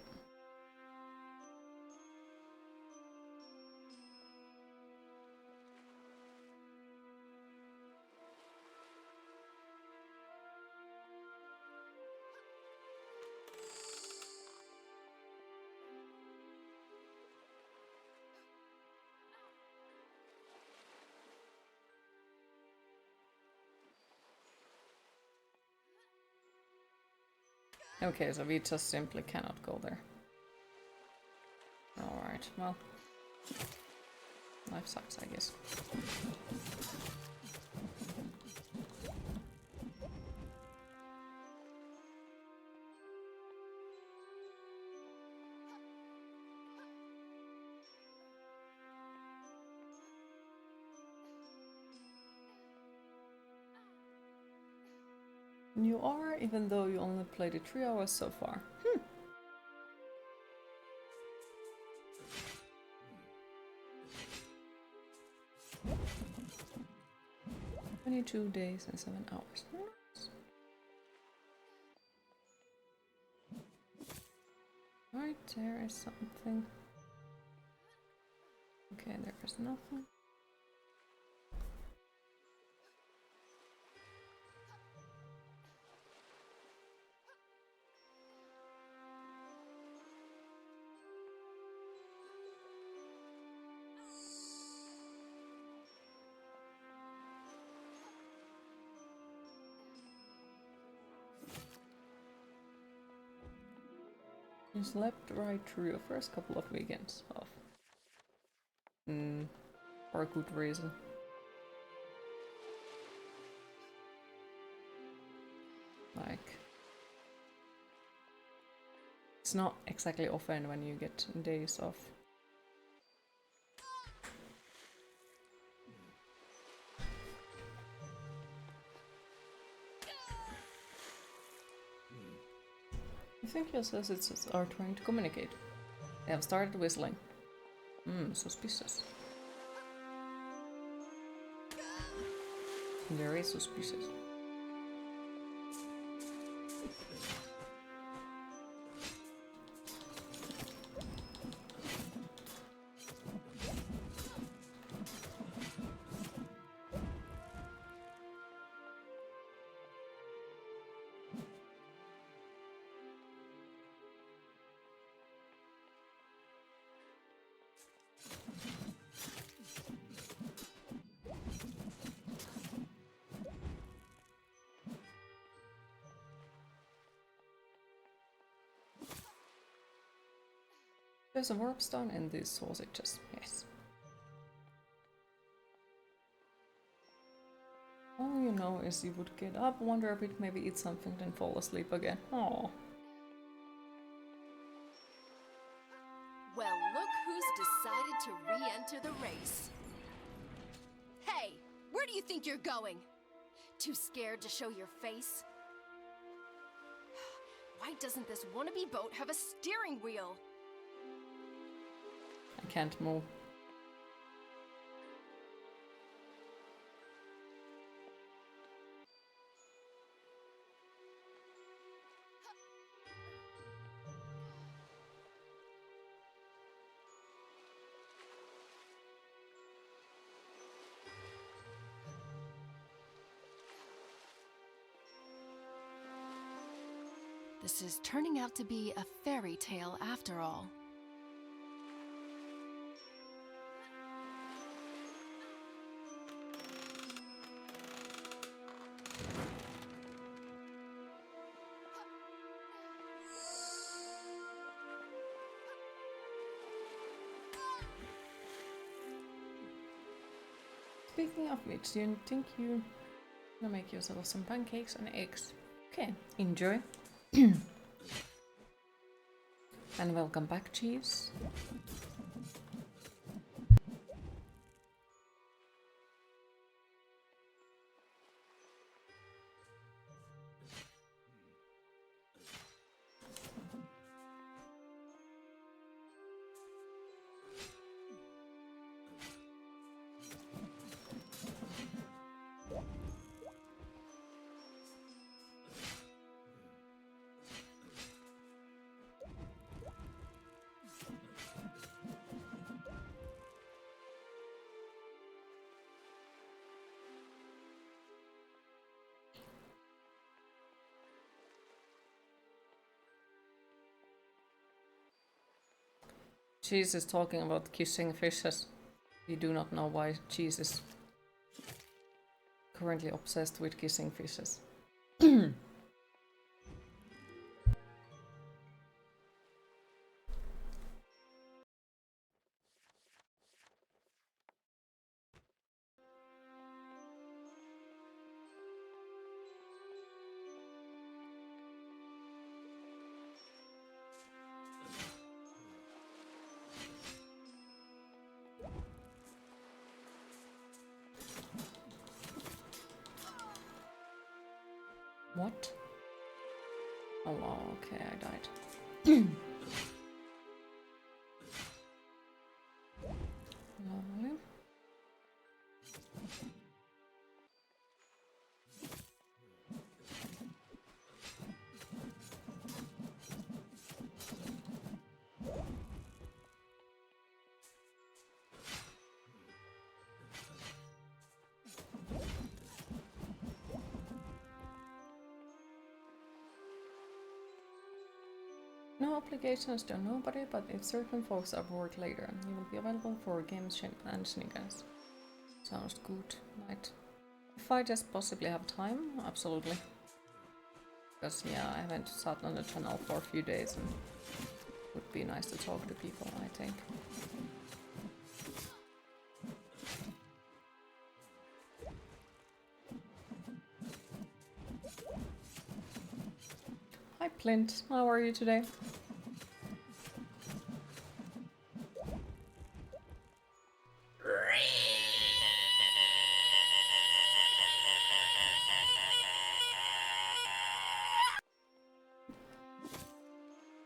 Okay, so we just simply cannot go there. Alright, well. Life sucks, I guess. You are, even though you only played it 3 hours so far. 22 days and 7 hours. Nice. Right, there is something. Okay, there is nothing. You slept right through your first couple of weekends off. For a good reason. Like, it's not exactly often when you get days off. I think your associates are trying to communicate. They have started whistling. Suspicious. Very suspicious. There's a warp stone in these sausages. Yes. All you know is you would get up, wander a bit, maybe eat something, then fall asleep again. Oh. Well, look who's decided to re-enter the race. Hey, where do you think you're going? Too scared to show your face? Why doesn't this wannabe boat have a steering wheel? I can't move. This is turning out to be a fairy tale after all. Speaking of which, do you think you gonna make yourself some pancakes and eggs? Okay, enjoy. And welcome back, cheese. Cheese is talking about kissing fishes. We do not know why Cheese is currently obsessed with kissing fishes. What? Oh, wow, okay, I died. Lovely. No obligations to nobody, but if certain folks are bored later, you will be available for games and sneakers. Sounds good, right? If I just possibly have time, absolutely. Because yeah, I haven't sat on the channel for a few days and it would be nice to talk to people, I think. Hi Clint, how are you today?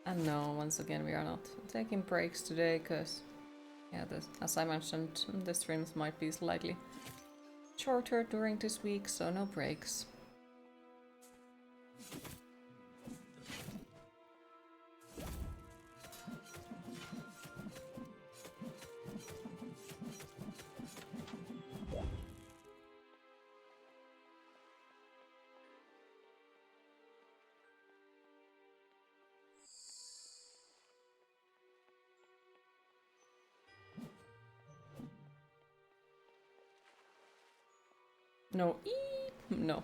And no, once again we are not taking breaks today, because yeah, as I mentioned, the streams might be slightly shorter during this week, so no breaks. No, no.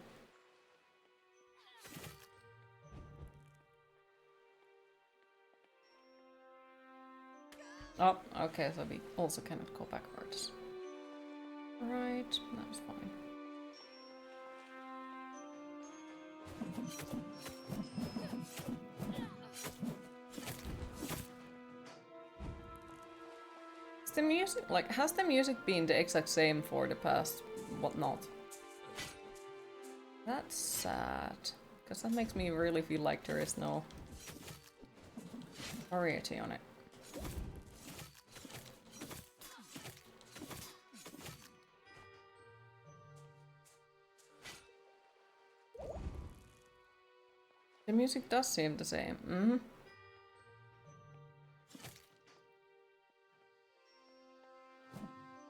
Oh, okay, so we also cannot go backwards. Right, that's fine. Is the music, like, has the music been the exact same for the past whatnot? That's sad, because that makes me really feel like there is no variety on it. The music does seem the same. Mm-hmm.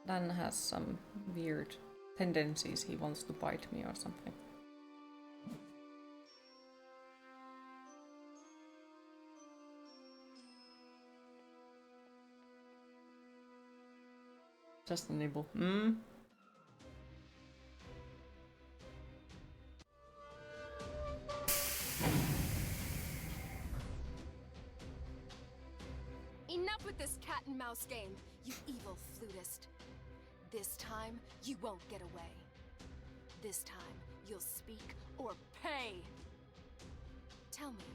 Dan has some weird tendencies. He wants to bite me or something. Just a nibble. Mm. Enough with this cat and mouse game, you evil flutist. This time, you won't get away. This time, you'll speak or pay. Tell me,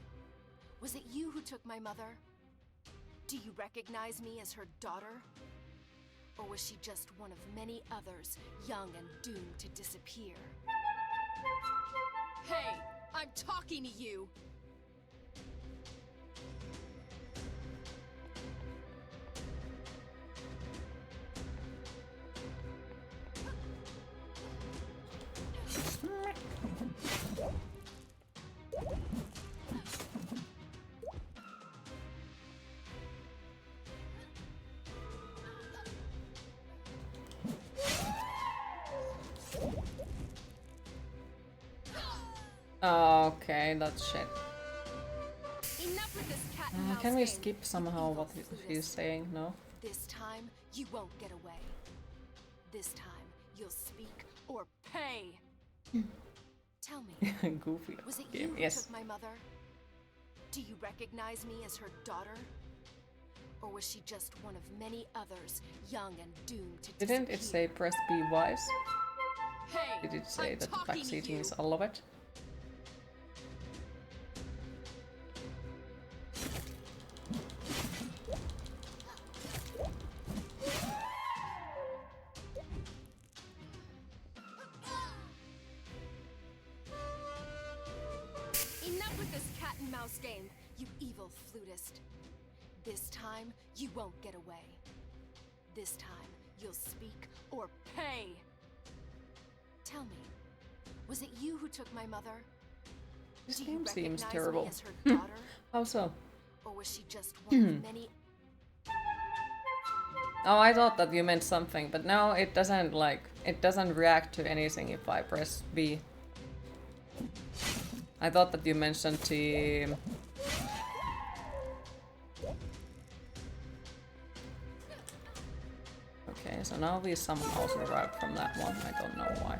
was it you who took my mother? Do you recognize me as her daughter? Or was she just one of many others, young and doomed to disappear? Hey, I'm talking to you! Okay, that's shit. Enough with this cat and mouse Can we game. skip somehow what he's saying? No? This time, you won't get away. This time, you'll speak or pay. Tell me, Goofy was it game. you who Yes. took my mother? Do you recognize me as her daughter? Or was she just one of many others, young and doomed to disappear? Didn't it say press B wise? Hey, Did it say I'm that talking to backseating you. is all of it? Enough with this cat and mouse game, you evil flutist. This time, you won't get away. This time, you'll speak or pay. Tell me, was it you who took my mother? This Do you game seems recognize terrible. me as her daughter? How so? Or was she just one of many? Oh, I thought that you meant something, but no, it doesn't, like, it doesn't react to anything if I press B. I thought that you mentioned the... Okay, so now we somehow survived from that one, I don't know why.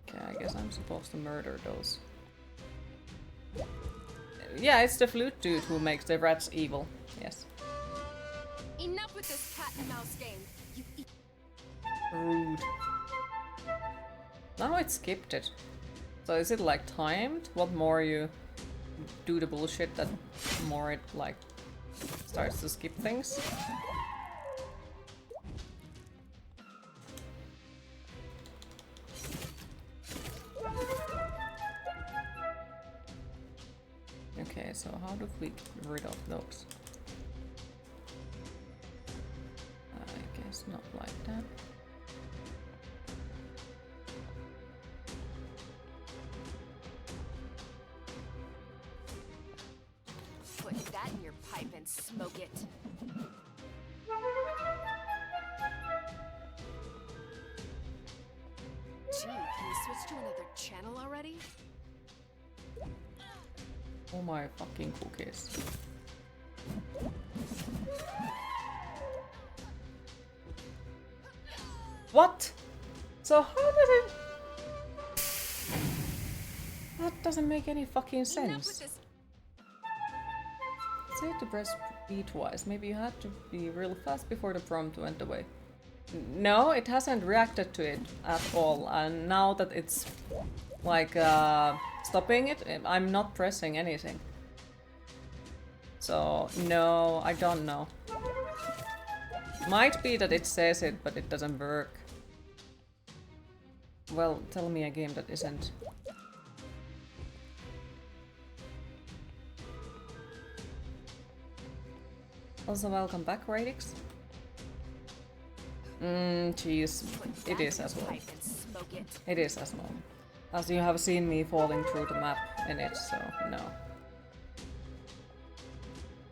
Okay, I guess I'm supposed to murder those. Yeah, it's the flute dude who makes the rats evil, yes. Enough with this cat and mouse game, you Rude. Now it skipped it. So is it like timed? What more you do the bullshit, that more it like starts to skip things? Okay, so how do we get rid of those? I guess not like that. put that in your pipe and smoke it. Gee, can you switch to another channel already? Oh my fucking cookies. What? So how did it... That doesn't make any fucking Enough with sense. this. Say to press B twice. Maybe you had to be real fast before the prompt went away. No, it hasn't reacted to it at all. And now that it's like stopping it, I'm not pressing anything. So no, I don't know. Might be that it says it, but it doesn't work. Well, tell me a game that isn't. Also, welcome back, Radix. Jeez. It is as well. It is as well. As you have seen me falling through the map in it, so no.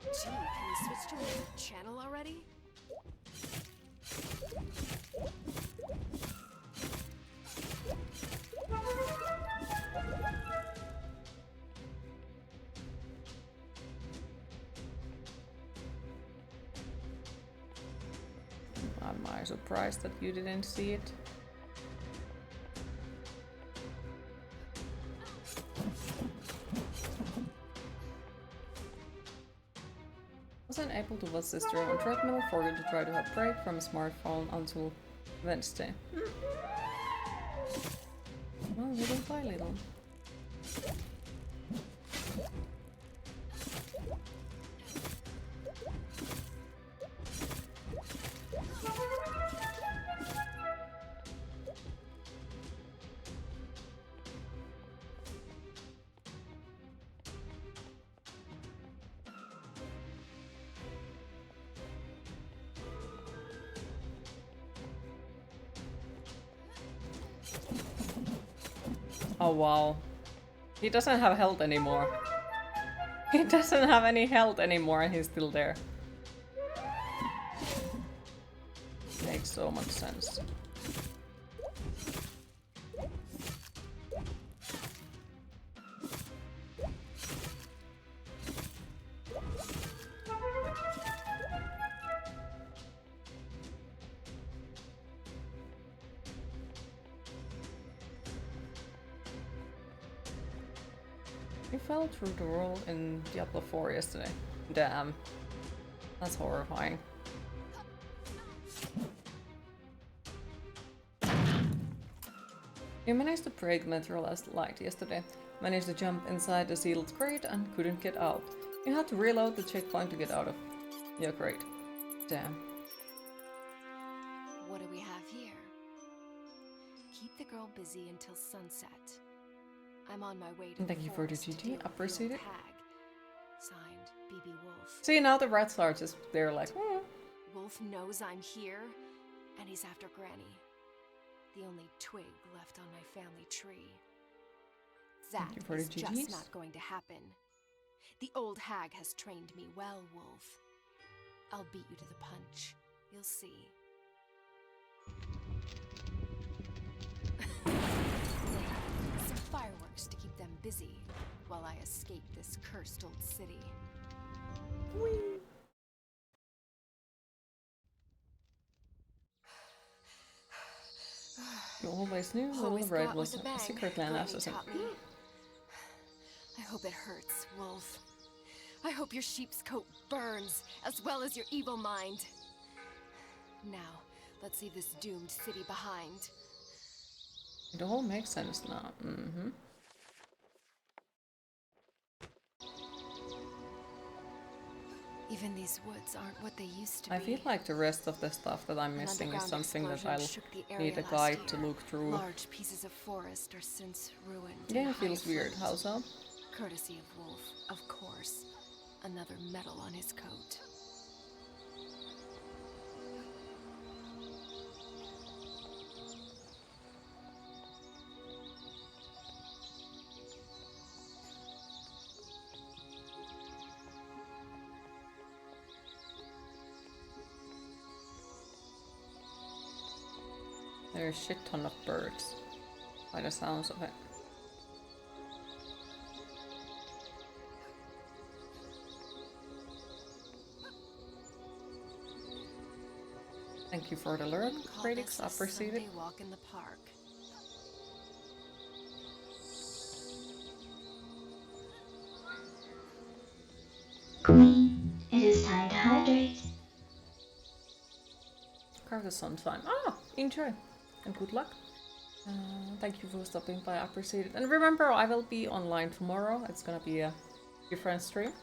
Gee, can we switch to another channel already? Am I surprised that you didn't see it? Wasn't able to watch this drill on treadmill, forgot to try to have break from a smartphone until Wednesday. Well, little by little. Oh wow. He doesn't have health anymore. He doesn't have any health anymore and he's still there. Makes so much sense. He fell through the wall in Diablo 4 yesterday. Damn. That's horrifying. You managed to break materialized light yesterday. Managed to jump inside the sealed crate and couldn't get out. You had to reload the checkpoint to get out of your crate. Damn. What do we have here? Keep the girl busy until sunset. I'm on my way to Thank you for the GG, appreciate it. Signed, BB Woolfe. See, now the rats are just, they're like, Woolfe knows I'm here, and he's after Granny. The only twig left on my family tree. That is just not going to happen. The old hag has trained me well, Woolfe. I'll beat you to the punch. You'll see. Some fireworks to keep them busy while I escape this cursed old city. Whee! You always knew Little Red was a secretly an assassin. I hope it hurts, Woolfe. I hope your sheep's coat burns, as well as your evil mind. Now, let's leave this doomed city behind. It all makes sense now. Mm-hmm. Even these woods aren't what they used to be. I feel like the rest of the stuff that I'm missing is something that I'll need a guide to look through. Large pieces of forest are since ruined. Yeah, it feels weird. How so? Courtesy of Woolfe, of course. Another medal on his coat. There's a shit ton of birds, by the sounds of it. Thank you for the lurk, Radix. I appreciate it. Walk in the park. time to hydrate. Carve the sun time. Ah, enjoy and good luck. Thank you for stopping by, I appreciate it. And remember, I will be online tomorrow. It's gonna be a different stream.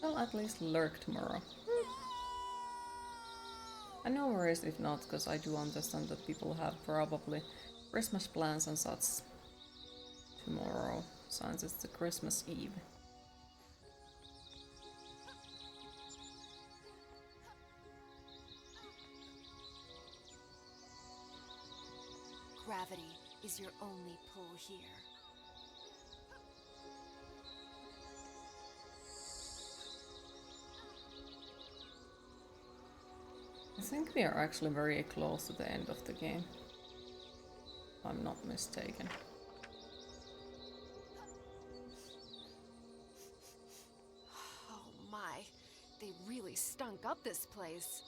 I'll at least lurk tomorrow. And no worries if not, because I do understand that people have probably Christmas plans and such tomorrow, since it's the Christmas Eve. Gravity is your only pull here. I think we are actually very close to the end of the game, if I'm not mistaken. Oh my, they really stunk up this place.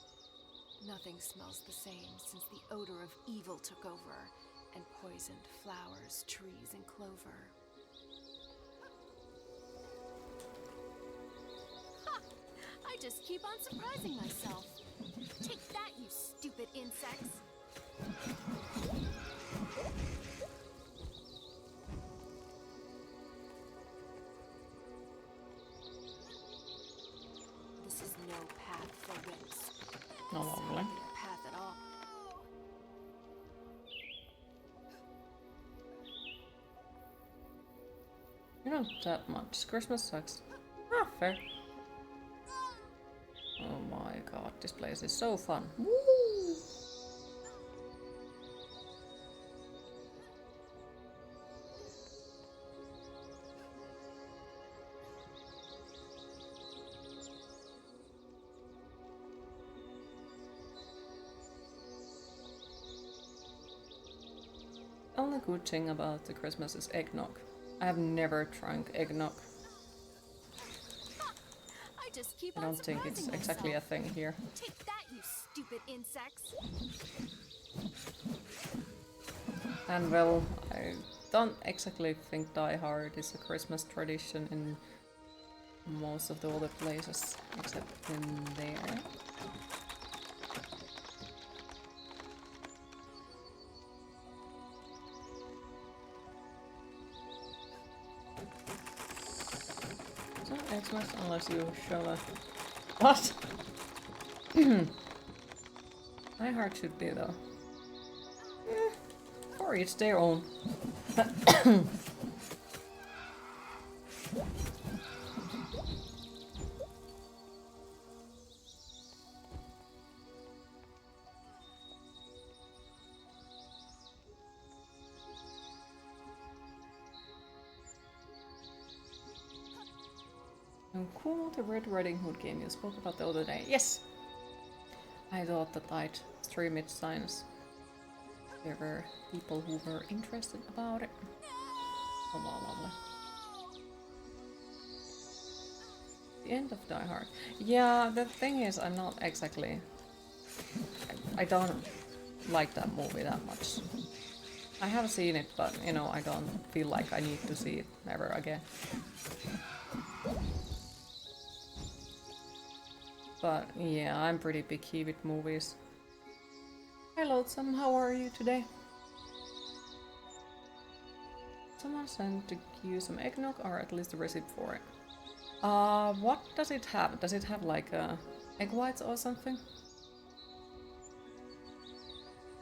Nothing smells the same since the odor of evil took over and poisoned flowers, trees, and clover. Ha! I just keep on surprising myself. Take that, you stupid insects! This is no path for wimps. No, lovely. Path at all. You don't that much. Christmas sucks. Ah, fair. Oh my god, this place is so fun. Woo! The only good thing about the Christmas is eggnog. I have never drunk eggnog. I don't think it's exactly a thing here. Take that, you stupid insects! And well, I don't exactly think Die Hard is a Christmas tradition in most of the other places, except in there. It's not Xmas unless you show a... What? Die Hard should be though. Or it's their own. Cool, the Red Riding Hood game you spoke about the other day. Yes! I thought that I'd stream it since there were people who were interested about it. Oh, lovely. The end of Die Hard. Yeah, the thing is, I'm not exactly... I don't like that movie that much. I have seen it, but, you know, I don't feel like I need to see it ever again. But yeah, I'm pretty picky with movies. Hi Loathsome, how are you today? Someone sent you some eggnog, or at least a receipt for it. What does it have? Does it have like egg whites or something?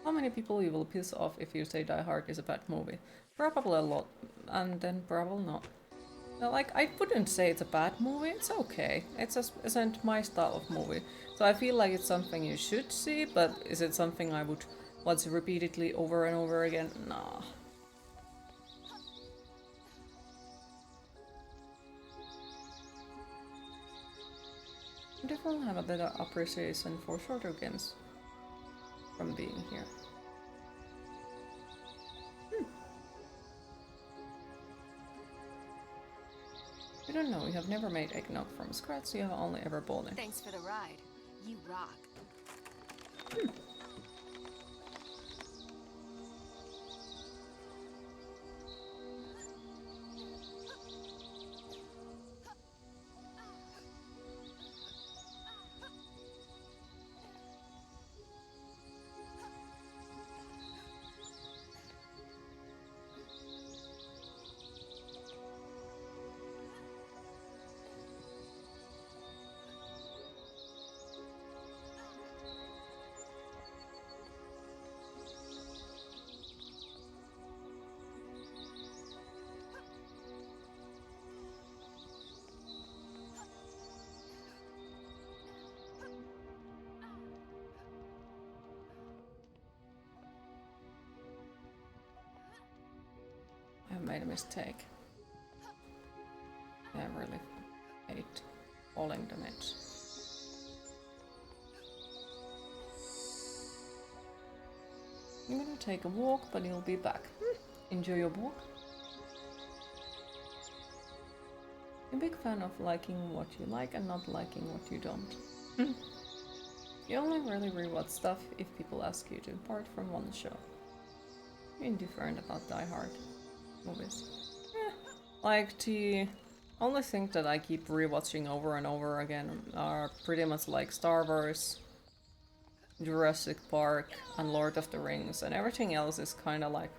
How many people you will piss off if you say Die Hard is a bad movie? Probably a lot, and then probably not. Well, like, I wouldn't say it's a bad movie, it's okay. It just isn't my style of movie. So I feel like it's something you should see, but is it something I would watch repeatedly over and over again? Nah. I definitely have a better appreciation for shorter games from being here. You don't know, you have never made eggnog from scratch, you have only ever bought it. Thanks for the ride. You rock. I made a mistake. I really hate falling damage. I'm gonna take a walk, but you'll be back. Enjoy your walk. I'm a big fan of liking what you like and not liking what you don't. You only really rewatch stuff if people ask you to, apart from one show. You're indifferent about Die Hard movies. Like the only thing that I keep rewatching over and over again are pretty much like Star Wars, Jurassic Park, and Lord of the Rings, and everything else is kind of like,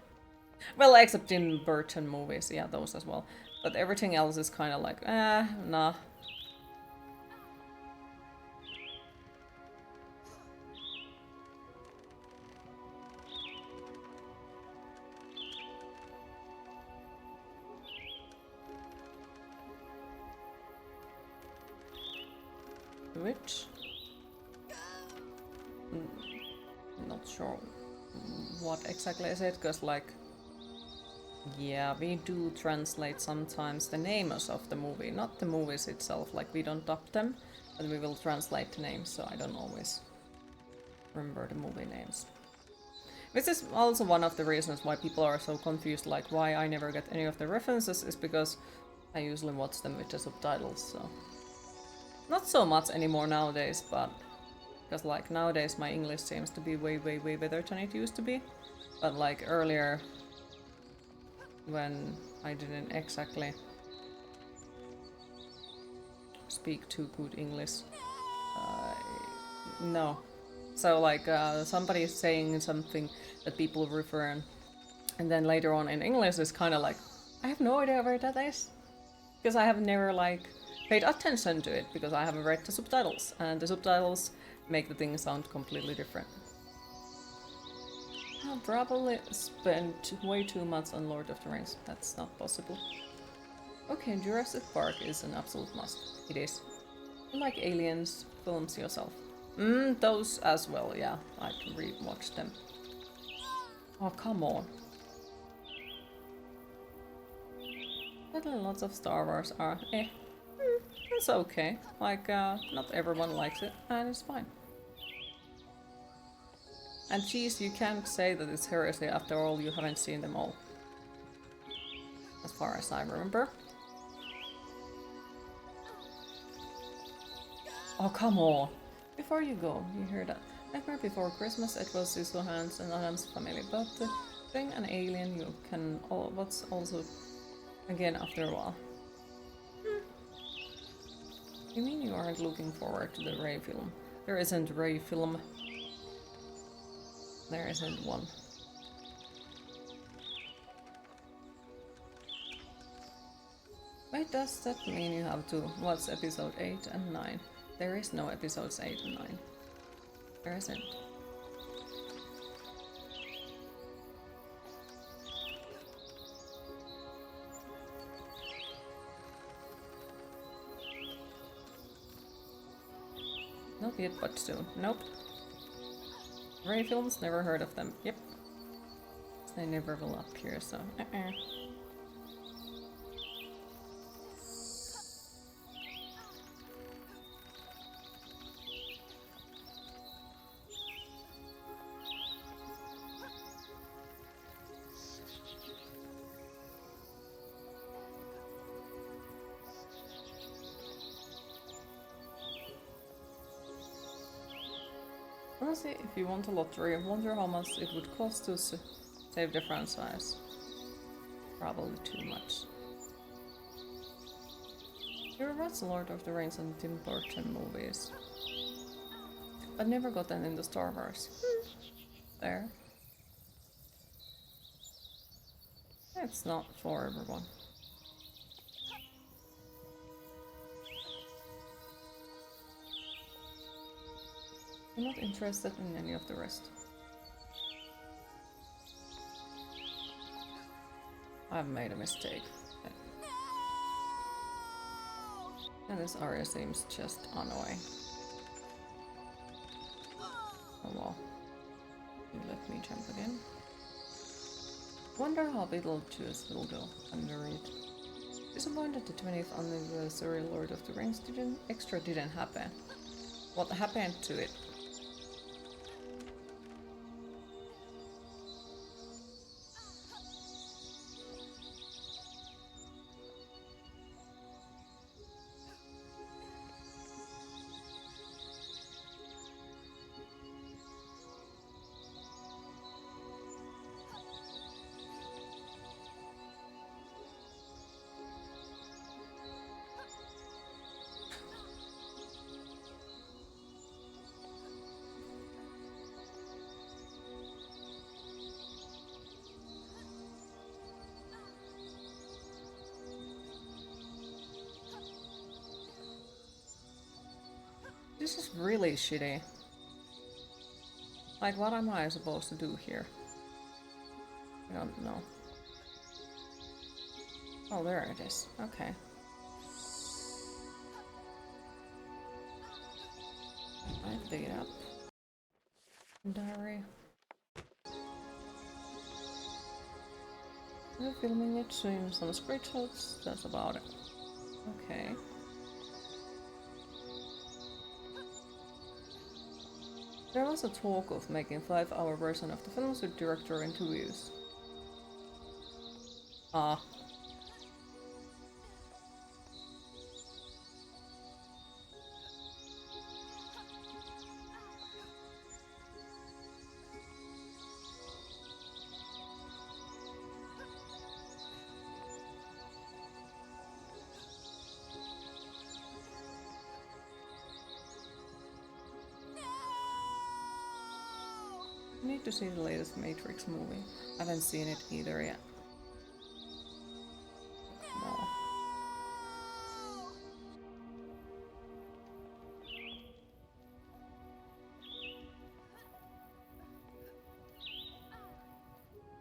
well, except in Burton movies, yeah, those as well. But everything else is kind of like, nah. Which? Not sure what exactly is it, because like, yeah, we do translate sometimes the names of the movie, not the movies itself, like we don't dub them, but we will translate the names, so I don't always remember the movie names. Which is also one of the reasons why people are so confused, like why I never get any of the references, is because I usually watch them with the subtitles, so. Not so much anymore nowadays, but because like nowadays my English seems to be way better than it used to be. But like earlier, when I didn't exactly speak too good English, no. So like somebody is saying something that people refer, and then later on in English it's kind of like, I have no idea where that is, because I have never like paid attention to it, because I haven't read the subtitles, and the subtitles make the thing sound completely different. I'll probably spent way too much on Lord of the Rings. That's not possible. Okay, Jurassic Park is an absolute must. It is. You like Aliens films yourself? Those as well, yeah. I can rewatch them. Oh, come on. But lots of Star Wars are it's okay. Like, not everyone likes it, and it's fine. And geez, you can't say that it's heresy, after all you haven't seen them all. As far as I remember. Oh, come on! Before you go, you hear that. Nightmare Before Christmas, it was Scissorhands and Adam's Family, but being an alien you can watch also again after a while. You mean you aren't looking forward to the Ray film? There isn't Ray film. There isn't one. Wait, does that mean you have to watch episode 8 and 9? There is no episodes 8 and 9. There isn't. Not yet, but soon. Nope. Ray films, never heard of them. Yep. They never will appear, so Honestly, if you want a lottery, I wonder how much it would cost to save the franchise. Probably too much. You watched Lord of the Rings and Tim Burton movies, but never got into Star Wars. There. It's not for everyone. I'm not interested in any of the rest. I've made a mistake. And this area seems just annoying. Oh well. You let me jump again. Wonder how Beetlejuice will go under it. Disappointed the 20th anniversary Lord of the Rings didn't happen. What happened to it? This is really shitty. Like, what am I supposed to do here? I don't know. Oh, there it is. Okay. I pick it up. Diary. I'm filming it, showing some screenshots. That's about it. Okay. There was a talk of making 5-hour version of the films with director interviews. Ah. I need to see the latest Matrix movie. I haven't seen it either yet. No.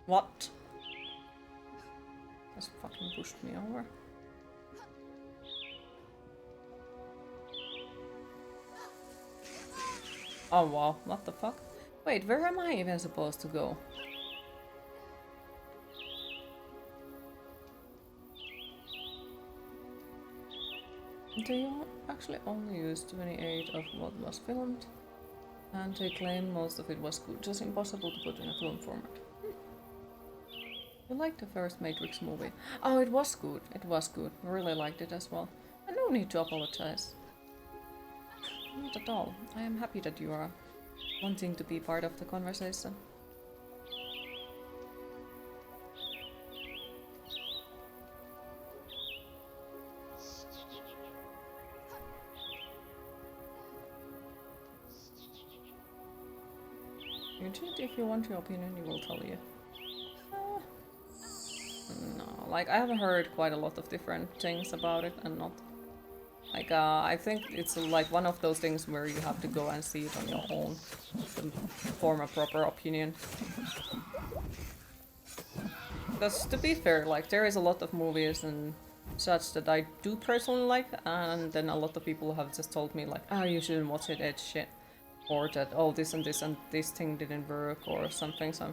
What? Just fucking pushed me over. Oh wow, what the fuck? Wait, where am I even supposed to go? They actually only used 28 of what was filmed, and they claim most of it was good, just impossible to put in a film format. You liked the first Matrix movie? Oh, it was good. It was good. I really liked it as well. And no need to apologize. Not at all. I am happy that you are wanting to be part of the conversation. If you want your opinion, you will tell you. No, like I have heard quite a lot of different things about it, and not like I think it's like one of those things where you have to go and see it on your own to form a proper opinion. Because to be fair, like there is a lot of movies and such that I do personally like, and then a lot of people have just told me like, oh, you shouldn't watch it, it's shit. Or that, oh, this and this thing didn't work, or something. So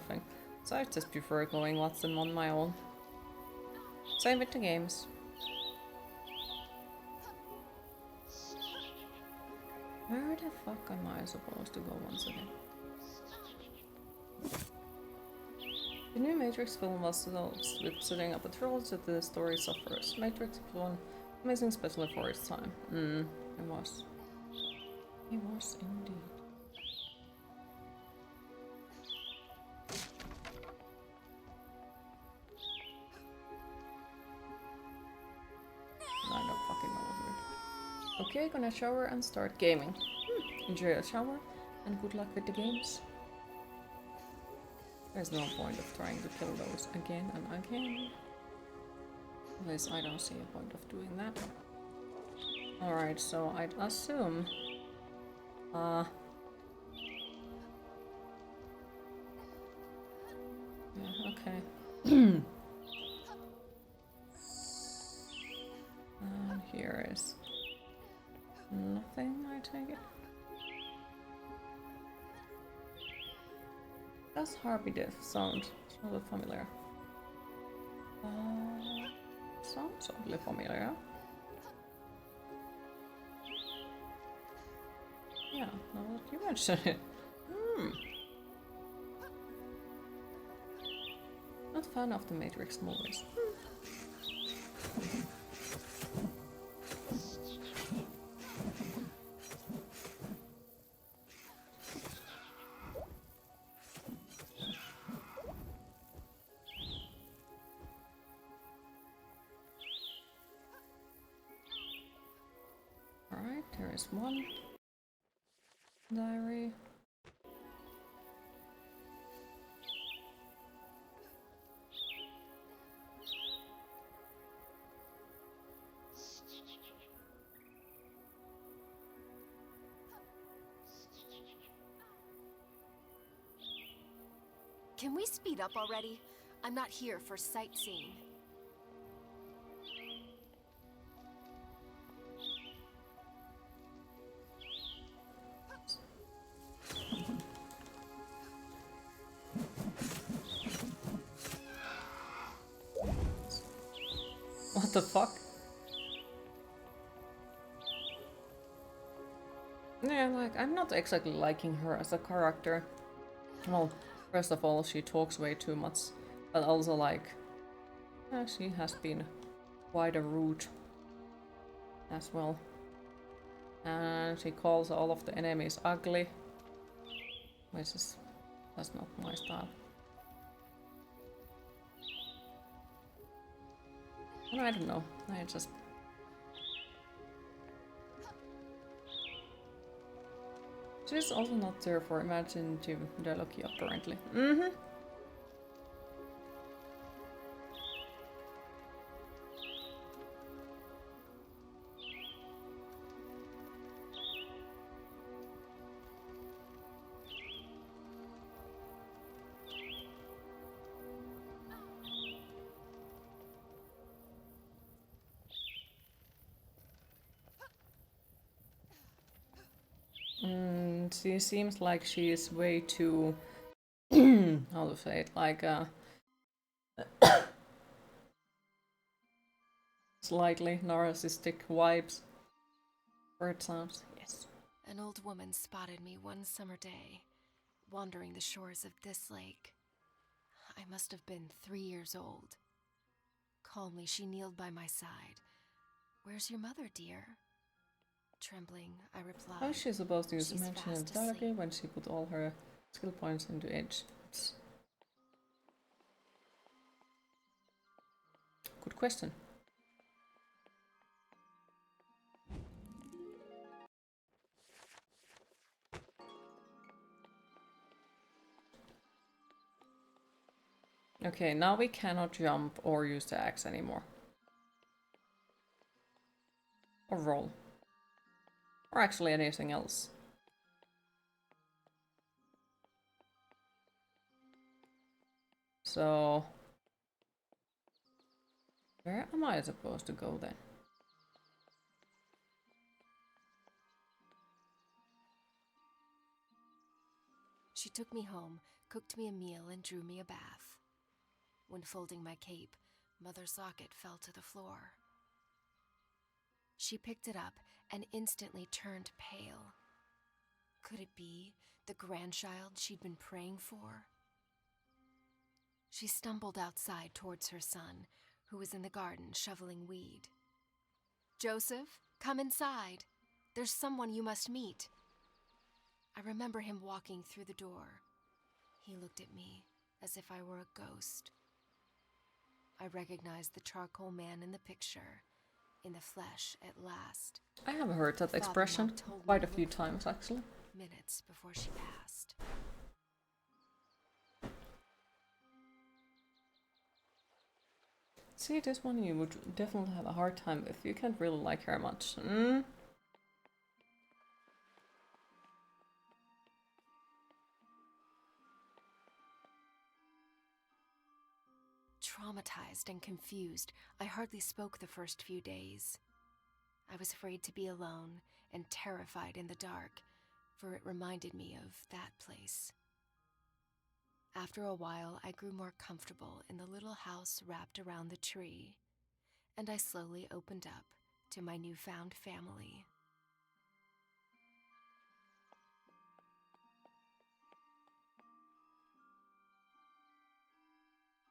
I just prefer going watch them on my own. Same with the games. Where the fuck am I supposed to go once again? The new Matrix film was with setting up a trilogy that the story suffers. Matrix was one amazing, especially for its time. It was. It was indeed. Okay, gonna shower and start gaming. Enjoy a shower and good luck with the games. There's no point of trying to kill those again and again. At least I don't see a point of doing that. Alright, so I'd assume... yeah, okay. And here is nothing, I take it. Does Harpy Death sound sort of familiar? Sounds oddly familiar. Yeah, now that you mention it. Not fan of the Matrix movies. Alright, there is one diary. Can we speed up already? I'm not here for sightseeing. What the fuck? Yeah, like, I'm not exactly liking her as a character. Well, first of all, she talks way too much, but also, like, she has been quite a rude as well. And she calls all of the enemies ugly, which is, that's not my style. And I don't know, I just... She's also not there for imaginative dialogue apparently. She seems like she is way too, how to say it, like slightly narcissistic vibes. Bird sounds, yes. An old woman spotted me one summer day, wandering the shores of this lake. I must have been 3 years old. Calmly, she kneeled by my side. "Where's your mother, dear?" Trembling, I replied, How is she supposed to use "She's imaginative fast dialogue asleep." when she put all her skill points into edge? Good question. Okay, now we cannot jump or use the axe anymore. Or roll. Or actually anything else. So... where am I supposed to go then? She took me home, cooked me a meal, and drew me a bath. When folding my cape, Mother's locket fell to the floor. She picked it up and instantly turned pale. Could it be the grandchild she'd been praying for? She stumbled outside towards her son, who was in the garden shoveling weed. "Joseph, come inside. There's someone you must meet." I remember him walking through the door. He looked at me as if I were a ghost. I recognized the charcoal man in the picture in the flesh at last. I have heard that expression quite a few times, actually. Minutes before she passed. See, this one you would definitely have a hard time with. You can't really like her much. Mm? Traumatized and confused, I hardly spoke the first few days. I was afraid to be alone and terrified in the dark, for it reminded me of that place. After a while, I grew more comfortable in the little house wrapped around the tree, and I slowly opened up to my newfound family.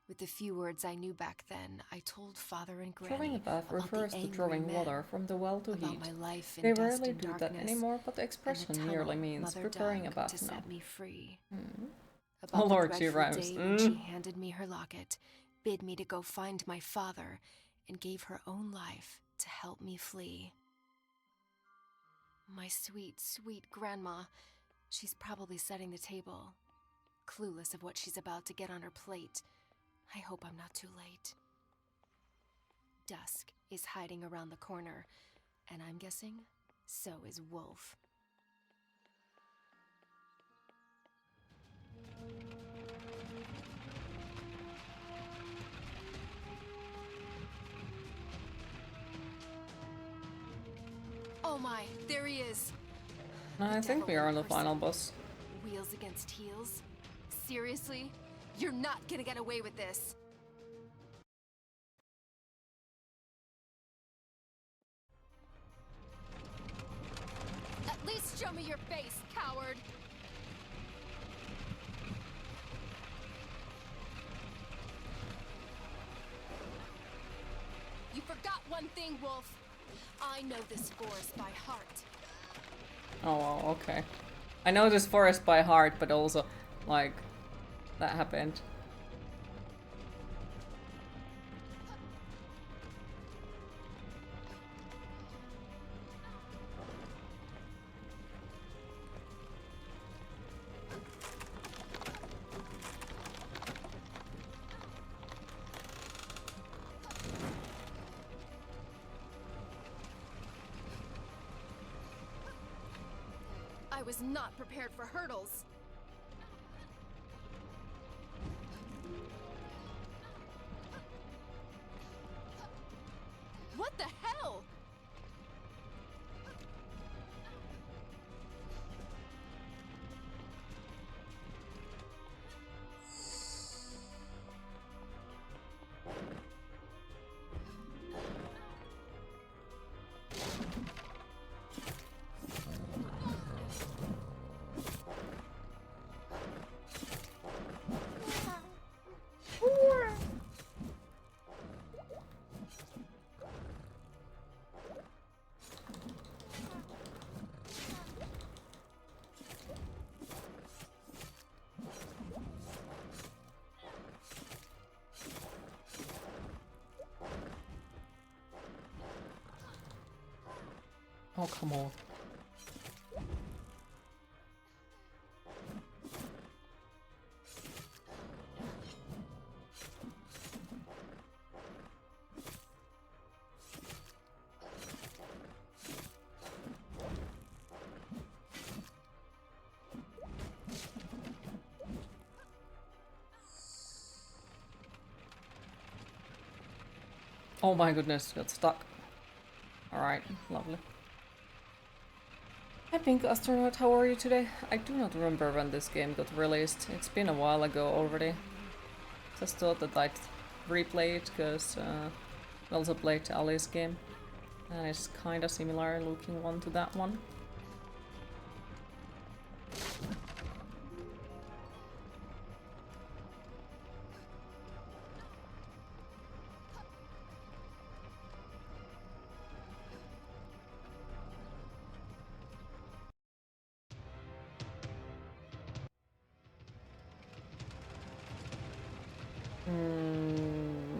With the few words I knew back then, I told Father and Granny Drawing a bath about refers the to angry drawing men, water from the well to about heat. my life in They dust rarely and do that darkness, anymore, but the and expression the merely tunnel means Mother preparing a dug bath to now. set me free. Mm. About Oh the Lord, she dreadful rhymes. day when she handed me her locket, bid me to go find my father, and gave her own life to help me flee. My sweet, sweet grandma. She's probably setting the table, clueless of what she's about to get on her plate. I hope I'm not too late. Dusk is hiding around the corner, and I'm guessing so is Woolfe. Oh my, there he is! I think we are on the final boss. Wheels against heels? Seriously? You're not gonna get away with this! At least show me your face, coward! You forgot one thing, Woolfe. I know this forest by heart. Oh, well, okay. I know this forest by heart, but also, like, that happened. I was not prepared for hurdles. What the hell? Oh, come on. Oh my goodness, got stuck. Alright, lovely. Hi Pink Astronaut, how are you today? I do not remember when this game got released. It's been a while ago already. Just thought that I'd replay it, because I also played Ali's game. And it's kinda similar looking one to that one.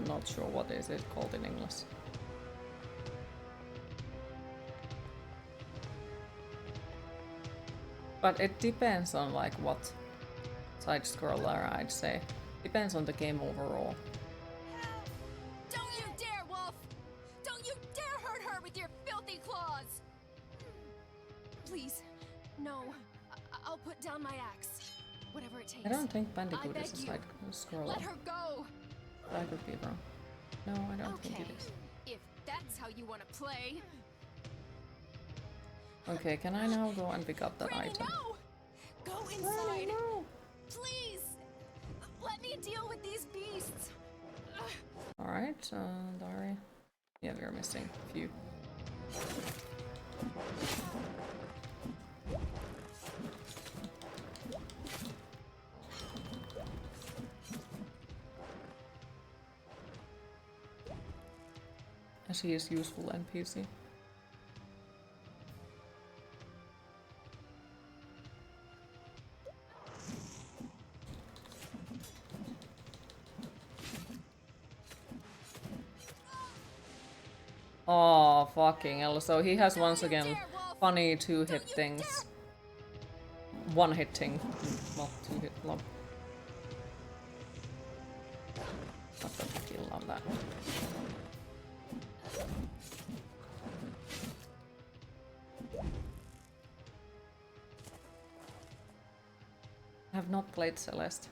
Not sure what is it called in English. But it depends on like what side scroller I'd say. Depends on the game overall. Don't you dare, Wolf! Don't you dare hurt her with your filthy claws! Please, no. I'll put down my axe. Whatever it takes. I don't think Bandicoot is a side scroller. Let her go! I could be wrong. No, I don't think it is. If that's how you want to play. Okay, can I now go and pick up that Granny, item? no! Go inside! No. Please! Let me deal with these beasts! Alright, diary. Yeah, we're missing a few. She is useful NPC. Oh, fucking hell. So he has once again funny two-hit things. One-hit thing. Well, two-hit lob. Not that I fucking love that. I have not played Celeste.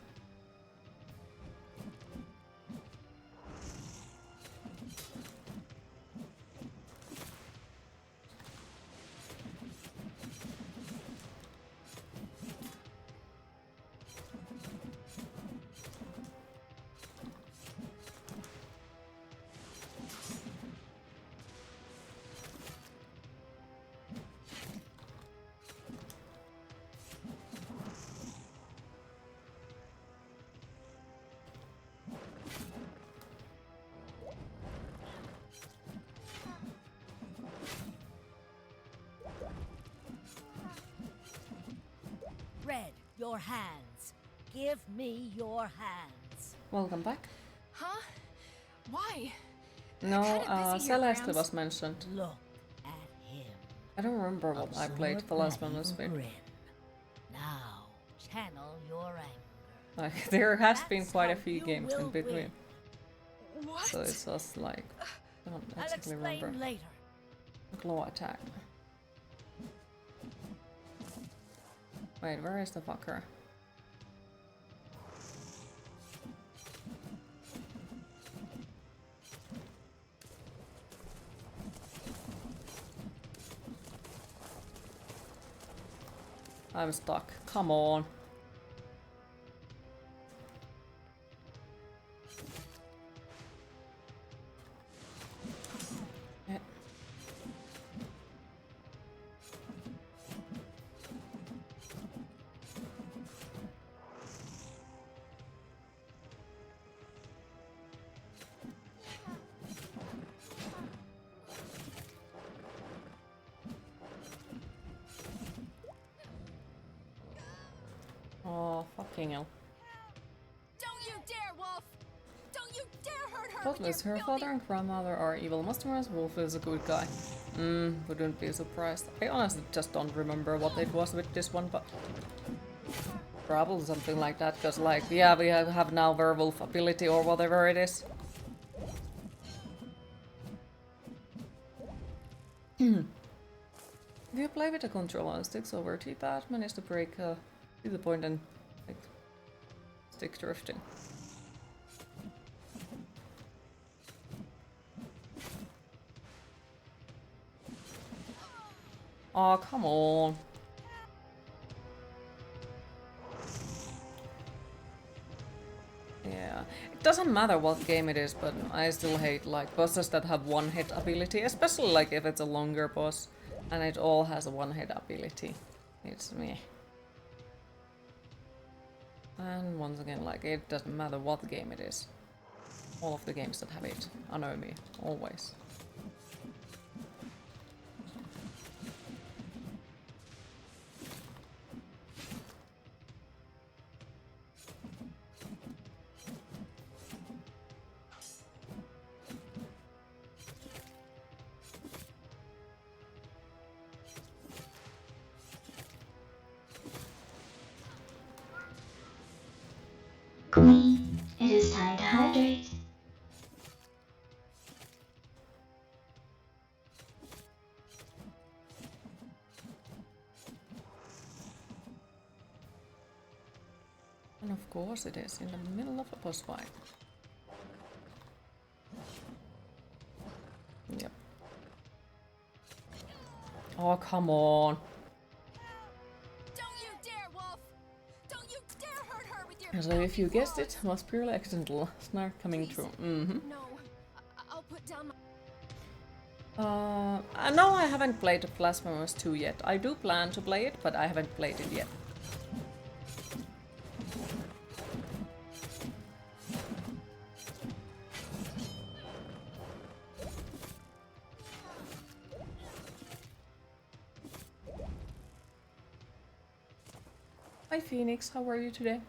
Red, your hands. Give me your hands. Welcome back. Huh? Why? No, Celeste was mentioned. Look at him. I don't remember what I played. The last one was big. Now, channel your anger. Like, there has been quite a few games in between. What? So it's just like, I don't exactly remember. Later. Claw attack. Wait, where is the fucker? I'm stuck. Come on. Oh, fucking hell. Don't you dare, Wolf! Don't you dare hurt her! Doubtless her father and grandmother are evil customers. Woolfe is a good guy. Wouldn't be surprised. I honestly just don't remember what it was with this one, but probably something like that, because like, yeah, we have now werewolf ability or whatever it is. If you play with a controller and sticks over T-pad, manage to break to the point and like, stick drifting. Oh, come on. Yeah, it doesn't matter what game it is, but I still hate like bosses that have one-hit ability, especially like if it's a longer boss and it all has a one-hit ability. It's me. And once again, like, it doesn't matter what game it is. All of the games that have it annoy me, always. And of course it is in the middle of a boss fight. Yep. Oh, come on. Don't you dare, Wolfe! Don't you dare hurt her with your So if you guessed it, was purely accidental. Snark coming through. Mm-hmm. No, I'll put down my... No, I haven't played Blasphemous 2 yet. I do plan to play it, but I haven't played it yet. Hi Phoenix, how are you today?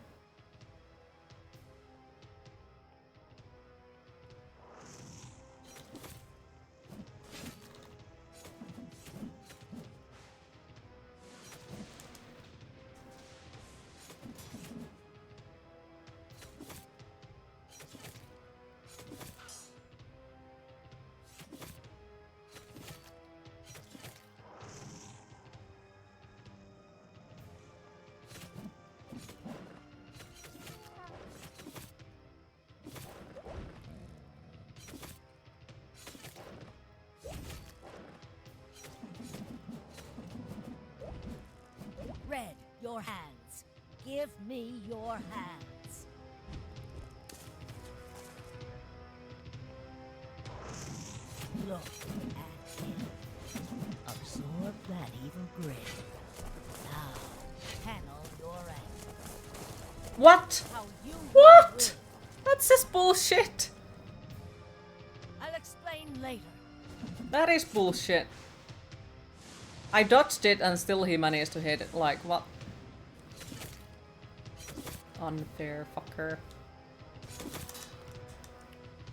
Red, your hands. Give me your hands. Look at him. Absorb that evil grin. Now, channel your anger. What? What? That's just bullshit. I'll explain later. That is bullshit. I dodged it and still he managed to hit it. Like, what? Unfair fucker.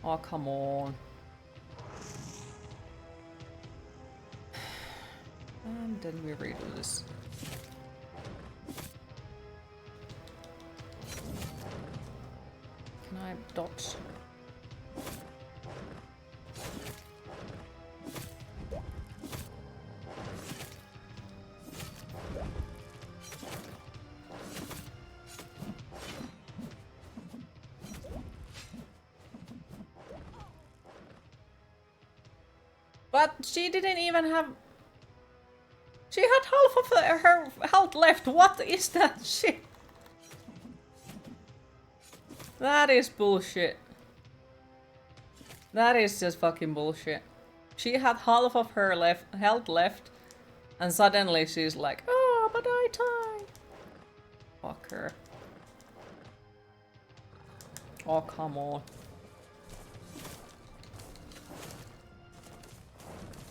Oh, come on. And then we redo this. Can I dodge? But she didn't even have... She had half of her health left. What is that shit? That is bullshit. That is just fucking bullshit. She had half of her health left, and suddenly she's like, oh, but I died. Fuck her. Oh, come on.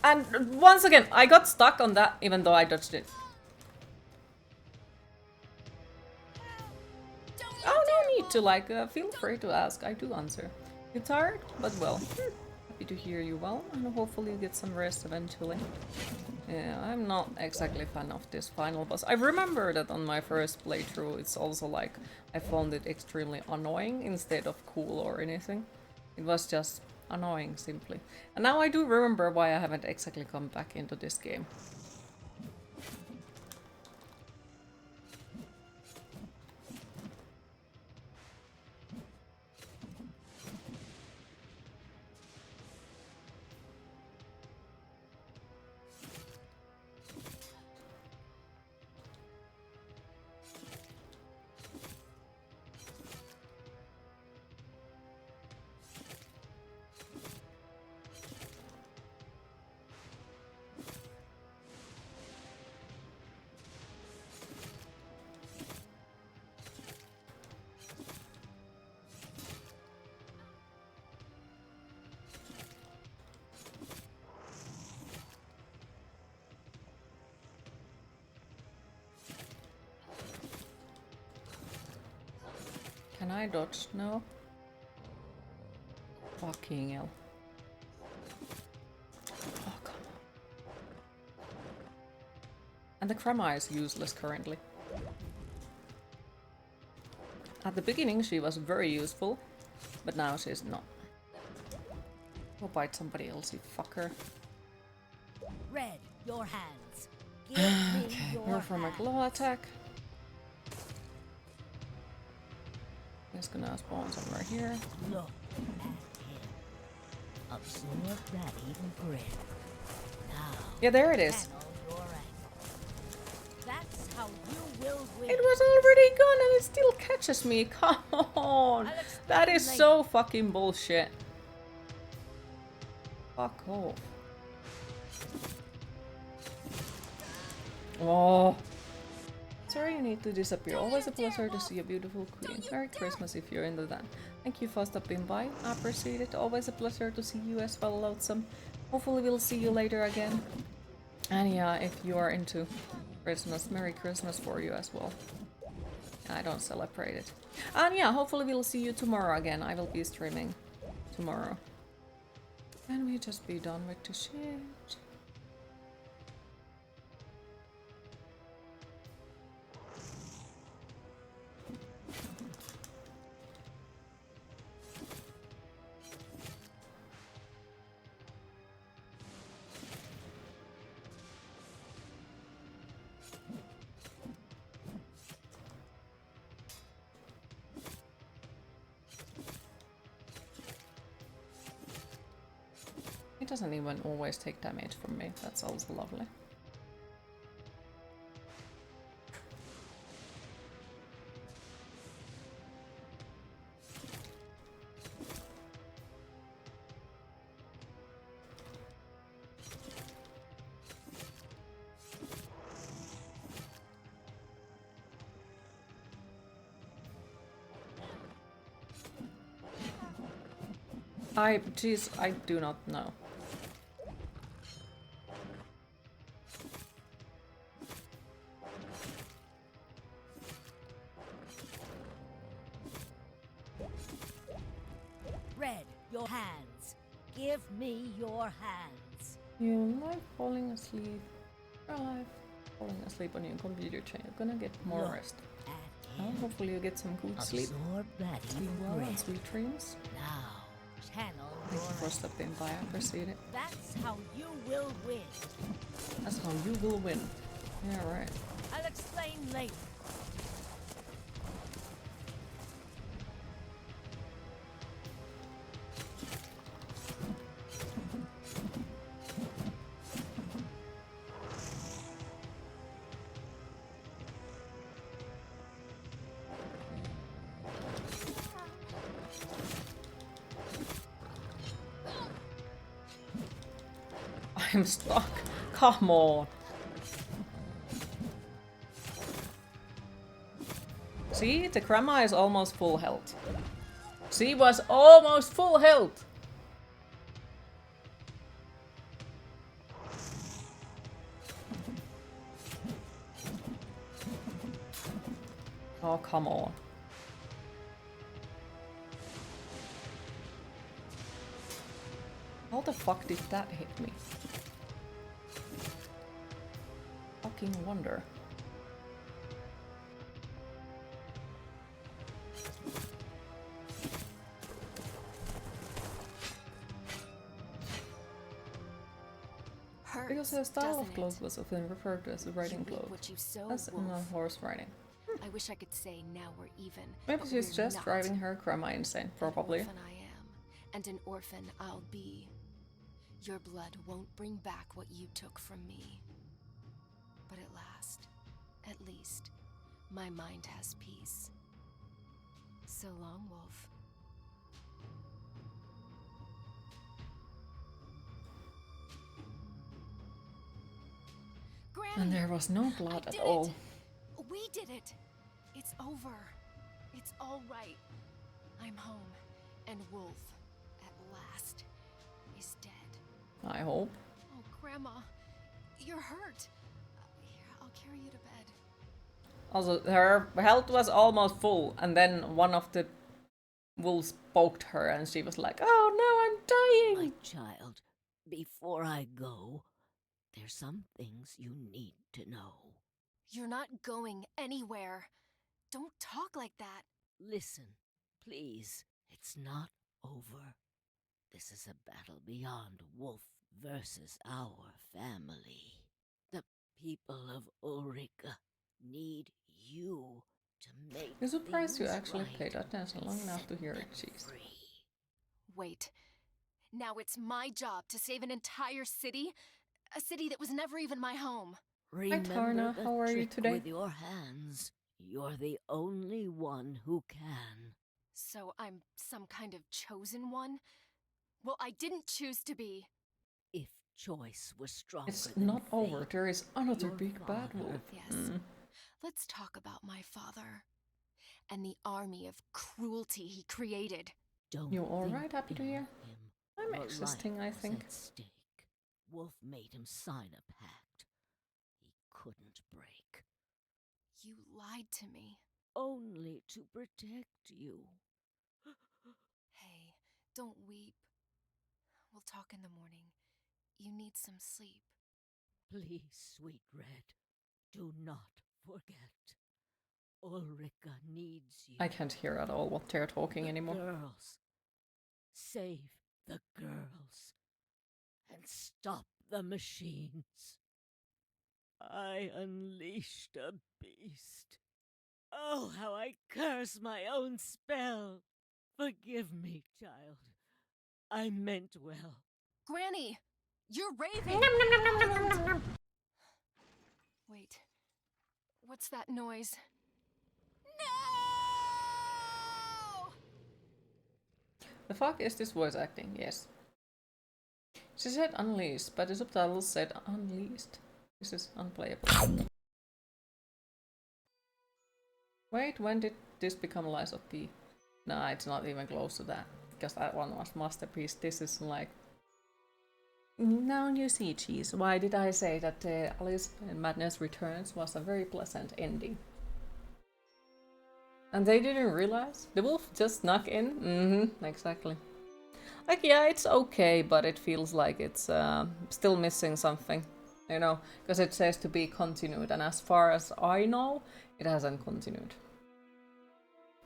And once again, I got stuck on that even though I dodged it. Oh, no need to, like, feel free to ask. I do answer. You're tired, but well. Happy to hear you well, and hopefully you get some rest eventually. Yeah, I'm not exactly a fan of this final boss. I remember that on my first playthrough, it's also like, I found it extremely annoying instead of cool or anything. It was just annoying, simply. And now I do remember why I haven't exactly come back into this game. Can I dodge? No. Fucking hell. Oh, come on. And the Krama is useless currently. At the beginning she was very useful, but now she's not. Go bite somebody else, you fucker. Red, your hands. Give me Okay, your more from a hands. claw attack. He's gonna spawn somewhere here. Look at him. Absorb that evil grin. Now, Yeah, there it is. channel your anger. That's how you will win. It was already gone and it still catches me. Come on. That is so fucking bullshit. Fuck off. Oh. Sorry you need to disappear. Always a pleasure to see a beautiful queen. Merry Christmas if you're into that. Thank you for stopping by. I appreciate it. Always a pleasure to see you as well, Loathsome. Hopefully we'll see you later again. And yeah, if you are into Christmas, Merry Christmas for you as well. I don't celebrate it. And yeah, hopefully we'll see you tomorrow again. I will be streaming tomorrow. And we just be done with the shit. It doesn't even always take damage from me. That's also lovely. I do not know. Red, your hands. Give me your hands. You like falling asleep. Alive. Falling asleep on your computer chain. You're gonna get more rest. Well, hopefully you get some good sleep. Sleep well and sweet dreams. Now, channel. Thank you for stopping by. I appreciate it. That's how you will win. That's how you will win. Yeah, right. I'll explain later. I'm stuck. Come on. See, the grandma is almost full health. She was almost full health. Oh, come on. How the fuck did that hit me? Fucking wonder. Because her style of cloak was often referred to as a riding cloak, as in horse riding. I wish I could say now we're even. Maybe she's just driving her grandma insane, probably. An orphan I am, and an orphan I'll be. Your blood won't bring back what you took from me. But at least, my mind has peace. So long, Wolf. Granny, And there was no blood at all. We did it. It's over. It's all right. I'm home, and Wolf, at last, is dead. I hope. Oh, Grandma, you're hurt. Here, I'll carry you to bed. Also, her health was almost full, and then one of the wolves poked her, and she was like, "Oh no, I'm dying!" My child, before I go, there's some things you need to know. You're not going anywhere. Don't talk like that. Listen, please. It's not over. This is a battle beyond Wolf versus our family. The people of Ulrika need you to make I'm surprised you things actually right paid attention long and enough to set hear them it, jeez. free. Wait. Now it's my job to save an entire city? A city that was never even my home. Hi Remember Tarna, the how are you trick today? with your hands. You're the only one who can. So I'm some kind of chosen one? Well, I didn't choose to be. If choice was stronger It's than not fate, over, there is another your big bad father- wolf. Yes. Let's talk about my father. And the army of cruelty he created. Don't You think alright, Happy New ill Year? of him. I'm Your existing, life I was think. at stake. Woolfe made him sign a pact he couldn't break, You lied to me. only to protect you. Hey, don't weep. We'll talk in the morning. You need some sleep. Please, sweet Red, do not forget. Ulrika needs you. I can't hear at all what they're talking The anymore. girls. Save the girls. And stop the machines. I unleashed a beast. Oh, how I curse my own spell. Forgive me, child. I meant well. Granny! You're raving! Wait. What's that noise? No! The fuck is this voice acting? Yes. She said unleashed, but the subtitles said unleashed. This is unplayable. Wait, when did this become Lies of P? Nah, it's not even close to that. Because that one was Masterpiece. This is like... Now you see, cheese. Why did I say that Alice in Madness Returns was a very pleasant ending? And they didn't realize? The wolf just snuck in? Exactly. Like, yeah, it's okay, but it feels like it's still missing something. You know, because it says to be continued, and as far as I know, it hasn't continued.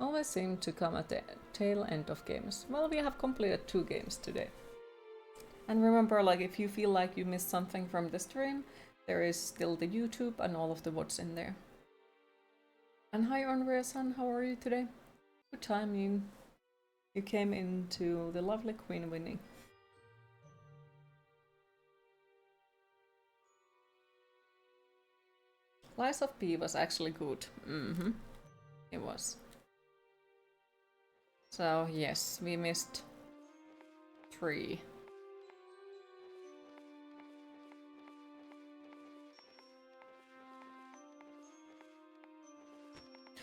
Always seem to come at the tail end of games. Well, we have completed 2 games today. And remember, like, if you feel like you missed something from the stream, there is still the YouTube and all of the VODs in there. And hi, Unravel-san, how are you today? Good timing. You came into the lovely Queen winning. Lies of P was actually good. It was. So, yes, we missed 3.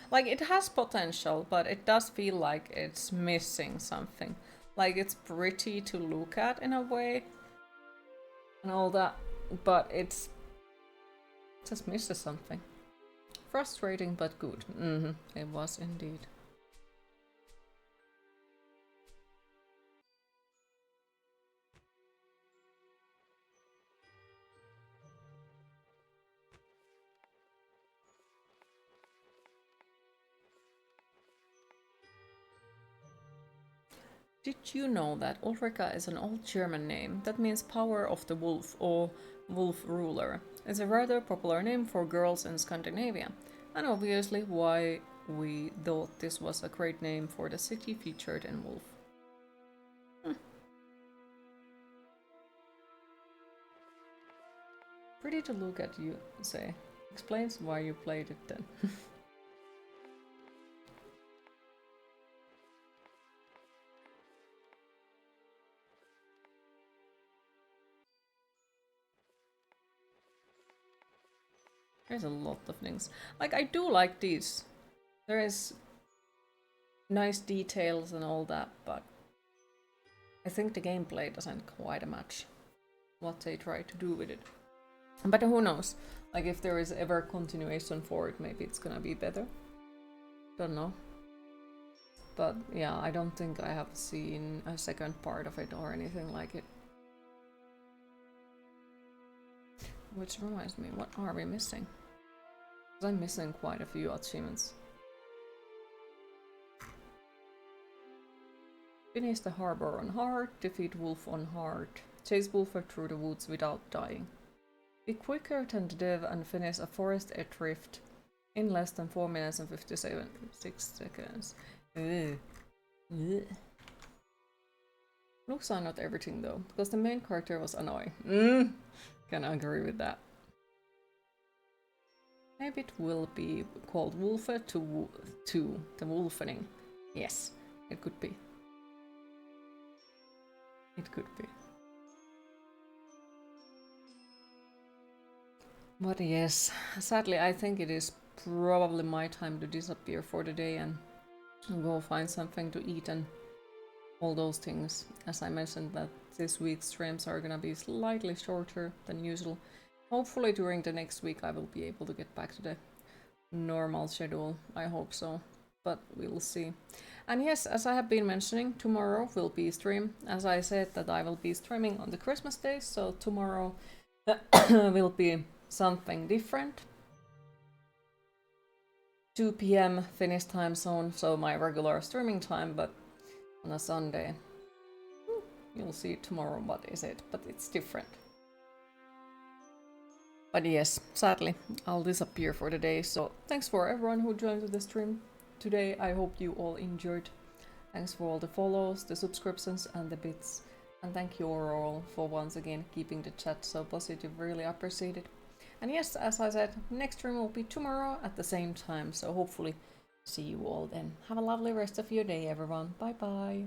Like, it has potential, but it does feel like it's missing something. Like, it's pretty to look at in a way, and all that, but it's just misses something. Frustrating, but good. It was indeed. Did you know that Ulrika is an old German name that means power of the wolf or wolf ruler? It's a rather popular name for girls in Scandinavia, and obviously why we thought this was a great name for the city featured in Wolf. Pretty to look at, you say. Explains why you played it then. There's a lot of things. Like, I do like these. There is nice details and all that, but I think the gameplay doesn't quite match what they try to do with it. But who knows? Like, if there is ever continuation for it, maybe it's gonna be better. Don't know. But yeah, I don't think I have seen a second part of it or anything like it. Which reminds me, what are we missing? Because I'm missing quite a few achievements. Finish the harbor on hard, defeat Wolf on hard, chase Woolfe through the woods without dying. Be quicker than the dev and finish a forest adrift in less than 4 minutes and 56 seconds. Ugh. Ugh. Looks are not everything though, because the main character was annoying. Can agree with that. Maybe it will be called Woolfe to the Wolfening. Yes, it could be. It could be. But yes, sadly I think it is probably my time to disappear for the day and go find something to eat and all those things. As I mentioned that this week's streams are gonna be slightly shorter than usual. Hopefully during the next week I will be able to get back to the normal schedule. I hope so, but we'll see. And yes, as I have been mentioning, tomorrow will be stream. As I said that I will be streaming on the Christmas days, so tomorrow will be something different. 2 PM Finnish time zone, so my regular streaming time, but on a Sunday. You'll see tomorrow what is it, but it's different. But yes, sadly, I'll disappear for the day, so thanks for everyone who joined the stream today. I hope you all enjoyed. Thanks for all the follows, the subscriptions and the bits. And thank you all for once again keeping the chat so positive, really appreciate it. And yes, as I said, next stream will be tomorrow at the same time, so hopefully see you all then. Have a lovely rest of your day, everyone. Bye bye.